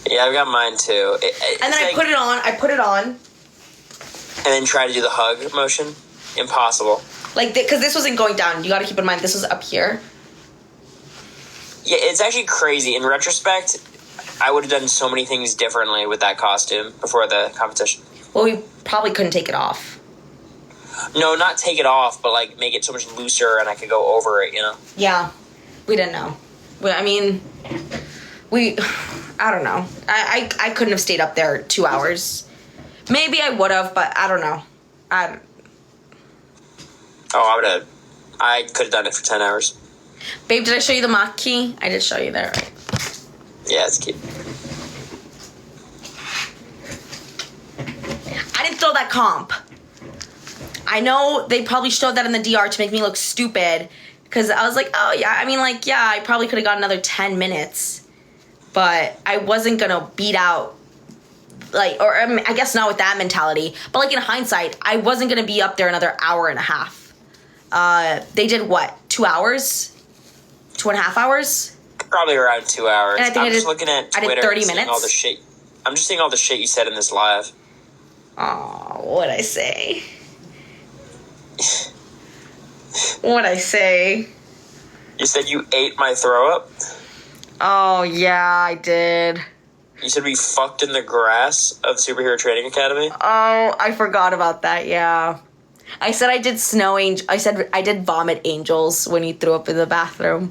Yeah, I've got mine too.
And then I put it on.
And then try to do the hug motion. Impossible.
Like, because this wasn't going down. You got to keep in mind, this was up here.
Yeah, it's actually crazy. In retrospect, I would have done so many things differently with that costume before the competition.
Well, we probably couldn't take it off.
No, not take it off, but like make it so much looser and I could go over it, you know?
Yeah. We didn't know. I don't know. I couldn't have stayed up there 2 hours. Maybe I would have, but I don't know.
I could have done it for 10 hours.
Babe, did I show you the mock key? I did show you that, right?
Yeah, it's cute.
I didn't throw that comp. I know they probably showed that in the DR to make me look stupid. Because I was like, oh, yeah. I mean, like, yeah, I probably could have got another 10 minutes. But I wasn't going to beat out, like, or I, mean, I guess not with that mentality. But, like, in hindsight, I wasn't going to be up there another hour and a half. They did what? 2 hours? 2.5 hours?
Probably around 2 hours.
And I think
I'm just looking at Twitter.
I did 30
and
minutes.
all the shit. I'm just seeing all the shit you said in this live.
Oh, what'd I say? What'd I say?
You said you ate my throw up?
Oh, yeah, I did.
You said we fucked in the grass of Superhero Training Academy?
Oh, I forgot about that, yeah. I said I did I said I did vomit angels when you threw up in the bathroom.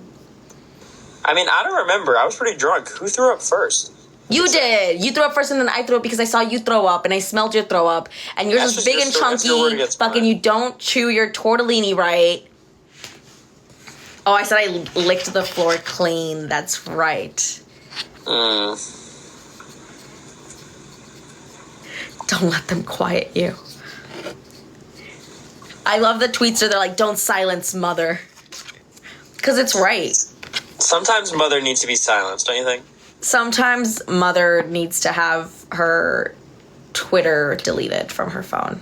I mean, I don't remember. I was pretty drunk. Who threw up first?
You did. You threw up first and then I threw up because I saw you throw up and I smelled your throw up. And yours
That's
was
just
big and
that's your word
chunky.
against
Fucking
mine.
you don't chew your tortellini right. Oh, I said I licked the floor clean. That's right. Don't let them quiet you. I love the tweets where they're like, don't silence mother. Because it's right.
Sometimes mother needs to be silenced, don't you think?
Sometimes mother needs to have her Twitter deleted from her phone.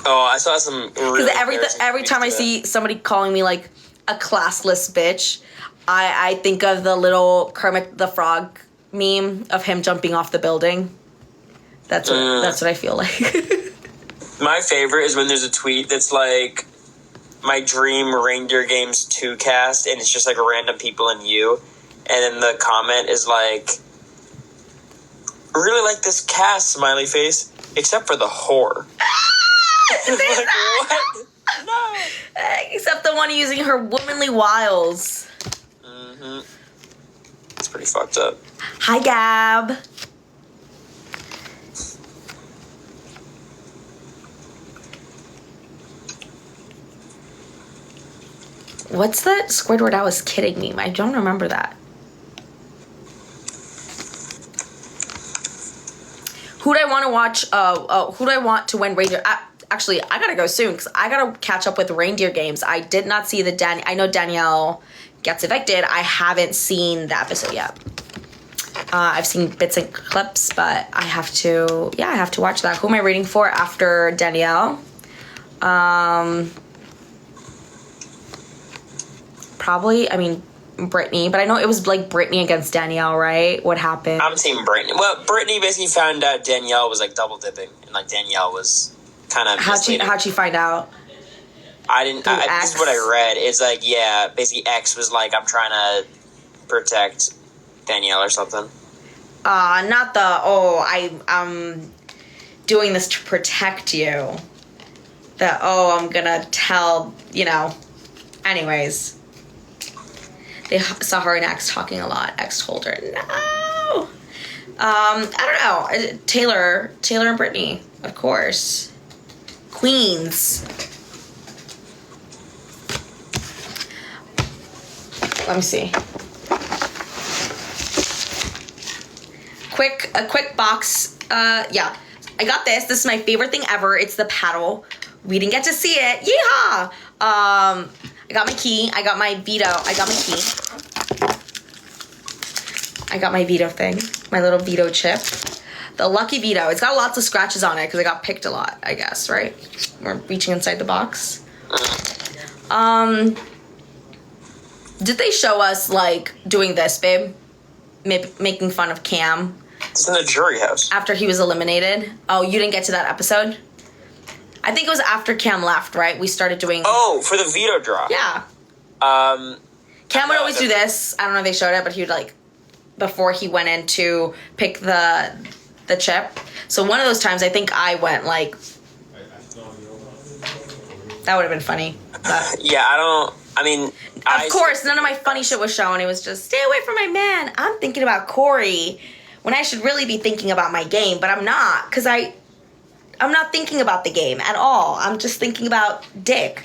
Oh, I saw some really
Because every time I see somebody calling me like a classless bitch, I think of the little Kermit the Frog meme of him jumping off the building. That's what I feel like.
My favorite is when there's a tweet that's like, my dream Reindeer Games 2 cast, and it's just like random people and you. And then the comment is like, I really like this cast, smiley face, except for the whore. Like, what? No.
Except the one using her womanly wiles.
Mm-hmm. It's pretty fucked up.
Hi, Gab. What's that Squidward I was kidding me? I don't remember that. Who do I want to watch? Who do I want to win Reindeer? Actually, I gotta go soon because I gotta catch up with Reindeer Games. I did not see I know Danielle gets evicted. I haven't seen the episode yet. I've seen bits and clips, but I have to watch that. Who am I rooting for after Danielle? Probably, Brittany, but I know it was like Brittany against Danielle, right? What happened?
I'm team Brittany. Well, Brittany basically found out Danielle was like double dipping, and like Danielle was kind of
How'd she find out?
This is what I read. It's like, yeah, basically X was like, I'm trying to protect Danielle or something.
Not the, I'm doing this to protect you. I'm gonna tell, anyways. They saw her and X talking a lot. X told her, no. I don't know. Taylor and Brittany, of course. Queens. Let me see. A quick box. Yeah. I got this. This is my favorite thing ever. It's the paddle. We didn't get to see it. Yeehaw! I got my key. I got my Vito. I got my key. I got my Vito thing. My little Vito chip. The lucky Vito. It's got lots of scratches on it because I got picked a lot, I guess, right? We're reaching inside the box. Did they show us, like, doing this, babe? Making fun of Cam?
It's in the jury house.
After he was eliminated? Oh, you didn't get to that episode? I think it was after Cam left, right? We started doing...
Oh, for the veto drop.
Yeah. Cam would always do this. I don't know if they showed it, but he would, like, before he went in to pick the chip. So one of those times, I think I went, like... That would have been funny. But...
Yeah, I mean...
Of course, none of my funny shit was shown. It was just, stay away from my man. I'm thinking about Corey when I should really be thinking about my game, but I'm not, because I'm not thinking about the game at all. I'm just thinking about Dick.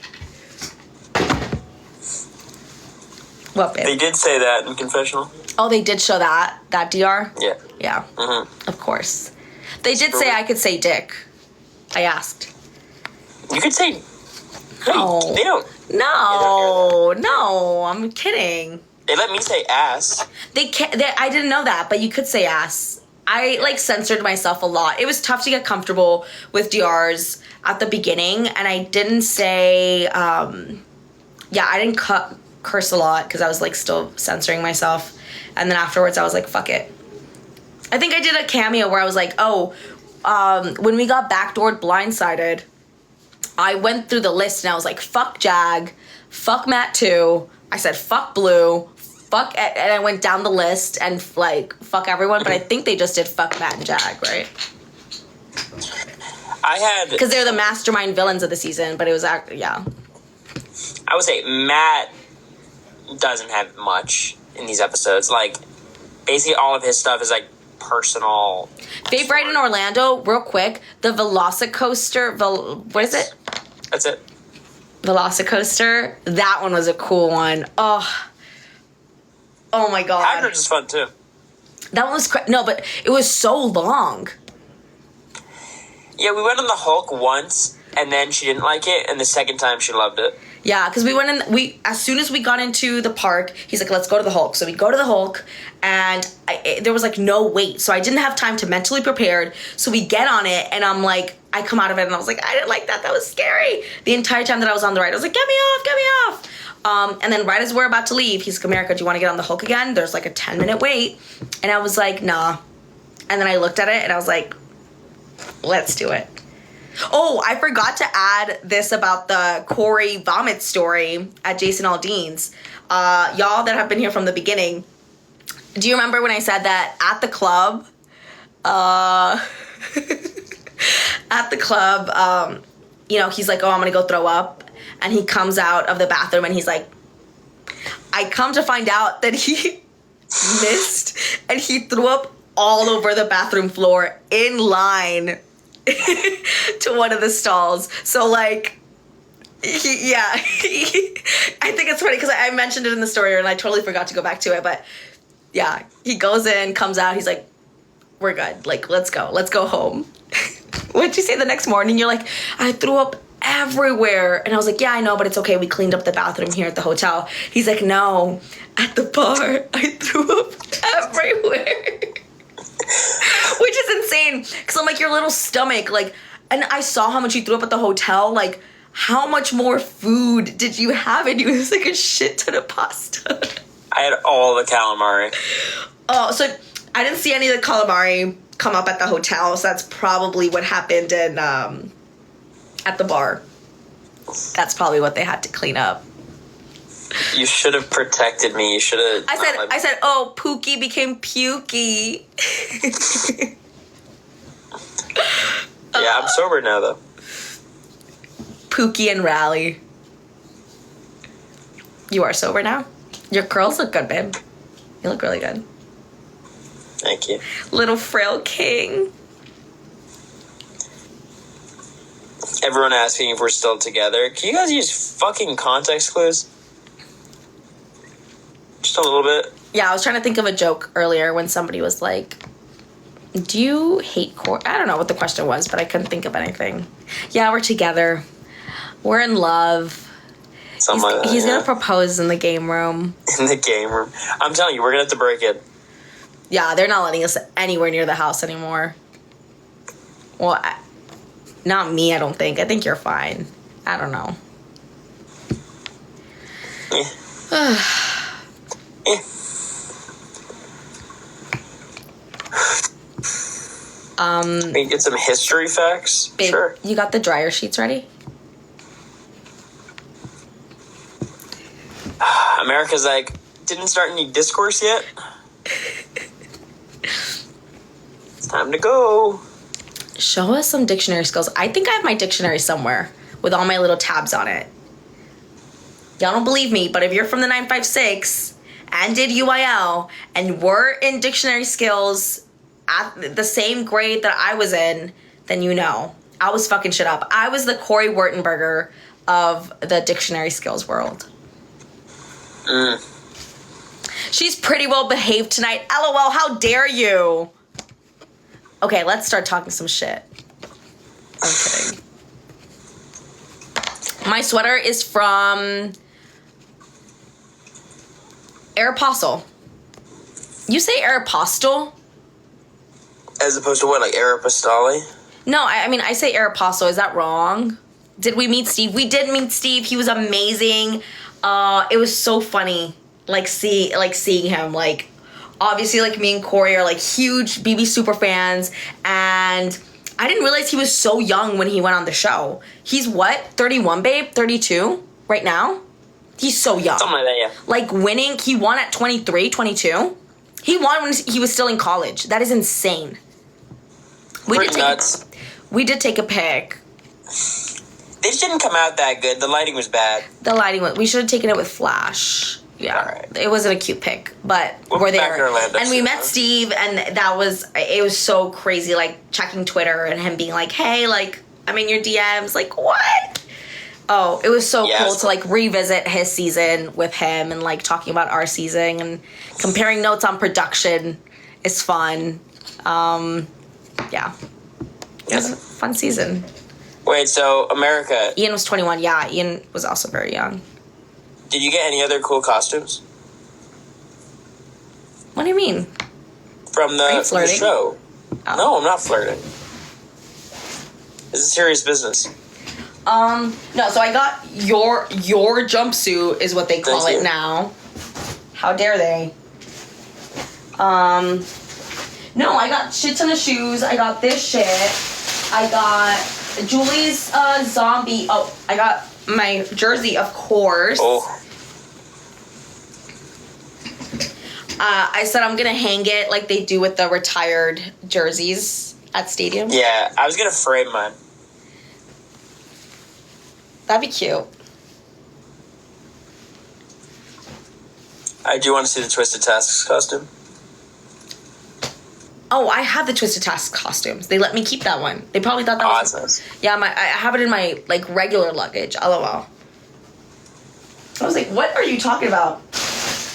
What, babe?
They did say that in confessional.
Oh, they did show that DR?
Yeah.
Yeah,
Mm-hmm.
of course. They did say I could say Dick. I asked.
You could say...
No.
They don't...
No, I'm kidding.
They let me say ass.
They can't. I didn't know that, but you could say ass. I like censored myself a lot. It was tough to get comfortable with DRs at the beginning, and I didn't say. I didn't curse a lot because I was like still censoring myself, and then afterwards I was like, fuck it. I think I did a cameo where I was like, when we got backdoored blindsided, I went through the list and I was like, fuck Jag, fuck Matt 2. I said, fuck Blue, fuck, and I went down the list and like, fuck everyone, but I think they just did fuck Matt and Jag, right? Because they're the mastermind villains of the season, but it was, yeah.
I would say Matt doesn't have much in these episodes. Like, basically all of his stuff is like personal.
Babe Ride in Orlando, real quick, the Velocicoaster, what is it?
That's it.
Velocicoaster, that one was a cool one. Oh my god.
Hagrid's is fun too.
That one was no, but it was so long.
Yeah, we went on the Hulk once, and then she didn't like it, and the second time she loved it.
Yeah, because we went in. As soon as we got into the park, he's like, "Let's go to the Hulk." So we go to the Hulk, and there was like no wait, so I didn't have time to mentally prepare. So we get on it, and I'm like, I come out of it, and I was like, I didn't like that. That was scary. The entire time that I was on the ride, I was like, "Get me off, get me off." And then right as we're about to leave, he's like, "America, do you want to get on the Hulk again?" There's like a 10-minute wait, and I was like, "Nah." And then I looked at it, and I was like, "Let's do it." Oh, I forgot to add this about the Corey vomit story at Jason Aldean's. Y'all that have been here from the beginning, do you remember when I said that at the club, he's like, "Oh, I'm gonna go throw up," and he comes out of the bathroom and he's like, I come to find out that he missed and he threw up all over the bathroom floor in line to one of the stalls. So like, I think it's funny because I mentioned it in the story and I totally forgot to go back to it. But yeah, he goes in, comes out, he's like, "We're good. Like, let's go home." What'd you say the next morning? You're like, "I threw up everywhere." And I was like, "Yeah, I know, but it's okay. We cleaned up the bathroom here at the hotel." He's like, "No, at the bar, I threw up everywhere." Which is insane, because I'm like, your little stomach, like, and I saw how much you threw up at the hotel, like, how much more food did you have in you? It was like a shit ton of pasta.
I had all the calamari.
Oh, so I didn't see any of the calamari come up at the hotel, so that's probably what happened in, at the bar. That's probably what they had to clean up.
You should have protected me. You should have.
I said, "Oh, Pookie became pukey."
Yeah, I'm sober now, though.
Pookie and Rally. You are sober now? Your curls look good, babe. You look really good.
Thank you.
Little frail king.
Everyone asking if we're still together. Can you guys use fucking context clues? Just a little bit.
Yeah, I was trying to think of a joke earlier when somebody was like, Do you hate Corey? I don't know what the question was, but I couldn't think of anything. Yeah, we're together. We're in love.
Something like that.
He's gonna propose in the game room.
In the game room. I'm telling you, we're gonna have to break it.
Yeah, they're not letting us anywhere near the house anymore. Well, not me, I don't think. I think you're fine. I don't know.
We can get some history facts.
Babe,
Sure.
you got the dryer sheets ready?
America's like, didn't start any discourse yet. It's time to go.
Show us some dictionary skills. I think I have my dictionary somewhere with all my little tabs on it. Y'all don't believe me, but if you're from the 956 and did UIL and were in dictionary skills at the same grade that I was in, then you know. I was fucking shit up. I was the Corey Wurtenberger of the dictionary skills world. She's pretty well behaved tonight. LOL, how dare you? Okay, let's start talking some shit. I'm kidding. My sweater is from Aeropostale. You say Aeropostale?
As opposed to what, like Aeropostale?
No, I mean, I say Aeropostale. Is that wrong? Did we meet Steve? We did meet Steve. He was amazing. It was so funny, seeing him. Like, obviously, like, me and Corey are, like, huge BB super fans, and I didn't realize he was so young when he went on the show. He's what, 31, babe? 32 right now? He's so young.
Something like that, yeah.
Like, winning, he won at 23, 22. He won when he was still in college. That is insane.
Pretty nuts.
We did take a pic.
They just didn't come out that good. The lighting was bad.
We should have taken it with flash. Yeah,
Alright.
It wasn't a cute pic, but
We'll
we're
be back
there.
in Orlando
And we
soon,
met
huh?
Steve, and it was so crazy, like, checking Twitter and him being like, hey, like, I'm in your DMs, like, what? Oh, it was so cool to, like, revisit his season with him and, like, talking about our season and comparing notes on production is fun. Yeah. It was a fun season.
Wait, so America,
Ian was 21. Yeah, Ian was also very young.
did you get any other cool costumes
What do you mean?
from
Are you
the
flirting?
show?
Oh.
No, I'm not flirting. This is serious business.
No, so I got your jumpsuit is what they call
Thank
it
you.
now. How dare they? No, I got shit ton of shoes. I got this shit. I got Julie's zombie. Oh, I got my jersey, of course.
Oh,
I said I'm gonna hang it like they do with the retired jerseys at stadiums.
yeah. I was gonna frame mine.
That'd be cute.
I do want to see the Twisted Tasks costume.
Oh, I have the Twisted Task costumes. They let me keep that one. They probably thought that
Oh,
was...
that's nice.
Yeah, I have it in my, like, regular luggage. LOL. I was like, what are you talking about?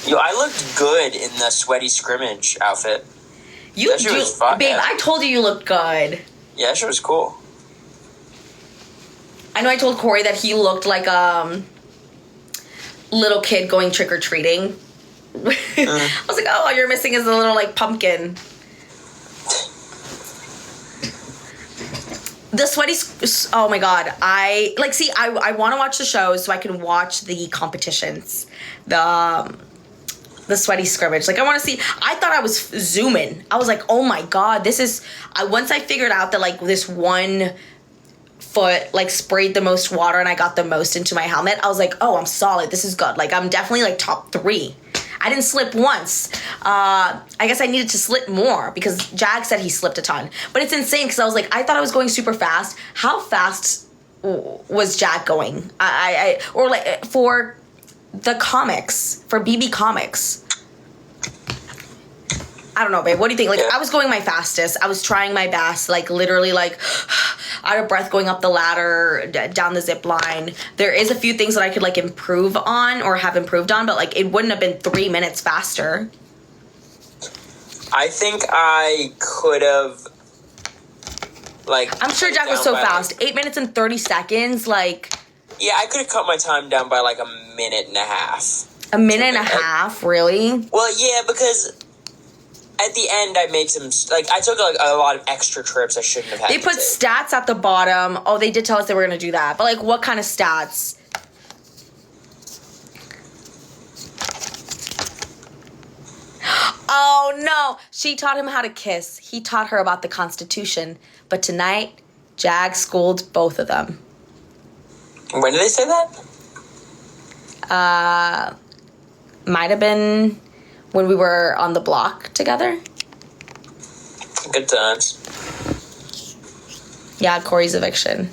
Yo, I looked good in the sweaty scrimmage outfit.
You
That shit
do...
was fun,
Babe,
yeah.
I told you looked good.
Yeah, that shit was cool.
I know I told Corey that he looked like little kid going trick-or-treating. I was like, oh, all you're missing is a little, like, pumpkin. The sweaty... Oh, my God. I want to watch the shows so I can watch the competitions. The sweaty scrimmage. Like, I want to see... I thought I was zooming. I was like, oh, my God. This is... Once I figured out that, like, this one foot, like, sprayed the most water and I got the most into my helmet, I was like, oh, I'm solid. This is good. Like, I'm definitely, like, top 3. I didn't slip once. I guess I needed to slip more because Jag said he slipped a ton. But it's insane because I was like, I thought I was going super fast. How fast was Jag going? Or like for the comics, for BB Comics. I don't know, babe. What do you think? Like, I was going my fastest. I was trying my best, like, literally, like, out of breath going up the ladder, down the zip line. There is a few things that I could, like, improve on or have improved on, but, like, it wouldn't have been 3 minutes faster.
I think I could have, like...
I'm sure Jack was so fast. 8 minutes and 30 seconds, like...
Yeah, I could have cut my time down by, like, a minute and a half.
A minute and a half, really?
Well, yeah, because at the end I made some... Like, I took, like, a lot of extra trips I shouldn't have had
They put stats at the bottom. Oh, they did tell us they were going to do that. But, like, what kind of stats? Oh, no. She taught him how to kiss. He taught her about the Constitution. But tonight, Jag schooled both of them.
When did they say that?
Might have been when we were on the block together.
Good times.
Yeah, Corey's eviction.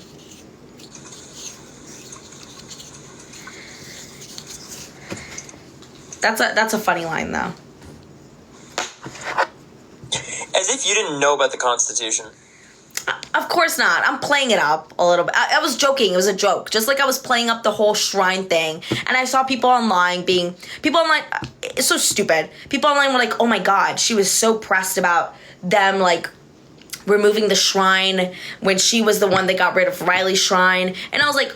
That's a funny line, though.
As if you didn't know about the Constitution.
Of course not. I'm playing it up a little bit. I was joking. It was a joke. Just like I was playing up the whole shrine thing. And I saw people online it's so stupid. People online were like, oh my God, she was so pressed about them, like, removing the shrine when she was the one that got rid of Riley's shrine. And I was like,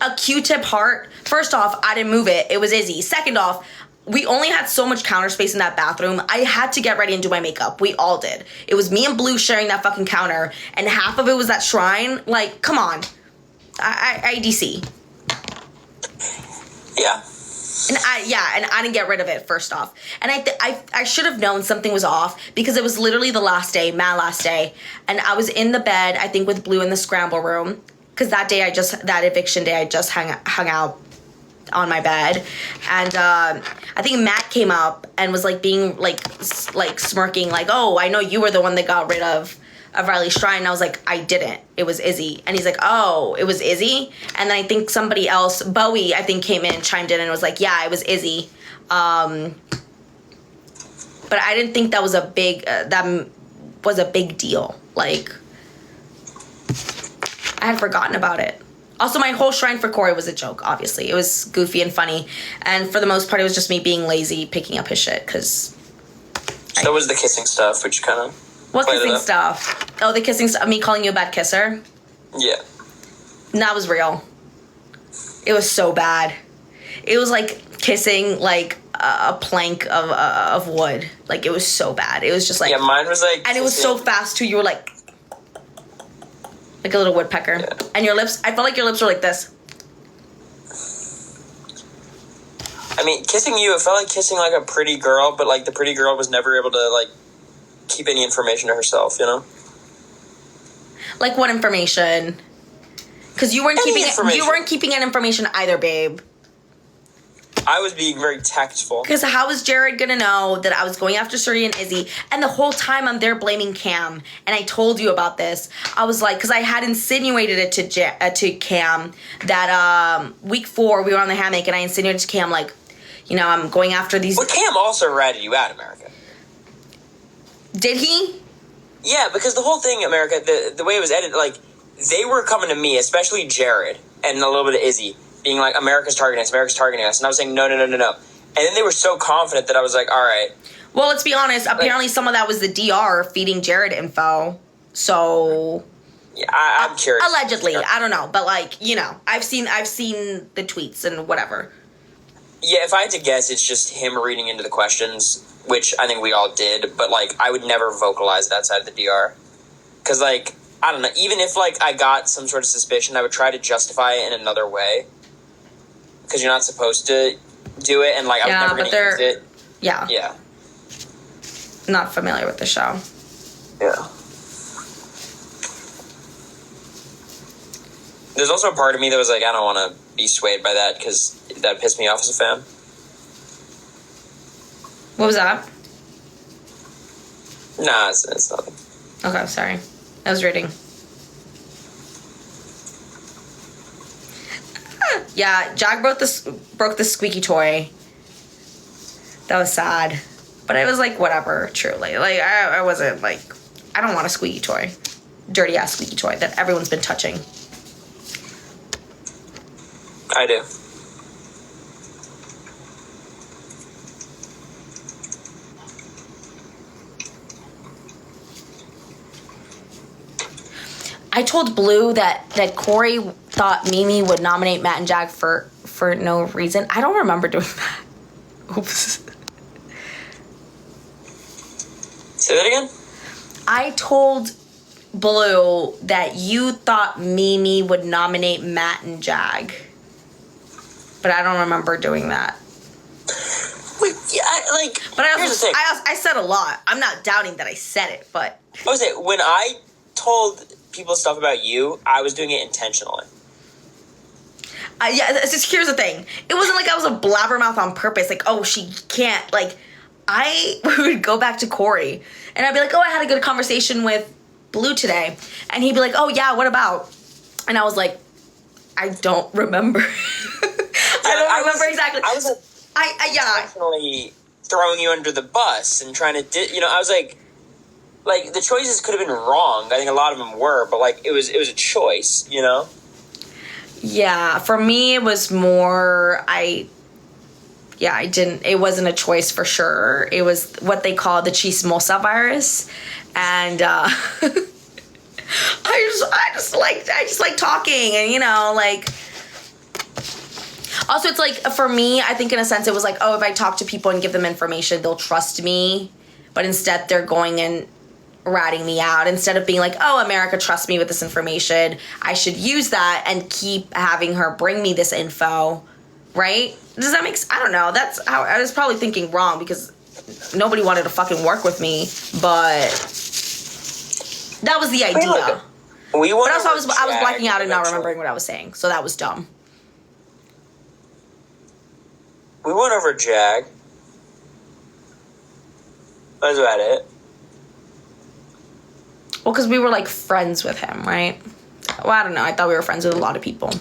a Q-tip heart? First off, I didn't move it. It was Izzy. Second off, we only had so much counter space in that bathroom. I had to get ready and do my makeup. We all did. It was me and Blue sharing that fucking counter, and half of it was that shrine. Like, come on. IDC.
Yeah.
And I didn't get rid of it, first off. And I should have known something was off because it was literally the last day, mad last day. And I was in the bed, I think, with Blue in the scramble room. Because that eviction day, I just hung out on my bed. And I think Matt came up and was like being like smirking, like, oh, I know you were the one that got rid of Riley's shrine. And I was like, I didn't. It was Izzy. And he's like, oh, it was Izzy? And then I think somebody else, Bowie, I think came in and chimed in and was like, yeah, it was Izzy. But I didn't think that was a big deal. Like, I had forgotten about it. Also, my whole shrine for Corey was a joke, obviously. It was goofy and funny. And for the most part, it was just me being lazy, picking up his shit, because...
So was the kissing stuff, which kind of...
What kissing stuff? Oh, the kissing stuff. Me calling you a bad kisser?
Yeah.
That was real. It was so bad. It was like kissing, like, a plank of wood. Like, it was so bad. It was just like...
Yeah, mine was like...
And it was so fast, too. You were like... Like a little woodpecker. Yeah. And your lips, I felt like your lips were like this.
I mean, kissing you, it felt like kissing like a pretty girl, but like the pretty girl was never able to like keep any information to herself, you know?
Like what information? Because you weren't keeping any information either, babe.
I was being very tactful.
Because how was Jared gonna know that I was going after Suri and Izzy? And the whole time I'm there blaming Cam. And I told you about this. I was like, because I had insinuated it to Cam that week 4 we were on the hammock, and I insinuated to Cam, like, you know, I'm going after these...
Well, Cam also ratted you out, America.
Did he?
Yeah, because the whole thing, America, the way it was edited, like, they were coming to me, especially Jared, and a little bit of Izzy, being like, America's targeting us. And I was saying, no. And then they were so confident that I was like, all right.
Well, let's be honest. Apparently some of that was the DR feeding Jared info. So...
Yeah, I'm curious.
Allegedly. I don't know. But, like, you know, I've seen the tweets and whatever.
Yeah, if I had to guess, it's just him reading into the questions, which I think we all did. But, like, I would never vocalize that side of the DR. Because, like, I don't know. Even if, like, I got some sort of suspicion, I would try to justify it in another way. Because you're not supposed to do it, and, like, I was never going to use it.
Yeah.
Yeah.
Not familiar with the show.
Yeah. There's also a part of me that was like, I don't want to be swayed by that, because that pissed me off as a fan.
What was that?
Nah, it's nothing.
Okay, sorry. I was reading. Yeah, Jag broke the squeaky toy. That was sad. But I was like, whatever, truly. Like, I wasn't like, I don't want a squeaky toy. Dirty ass squeaky toy that everyone's been touching.
I do.
I told Blue that Corey thought Mimi would nominate Matt and Jag for no reason. I don't remember doing that. Oops.
Say that again?
I told Blue that you thought Mimi would nominate Matt and Jag. But I don't remember doing that.
Wait, yeah,
But
here's the thing.
I said a lot. I'm not doubting that I said it, but...
I was saying, when I told people stuff about you, I was doing it intentionally.
Yeah, here's the thing. It wasn't like I was a blabbermouth on purpose. Like, oh, she can't. Like, I would go back to Corey, and I'd be like, oh, I had a good conversation with Blue today. And he'd be like, oh, yeah, what about? And I was like, I don't remember. I don't remember exactly.
I was intentionally throwing you under the bus and trying to, I was like, the choices could have been wrong. I think a lot of them were, but it was a choice,
Yeah, for me it was more it wasn't a choice for sure. It was what they call the chismosa virus, and I just like talking, and also it's like, for me, I think in a sense it was like, oh, if I talk to people and give them information, they'll trust me, but instead they're going and ratting me out. Instead of being like, oh, America trusts me with this information, I should use that and keep having her bring me this info, right? Does that make sense? I don't know. That's how I was probably thinking wrong, because nobody wanted to fucking work with me, but that was the idea.
But
also I was blacking out and not remembering what I was saying, so that was dumb.
We went over Jag. That's about it.
Well, because we were like friends with him, right? Well, I don't know. I thought we were friends with a lot of people.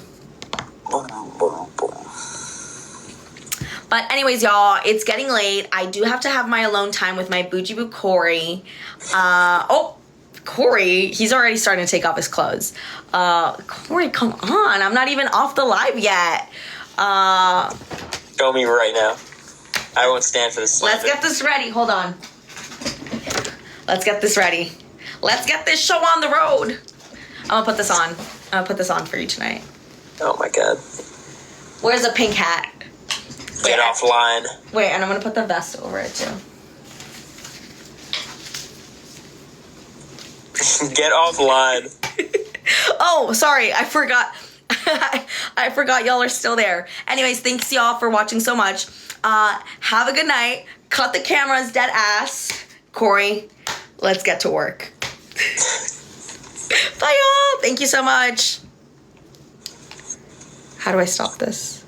But anyways, y'all, it's getting late. I do have to have my alone time with my bougie boo Corey. Corey, he's already starting to take off his clothes. Corey, come on. I'm not even off the live yet.
Show me right now. I won't stand for this.
Let's get this ready. Hold on. Let's get this ready. Let's get this show on the road. I'm gonna put this on. I'm gonna put this on for you tonight.
Oh my god.
Where's the pink hat?
Get offline.
Wait, and I'm gonna put the vest over it too.
Get offline.
Oh, sorry, I forgot. I forgot y'all are still there. Anyways, thanks y'all for watching so much. Have a good night. Cut the cameras, dead ass. Corey, let's get to work. Bye y'all. Thank you so much. How do I stop this?